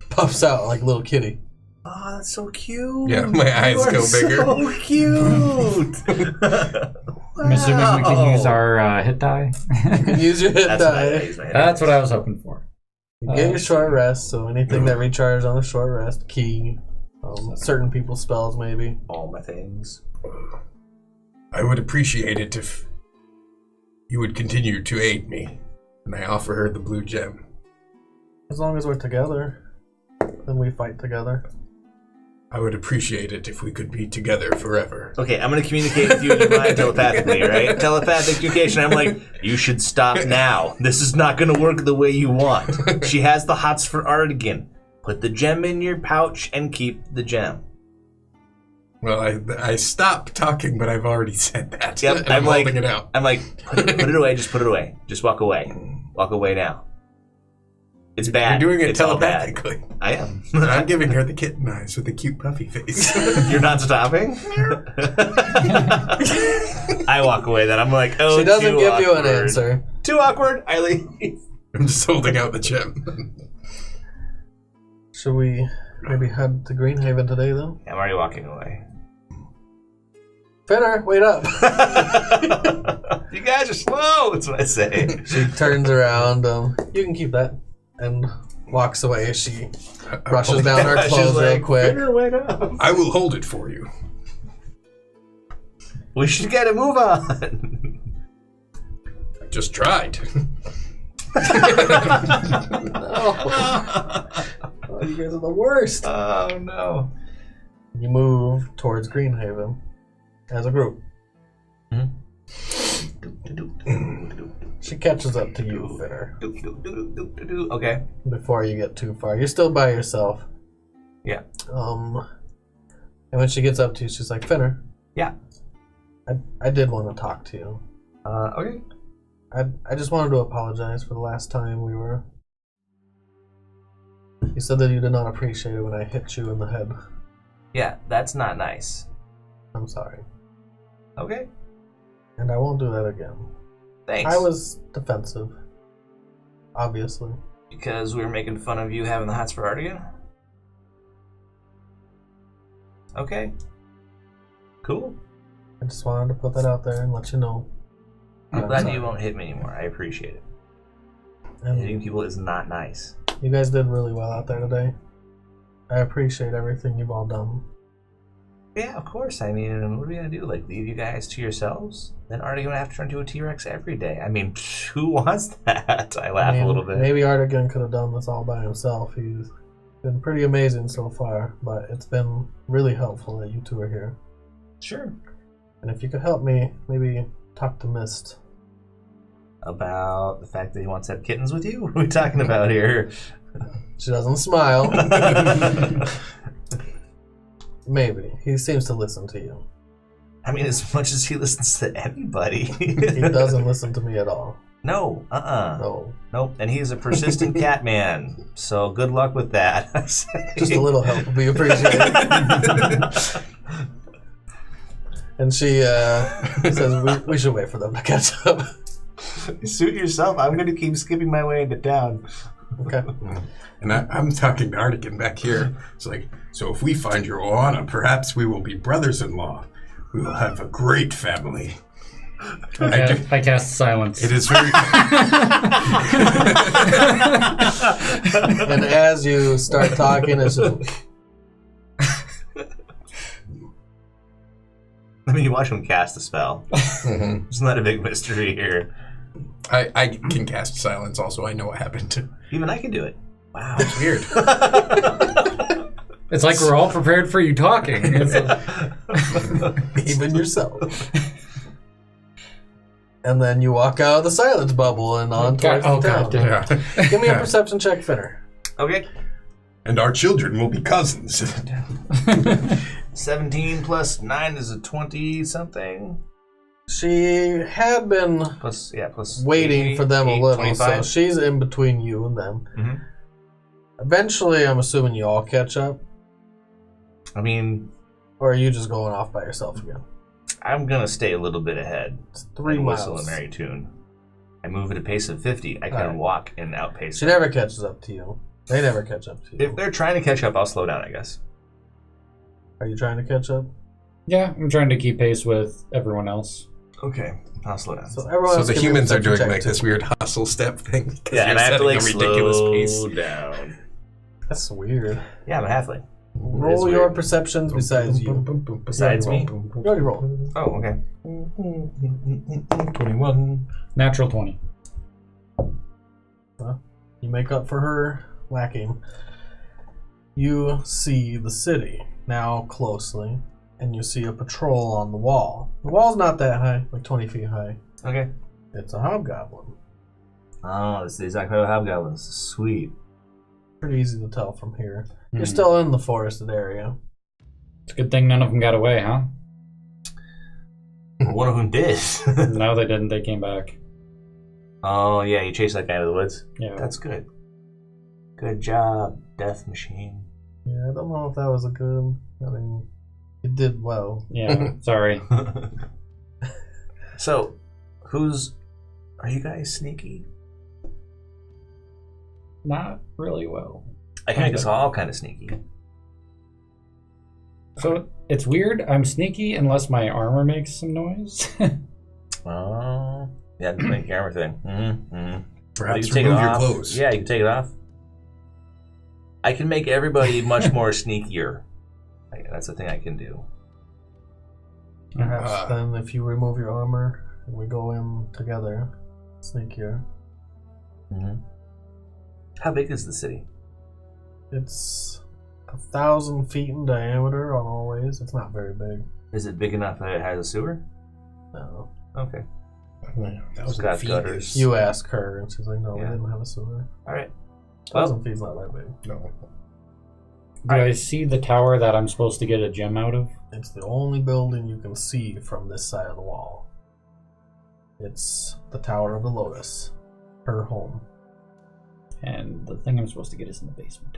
puffs out like a little kitty. Oh, that's so cute. Yeah, my eyes You are go bigger. So cute. I'm assuming we can use our hit die. You can use your hit That's what I die. use my head. That's what I was hoping for. You get your short rest, so anything that recharges on the short rest, key, certain people's spells maybe. All my things. I would appreciate it if you would continue to aid me. And I offer her the blue gem. As long as we're together, then we fight together. I would appreciate it if we could be together forever. Okay, I'm going to communicate with you in your mind telepathically, right? Telepathic communication. I'm like, you should stop now. This is not going to work the way you want. She has the hots for Artegan. Put the gem in your pouch and keep the gem. Well, I stopped talking, but I've already said that. Yep, I'm holding it out. I'm like, put it away. Just put it away. Just walk away. Walk away now. It's bad. You're doing it It's all bad. telepathically. I am. I'm giving her the kitten eyes with the cute puffy face. You're not stopping? I walk away then. I'm like, oh, She doesn't too give you an awkward. answer. Too awkward. I leave. I'm just holding out the gem. Should we maybe head to Greenhaven today then? I'm already walking away. Finner, wait up. You guys are slow. That's what I say. She turns around. You can keep that. And walks away. She brushes down her She's clothes real like, quick. "Finner, wait up." I will hold it for you. We should get a move on. I just tried. Oh, you guys are the worst. Oh no. You move towards Greenhaven as a group. She catches up to you, Finner, Okay. before you get too far. You're still by yourself. Yeah. And when she gets up to you, she's like, Finner. Yeah. I did want to talk to you. Okay. I just wanted to apologize for the last time we were... You said that you did not appreciate it when I hit you in the head. Yeah, that's not nice. I'm sorry. Okay. And I won't do that again. Thanks. I was defensive. Obviously. Because we were making fun of you having the hots for Artegan? Okay. Cool. I just wanted to put that out there and let you know. I'm that glad sorry. you won't hit me anymore. I appreciate it. And Hitting people is not nice. you guys did really well out there today. I appreciate everything you've all done. Yeah, of course. I mean, what are we going to do? Like, leave you guys to yourselves? Then Artegan would have to turn into a T-Rex every day. I mean, who wants that? I laugh a little bit. Maybe Artegan could have done this all by himself. He's been pretty amazing so far, but it's been really helpful that you two are here. Sure. And if you could help me, maybe talk to Mist. About the fact that he wants to have kittens with you? What are we talking about here? She doesn't smile. Maybe. He seems to listen to you. I mean, as much as he listens to anybody. He doesn't listen to me at all. No, No. Nope, and he's a persistent cat man, so good luck with that. Just a little help would be appreciated. And she says, we should wait for them to catch up. Suit yourself. I'm going to keep skipping my way into town. Okay. And I'm talking to Artegan back here. It's like, so if we find your Oana, perhaps we will be brothers-in-law. We will have a great family. I cast silence. It is very... And as you start talking, it's just... I mean, you watch him cast a spell. Mhm. It's not a big mystery here. I can cast silence also. I know what happened. Even I can do it. Wow. It's weird. It's like we're all prepared for you talking. even yourself. And then you walk out of the silence bubble and on towards the town. God damn. Yeah. Give me a perception check, Finner. Okay. And our children will be cousins. 17 plus 9 is a 20-something. She had been Plus waiting 80, for them a little, 25. so she's in between you and them. Mhm. Eventually, I'm assuming you all catch up, I mean, or are you just going off by yourself again? I'm going to stay a little bit ahead. It's 3 and whistle a miles. merry tune. I move at a pace of 50. I can Alright. walk and outpace She them. never catches up to you. They never catch up to you. If they're trying to catch up, I'll slow down, I guess. Are you trying to catch up? Yeah, I'm trying to keep pace with everyone else. Okay, I'll slow down. So everyone So else the give me a humans are perception doing check, like too. this weird hustle step thing. 'Cause Yeah, you're and I have to setting like a ridiculous slow pace. down. That's weird. Yeah, I'm a halfling. Roll It's your weird. perceptions besides you. Besides me? You already roll. Oh, okay. 21. Natural 20. You make up for her lacking. You see the city now closely, and you see a patrol on the wall. The wall's not that high, like 20 feet high. Okay. It's a hobgoblin. Oh, it's the exact kind of hobgoblins. Sweet. Pretty easy to tell from here. You're Hmm. still in the forested area. It's a good thing none of them got away, huh? Well, one of them did. No, they didn't. They came back. Oh, yeah, you chased that guy into the woods. Yeah. That's good. Good job, Death Machine. Yeah, I don't know if that was a good. I mean, it did well. Yeah. Sorry. So, are you guys sneaky? Not really well. I can make us all kind of sneaky. So it's weird. I'm sneaky unless my armor makes some noise. Oh, yeah, the main camera thing. Mm-hmm. Perhaps You can take it remove your off. clothes. Yeah, you can take it off. I can make everybody much more sneakier. That's the thing I can do. Perhaps then, if you remove your armor and we go in together, sneakier. Mm-hmm. How big is the city? It's 1,000 feet in diameter on all ways. It's not very big. Is it big enough that it has a sewer? No. Okay. That It's got gutters. You ask her, and she's like, "No, we Yeah. didn't have a sewer. All right. 1,000 feet's not that big. No. Do I see the tower that I'm supposed to get a gem out of? It's the only building you can see from this side of the wall. It's the Tower of the Lotus, her home. And the thing I'm supposed to get is in the basement.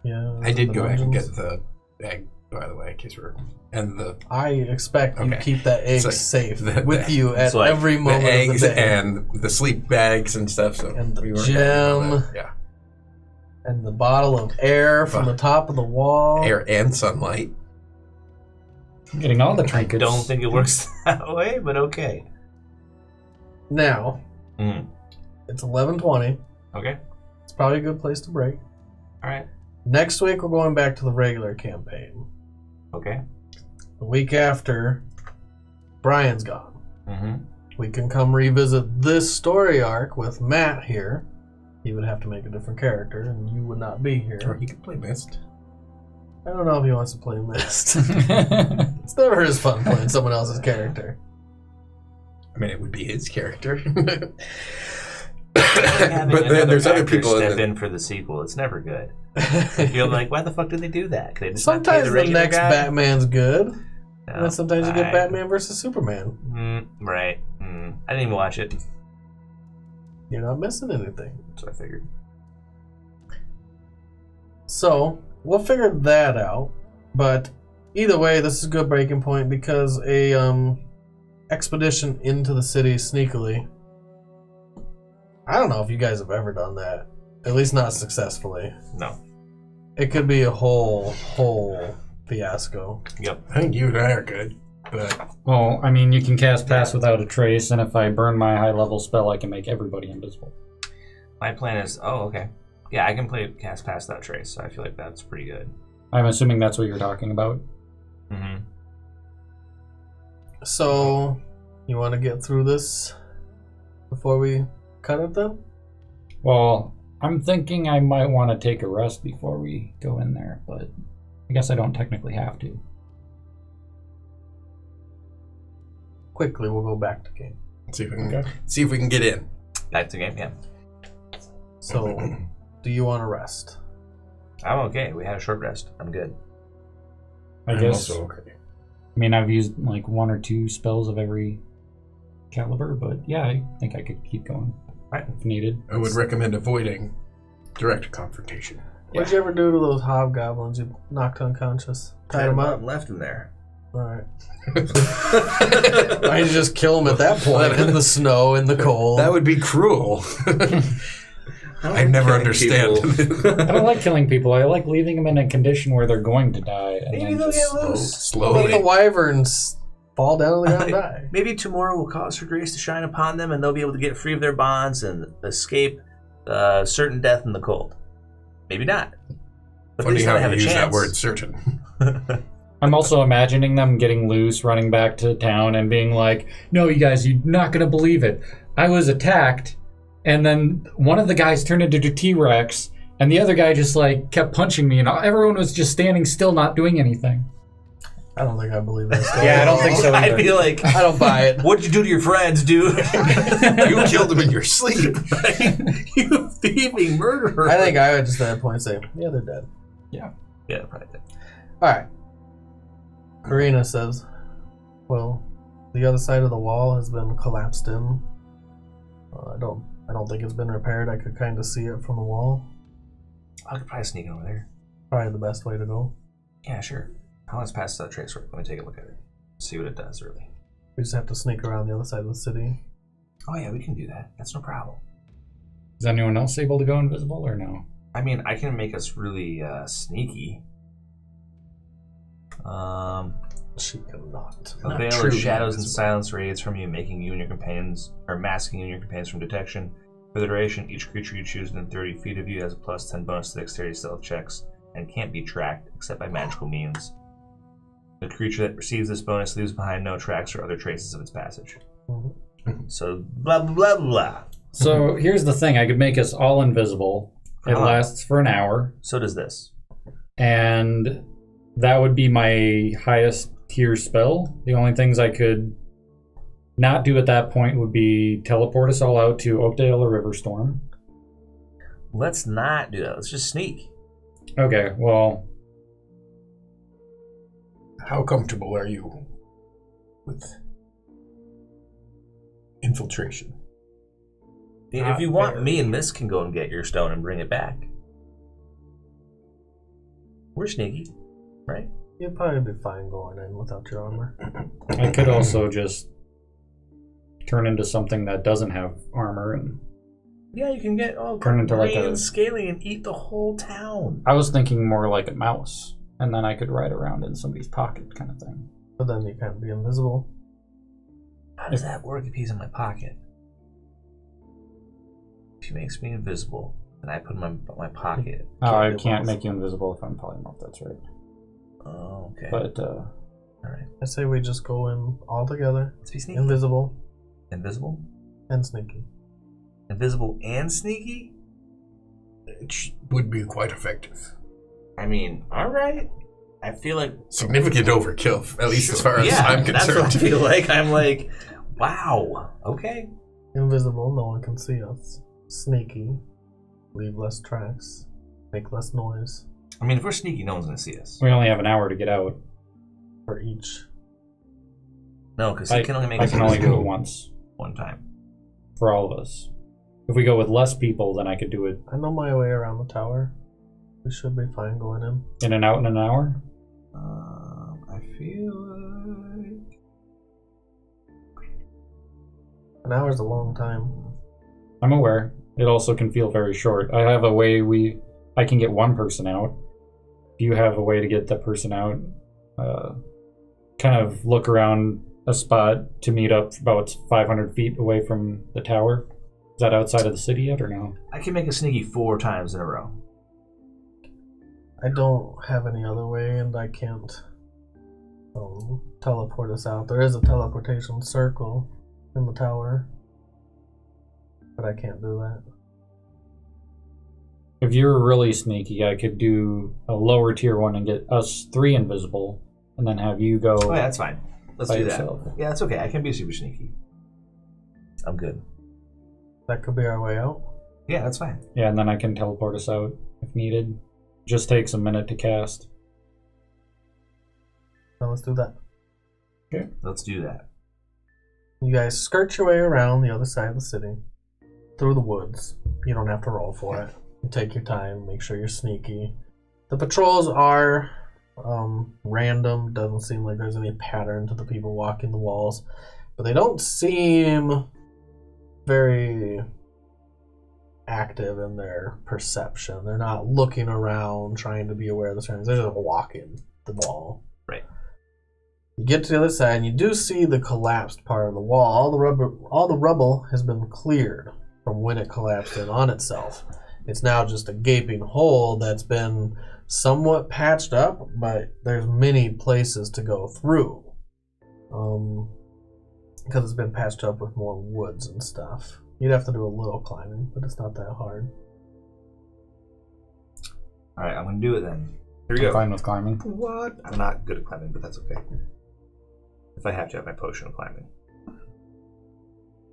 Yeah, I did the go ahead and dungeons. get the egg, by the way, in case we're... And the I expect you Okay. keep that egg So, safe the- with you at it's like every the moment eggs of the day. and the sleep bags and stuff. So And the we weren't gem. gonna do that. And the bottle of air from the top of the wall. Yeah, air and sunlight. I'm getting all the I trinkets. don't think it works that way, but okay. Now, Mm. it's 11:20. Okay. It's probably a good place to break. All right. Next week, we're going back to the regular campaign. Okay. The week after, Brian's gone. Mm-hmm. We can come revisit this story arc with Matt here. He would have to make a different character, and you would not be Or here. he could play Mist. I don't know if he wants to play Mist. It's never as fun playing someone else's character. I mean, it would be his character. Having but then another there's other actor people step in in for the sequel. It's never good. I feel like, why the fuck did they do that? Could they just not pay Sometimes the regular next guy? Batman's good, No, and then sometimes you get I- Batman versus Superman. Right. I didn't even watch it. You're not missing anything. So I figured. So, we'll figure that out. But either way, this is a good breaking point because a expedition into the city sneakily. I don't know if you guys have ever done that. At least not successfully. No. It could be a whole fiasco. Yep. I think you and I are good, but Well, I mean, you can cast Pass Without a Trace, and if I burn my high-level spell, I can make everybody invisible. My plan is, okay. Yeah, I can cast Pass Without Trace, so I feel like that's pretty good. I'm assuming that's what you're talking about. Mm-hmm. So, you want to get through this before we cut it then? Well, I'm thinking I might want to take a rest before we go in there, but I guess I don't technically have to. Quickly, we'll go back to game. see if we can get in. Back to game, yeah. So, do you want to rest? I'm okay. We had a short rest. I'm good. I I'm guess. also okay. I mean, I've used like 1 or 2 spells of every caliber, but yeah, I think I could keep going if needed. I would recommend avoiding direct confrontation. What'd you ever do to those hobgoblins you knocked unconscious? Tied them up? Left him there. Alright. Why didn't you just kill them at that point in the snow, in the cold? That would be cruel. I never understand. I don't like killing people. I like leaving them in a condition where they're going to die. And Maybe then they'll just... get loose. What about the Slowly. wyverns fall down on the ground and die. Maybe tomorrow will cause her grace to shine upon them, and they'll be able to get free of their bonds and escape certain death in the cold. Maybe not. But Funny how they have you a use chance. that word, certain. I'm also imagining them getting loose, running back to town, and being like, "No, you guys, you're not gonna believe it. I was attacked, and then one of the guys turned into a T-Rex, and the other guy just like kept punching me, and everyone was just standing still, not doing anything." I don't think I believe that story. Yeah, I don't think so either. I'd be like, I don't buy it. what'd you do to your friends, dude? You killed him in your sleep. You thieving murderer. I think I would just at that point say, yeah, they're dead. Yeah, probably. All right. Karina says, well, the other side of the wall has been collapsed in. I don't think it's been repaired. I could kind of see it from the wall. I could probably sneak over there. Probably the best way to go. Yeah, sure. How long's past that trace work? Let me take a look at it. See what it does, really. We just have to sneak around the other side of the city. Oh, yeah, we can do that. That's no problem. Is anyone else able to go invisible or no? I mean, I can make us really sneaky. She cannot. A veil of shadows and silence radiates from you, making you and your companions, or masking you and your companions from detection. For the duration, each creature you choose within 30 feet of you has a plus 10 bonus to dexterity stealth checks and can't be tracked except by magical means. The creature that receives this bonus leaves behind no tracks or other traces of its passage. So, blah, blah, blah, blah. So here's the thing: I could make us all invisible. It lasts for an hour, So does this. and that would be my highest tier spell. The only things I could not do at that point would be teleport us all out to Oakdale or Riverstorm. Let's not do that. Let's just sneak. Okay, well, How comfortable are you with infiltration? If you want, me and Miss can go and get your stone and bring it back. We're sneaky, right? You'd probably be fine going in without your armor. I could also just turn into something that doesn't have armor. And Yeah, you can get all Turn into like green a- and scaly and eat the whole town. I was thinking more like a mouse, and then I could ride around in somebody's pocket kind of thing. But then you can't be invisible. How does that work if he's in my pocket? If he makes me invisible, and I put him in my pocket. Oh, I do can't both. make you invisible if I'm polymorph, that's right. Oh, okay. But, Alright. I say we just go in all together. Let's be sneaky. Invisible Invisible? and sneaky. Invisible and sneaky? It would be quite effective. I mean, alright. I feel like... Significant overkill, at least as far as yeah, I'm that's what I concerned. feel like. I'm like, wow. Okay. Invisible, no one can see us. Sneaky, leave less tracks, make less noise I mean, if we're sneaky, no one's going to see us. we only have an hour to get out. for each. No, because he can only make I us can only do invisible it once one time. for all of us. If we go with less people, then I could do it I know my way around the tower. We should be fine going in. in and out in an hour. I feel like... An hour's a long time. I'm aware. It also can feel very short. I have a way I can get one person out. If you have a way to get that person out, kind of look around a spot to meet up about 500 feet away from the tower. Is that outside of the city yet or no? I can make a sneaky 4 times in a row. I don't have any other way, and I can't teleport us out. There is a teleportation circle in the tower, but I can't do that. If you're really sneaky, I could do a lower tier one and get us 3 invisible, and then have you go. Oh, yeah, that's fine. Let's by do yourself. that. Yeah, that's okay. I can be super sneaky. I'm good. That could be our way out. Yeah, that's fine. Yeah, and then I can teleport us out if needed. Just takes a minute to cast. So let's do that. Let's do that. You guys skirt your way around the other side of the city, through the woods. You don't have to roll for it. You take your time, make sure you're sneaky. The patrols are random. Doesn't seem like there's any pattern to the people walking the walls, but they don't seem very active in their perception. They're not looking around trying to be aware of the surroundings. They're just walking the wall. Right. You get to the other side, and you do see the collapsed part of the wall. All the rubble has been cleared from when it collapsed in on itself. It's now just a gaping hole that's been somewhat patched up, but there's many places to go through. Because it's been patched up with more woods and stuff. You'd have to do a little climbing, but it's not that hard. Alright, I'm gonna do it then. Here we go. I'm fine with climbing. What? I'm not good at climbing, but that's okay. If I have to have my potion of climbing.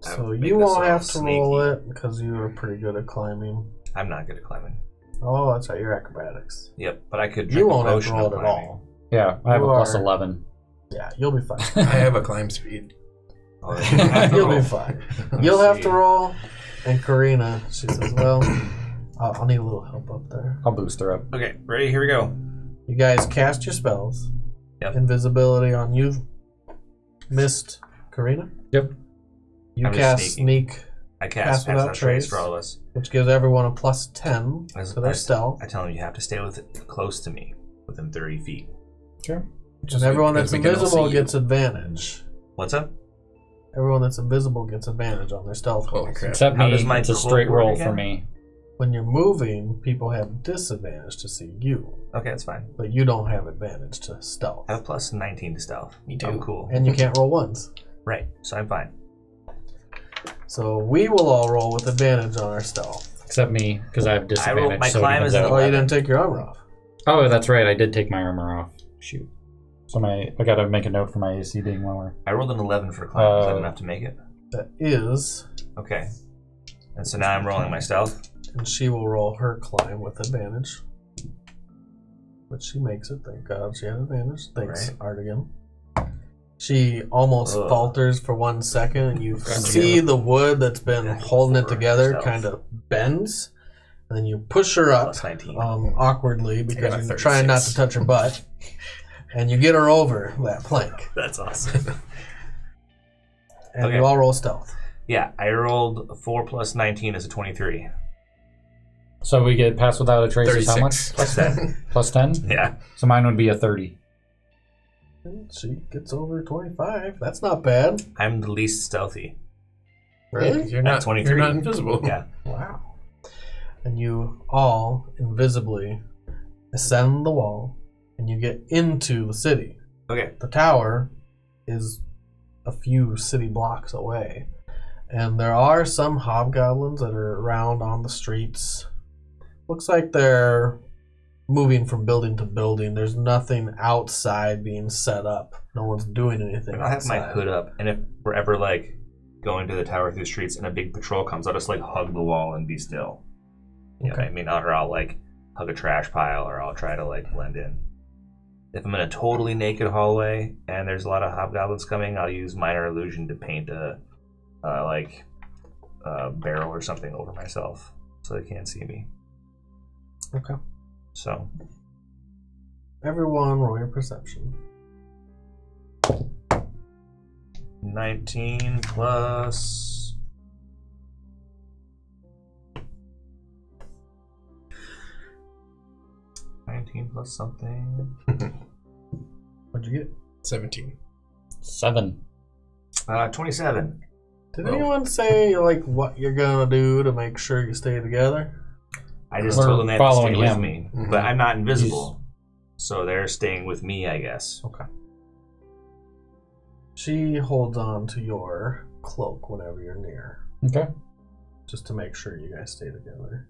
So you won't have to roll it because you are pretty good at climbing. I'm not good at climbing. Oh, that's right, you're acrobatics. Yep, but I could drink You a won't have to potion roll of it at climbing. all. Yeah, I have You a plus are- 11. Yeah, you'll be fine. I have a climb speed. Oh, then you have to You'll roll. be fine. You'll have to roll. And Karina, she says, well, I'll need a little help up there. I'll boost her up. Okay, ready? Here we go. You guys cast your spells. Yep. Invisibility on you. Missed Karina. Yep. You I'm just cast sneaking. sneak, I Pass cast without Without Trace trace. for all of us. which gives everyone a plus 10 As- for their I- stealth. I tell them you have to stay close to me, within 30 feet. Sure. And everyone that's because we can all invisible see you. gets advantage. What's up? Everyone that's invisible gets advantage on their stealth Holy rolls. crap. Except How me, does my it's a cloak straight work roll again? for me. When you're moving, people have disadvantage to see you, Okay, that's fine. but you don't have advantage to stealth. I have a plus 19 to stealth. Me too. I'm cool. And you can't roll ones. Right, so I'm fine. So we will all roll with advantage on our stealth. Except me, because I have disadvantage. my so it climb evens is an out. Oh, you 11. didn't take your armor off. Oh, that's right. I did take my armor off. Shoot. So I gotta make a note for my AC being lower. I rolled an 11 for climb. Is that enough to make it? That is, Okay. And so now I'm rolling my stealth. and she will roll her climb with advantage. But she makes it, thank God she had advantage. Thanks, Right. Artegan. She almost Ugh. falters for 1 second, and you Grab see together. the wood that's been Yeah, holding it for together herself. kind of bends. And then you push her up Plus 19. awkwardly because got a you're trying not to 36. touch her butt. And you get her over that plank. That's awesome. And Okay. you all roll stealth. Yeah, I rolled 4 plus 19 is a 23. So we get pass without a trace is how much? 36. Plus 10. Plus 10? Yeah. So mine would be a 30. And she gets over 25. That's not bad. I'm the least stealthy. Really? You're not 23. You're not invisible. Yeah. Wow. And you all invisibly ascend the wall and you get into the city. Okay. The tower is a few city blocks away. And there are some hobgoblins that are around on the streets. Looks like they're moving from building to building. There's nothing outside being set up. No one's doing anything I'll have outside. my hood up, and if we're ever like going to the tower through the streets and a big patrol comes, I'll just like hug the wall and be still. You know what I mean? Or I'll like hug a trash pile, or I'll try to like blend in. If I'm in a totally naked hallway and there's a lot of hobgoblins coming, I'll use minor illusion to paint a barrel or something over myself so they can't see me. Okay. So Everyone roll your perception. 19 plus 19 plus something. What'd you get? 17. 7. 27. Did Oh. anyone say like what you're gonna do to make sure you stay together? I just We're told them they have to stay following with him. me, Mhm. but I'm not invisible, so they're staying with me, I guess. Okay. She holds on to your cloak whenever you're near, Okay. just to make sure you guys stay together.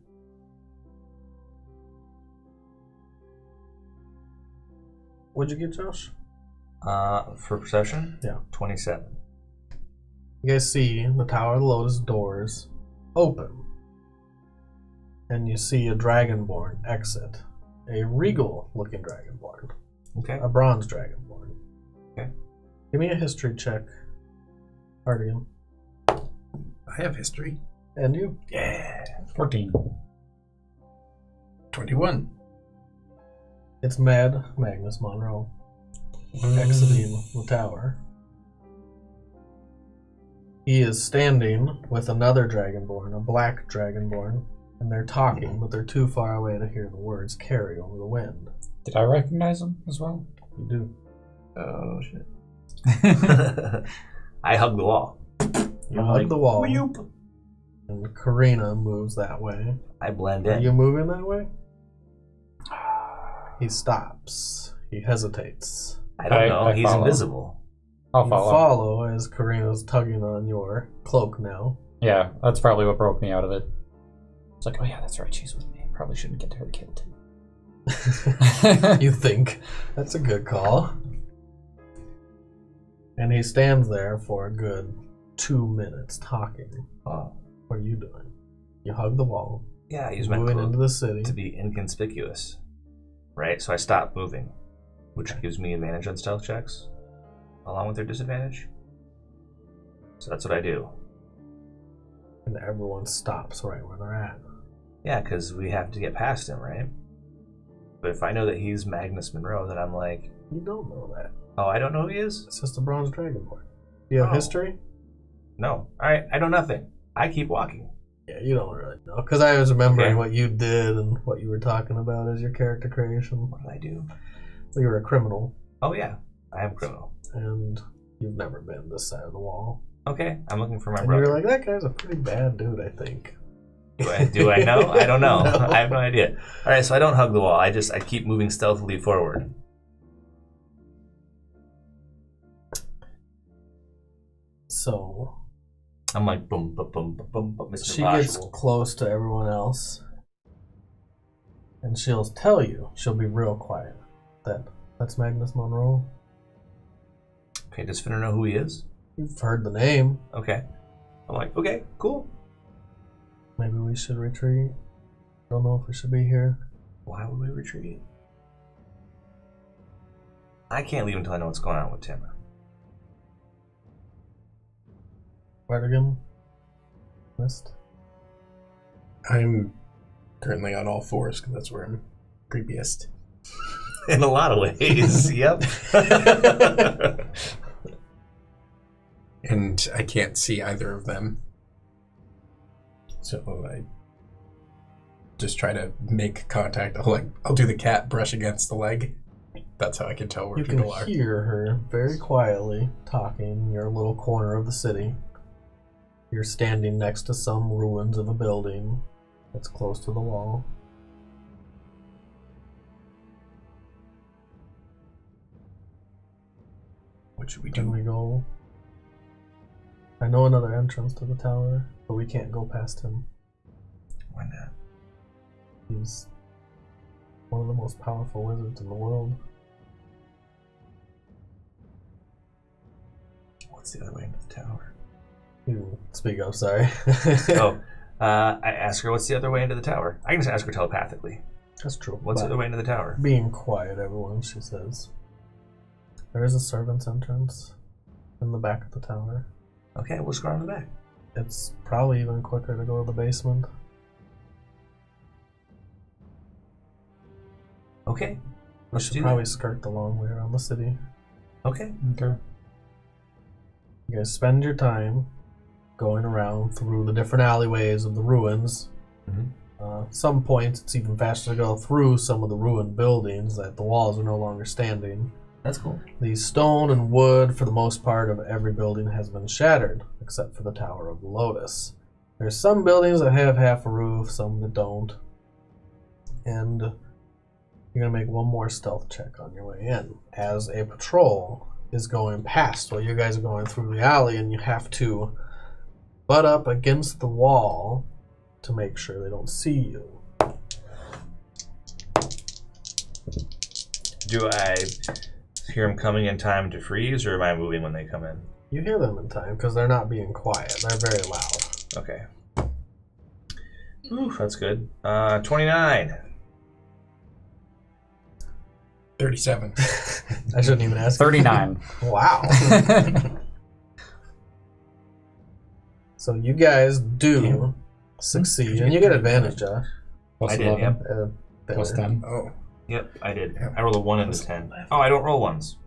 What'd you get, Josh? For perception, Yeah. 27. You guys see the Tower of the Lotus doors open, and you see a dragonborn exit. A regal-looking dragonborn. Okay. A bronze dragonborn. Okay. Give me a history check, Artegan. I have history. And you. Yeah. 14. 21. It's Magnus Monroe exiting the tower. He is standing with another dragonborn, a black dragonborn, and they're talking, but they're too far away to hear the words carry over the wind. Did I recognize him as well? You do. Oh shit. I hug the wall. You hug the wall. And Karina moves that way. I blend Are in. you moving that way? He stops. He hesitates. I don't know. I He's follow. invisible. I'll You follow. follow as Karina's tugging on your cloak now. Yeah, that's probably what broke me out of it. It's like, oh yeah, that's right, she's with me. Probably shouldn't get her killed. You think. That's a good call. And he stands there for a good 2 minutes talking. Oh. What are you doing? You hug the wall. Yeah, I use my Moving cloak into the city. to be inconspicuous. Right? So I stop moving, which gives me advantage on stealth checks, along with their disadvantage. So that's what I do. And everyone stops right where they're at. Yeah, because we have to get past him, right? But if I know that he's Magnus Monroe, then I'm like, You don't know that. oh, I don't know who he is? It's just a bronze dragonborn. Do you have Oh. history? No. Alright, I know nothing. I keep walking. Yeah, you don't really know. Because I was remembering Okay. what you did and what you were talking about as your character creation. What did I do? Well, you were a criminal, Oh, yeah. I am a criminal. and you've never been this side of the wall. Okay, I'm looking for my And brother. you were like, that guy's a pretty bad dude, I think. Do I know? I don't know. No. I have no idea. Alright, so I don't hug the wall. I keep moving stealthily forward. So I'm like, boom, boom, boom, boom, boom, boom, Mr. she gets Impossible. close to everyone else, and she'll tell you, she'll be real quiet, that's Magnus Monroe. Okay, does Finner know who he is? You've heard the name. Okay. I'm like, okay, cool. Maybe we should retreat. Don't know if we should be here. Why would we retreat? I can't leave until I know what's going on with Tim. Artegan? Mist? I'm currently on all fours because that's where I'm creepiest. In a lot of ways, yep. And I can't see either of them. So I just try to make contact. I'll do the cat brush against the leg. That's how I can tell where You can people are. hear her very quietly talking in your little corner of the city. You're standing next to some ruins of a building that's close to the wall. What should we Can do? we go? I know another entrance to the tower, but we can't go past him. Why not? He's one of the most powerful wizards in the world. What's the other way into the tower? You speak up, sorry. I ask her, what's the other way into the tower? I can just ask her telepathically. That's true. What's the but other way into the tower? being quiet, everyone, she says. There is a servant's entrance in the back of the tower. Okay, we'll just go around the back. It's probably even quicker to go to the basement. Okay. We Let's should do probably that. skirt the long way around the city. Okay. Okay. You guys spend your time going around through the different alleyways of the ruins. Mhm. Some points it's even faster to go through some of the ruined buildings that the walls are no longer standing. That's cool. The stone and wood, for the most part, of every building has been shattered, except for the Tower of the Lotus. There's some buildings that have half a roof, some that don't. And you're going to make one more stealth check on your way in, as a patrol is going past while you guys are going through the alley, and you have to butt up against the wall to make sure they don't see you. Do I hear them coming in time to freeze, or am I moving when they come in? You hear them in time because they're not being quiet. They're very loud. Okay. Ooh, that's good. 29. 37. I shouldn't even ask. 39. Wow. So you guys do succeed, and you get advantage, Josh. Plus I did, 11. yep. Plus Taylor. 10. Oh. Yep, I did. Yep. I rolled a 1 and a 10. Oh, I don't roll ones.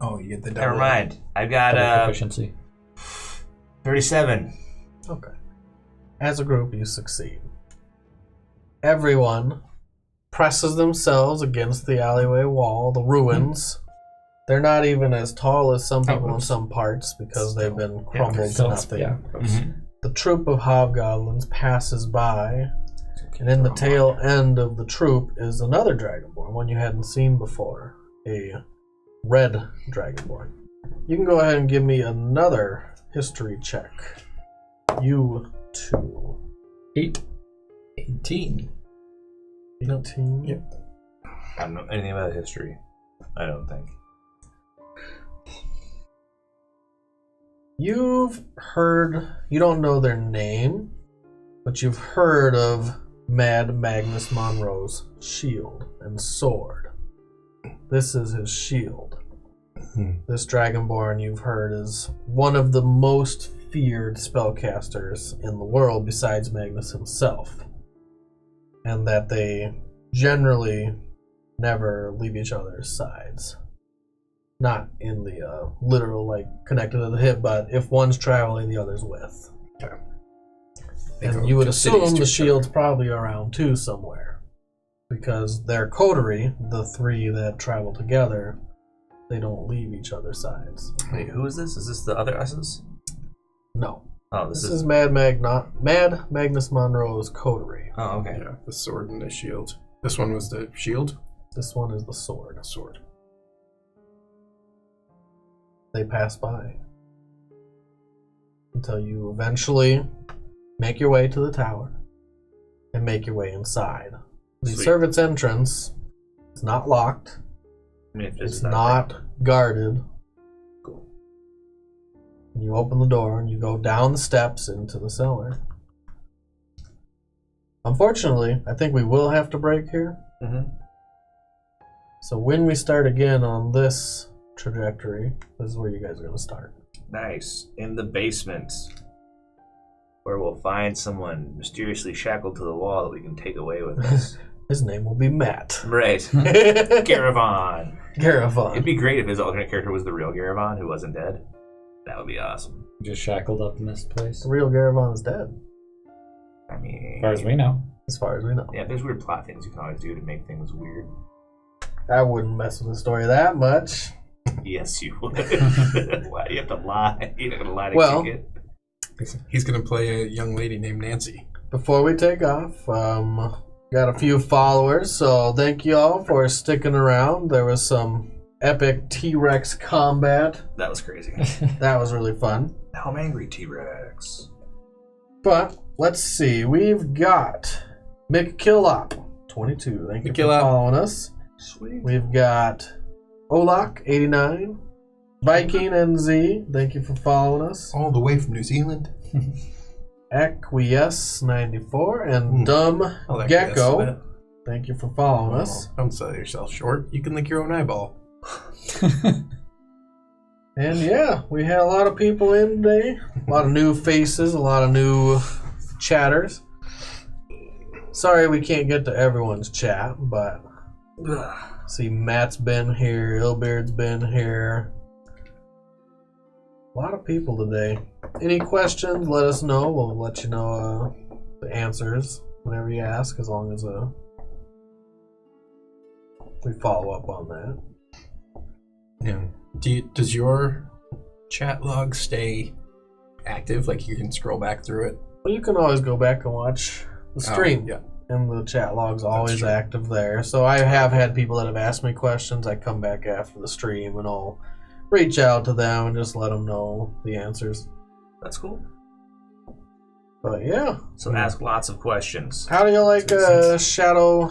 Oh, you get the double. Never mind. I've got Double proficiency. 37. Okay. As a group, you succeed. Everyone presses themselves against the alleyway wall, the ruins, They're not even as tall as some people in some parts because they've been crumbled to nothing. Yeah. The troop of hobgoblins passes by, and in the tail end of the troop is another dragonborn, one you hadn't seen before, a red dragonborn. You can go ahead and give me another history check. You two. 18. 18. Yep. I don't know anything about history. I don't think. You've heard, you don't know their name, but you've heard of Magnus Monroe's shield and sword. This is his shield. This Dragonborn, you've heard, is one of the most feared spellcasters in the world besides Magnus himself. And that they generally never leave each other's sides. Not in the literal, like, connected to the hip, but if one's traveling, the other's with. Okay. And you would assume the shield's probably around too somewhere. Because their coterie, the three that travel together, they don't leave each other's sides. Wait, who is this? Is this the other S's? No. Oh, This is Mad Magnus Monroe's coterie. Oh, okay. Yeah, the sword and the shield. This one was the shield? This one is the sword. Sword. They pass by. Until you eventually make your way to the tower and make your way inside. The Sweet. servants' entrance is not locked. I mean, if this It's is not not guarded. Cool. You open the door and you go down the steps into the cellar. Unfortunately, I think we will have to break here. Mm-hmm. So when we start again on this trajectory, this is where you guys are going to start. Nice. In the basement, where we'll find someone mysteriously shackled to the wall that we can take away with us. His name will be Matt. Right. Garavon. Garavon. It'd be great if his alternate character was the real Garavon who wasn't dead. That would be awesome. Just shackled up in this place. The real Garavon is dead, I mean, As far as we know. as far as we know. yeah, there's weird plot things you can always do to make things weird. I wouldn't mess with the story that much. Yes, you would. Why do you have to lie? You're not gonna lie to Well- kick it. He's going to play a young lady named Nancy. Before we take off, got a few followers, so thank you all for sticking around. There was some epic T-Rex combat. That was crazy. That was really fun. Now I'm angry, T-Rex. But let's see, we've got McKillop 22. Thank you for McKillop. following us. Sweet. We've got Olak 89, Viking NZ. Thank you for following us. All the way from New Zealand. Acquiesce 94 and Dumb I'll acquiesce to Gecko. that. Thank you for following us. Don't sell yourself short. You can lick your own eyeball. And yeah, we had a lot of people in today. A lot of new faces, a lot of new chatters. Sorry we can't get to everyone's chat, but see, Matt's been here, Ilbeard's been here. A lot of people today. Any questions, let us know. We'll let you know the answers whenever you ask, as long as we follow up on that. Yeah. Does your chat log stay active? Like you can scroll back through it? Well, you can always go back and watch the stream. Oh, yeah. And the chat log's always true. active there. So I have had people that have asked me questions. I come back after the stream and I'll reach out to them and just let them know the answers. That's cool. But yeah. So ask lots of questions. How do you like Shadow...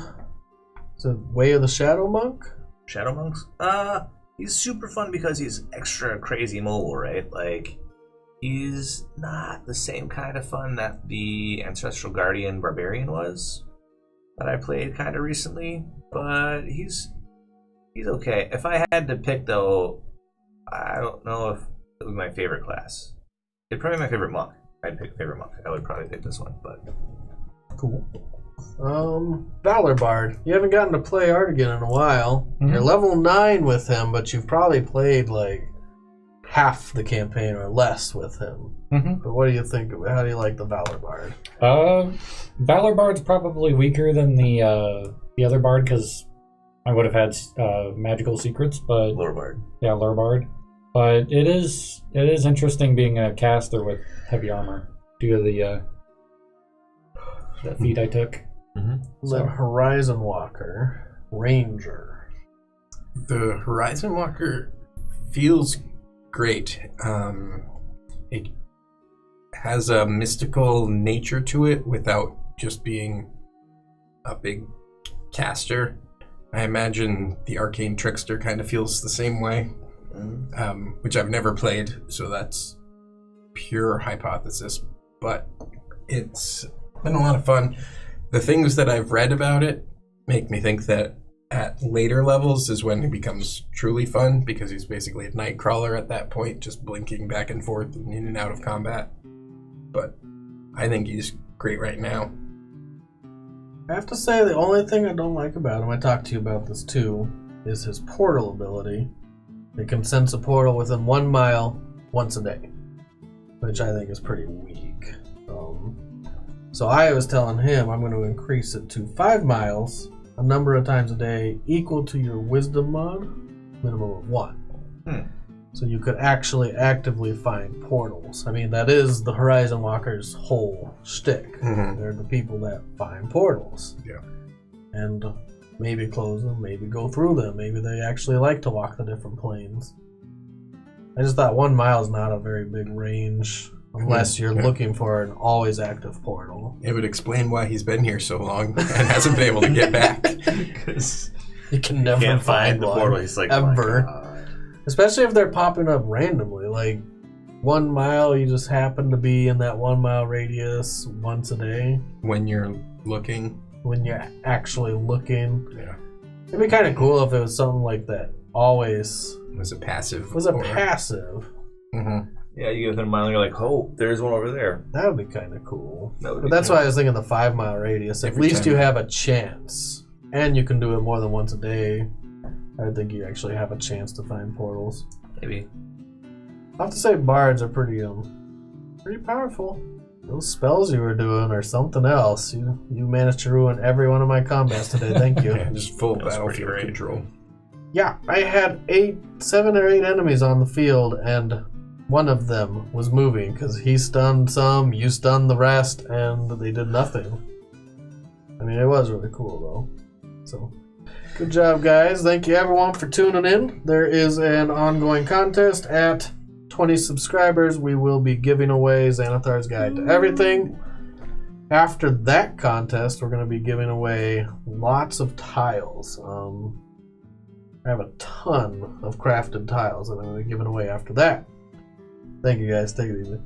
Is it Way of the Shadow Monk? Shadow Monks? He's super fun because he's extra crazy mobile, right? Like, he's not the same kind of fun that the Ancestral Guardian Barbarian was that I played kind of recently, but he's okay. If I had to pick, though, I don't know if it was my favorite class. It'd probably be my favorite monk. I'd pick favorite monk. I would probably pick this one, but Cool. Valor Bard. You haven't gotten to play Artegan in a while. Mhm. You're level 9 with him, but you've probably played like half the campaign or less with him. Mm-hmm. But what do you think of it? How do you like the Valor Bard? Valor Bard's probably weaker than the other Bard because I would have had magical secrets, but Lower bard. yeah, Lurbard. But it is interesting being a caster with heavy armor due to the feat I took. Then Horizon Walker, Ranger. The Horizon Walker feels great. It has a mystical nature to it without just being a big caster. I imagine the Arcane Trickster kind of feels the same way, which I've never played, so that's pure hypothesis. But it's been a lot of fun. The things that I've read about it make me think that at later levels is when it becomes truly fun, because he's basically a Nightcrawler at that point, just blinking back and forth and in and out of combat. But I think he's great right now. I have to say, the only thing I don't like about him, I talked to you about this too, is his portal ability. It can sense a portal within 1 mile once a day, which I think is pretty weak. So I was telling him I'm going to increase it to 5 miles a number of times a day equal to your wisdom mod, minimum of 1. So you could actually actively find portals. I mean, that is the Horizon Walker's whole shtick. They're the people that find portals. Yeah. And maybe close them, maybe go through them. Maybe they actually like to walk the different planes. I just thought 1 mile is not a very big range unless you're looking for an always active portal. It would explain why he's been here so long and hasn't been able to get back. Because You can never can't find the one, portal. He's like, ever. "Oh my God." Especially if they're popping up randomly. Like 1 mile, you just happen to be in that 1 mile radius once a day. When you're looking. When you're actually looking. Yeah. It'd be kind of cool if it was something like that. Always It was a passive. was a passive. Yeah, you get within a mile and you're like, oh, there's one over there. That would be kind of cool. That would But be that's cool. why I was thinking the 5 mile radius. At Every least time. you have a chance. And you can do it more than once a day. I think you actually have a chance to find portals. Maybe. I have to say bards are pretty powerful. Those spells you were doing or something else. You managed to ruin every one of my combats today. Thank you. Yeah, just full That's pretty battlefield great. control. Yeah, I had 7 or 8 enemies on the field, and one of them was moving because he stunned some, you stunned the rest, and they did nothing. I mean, it was really cool though. So, good job, guys. Thank you everyone for tuning in. There is an ongoing contest at 20 subscribers. We will be giving away Xanathar's Guide to Everything. After that contest, we're going to be giving away lots of tiles. I have a ton of crafted tiles that I'm going to be giving away after that. Thank you guys. Take it easy.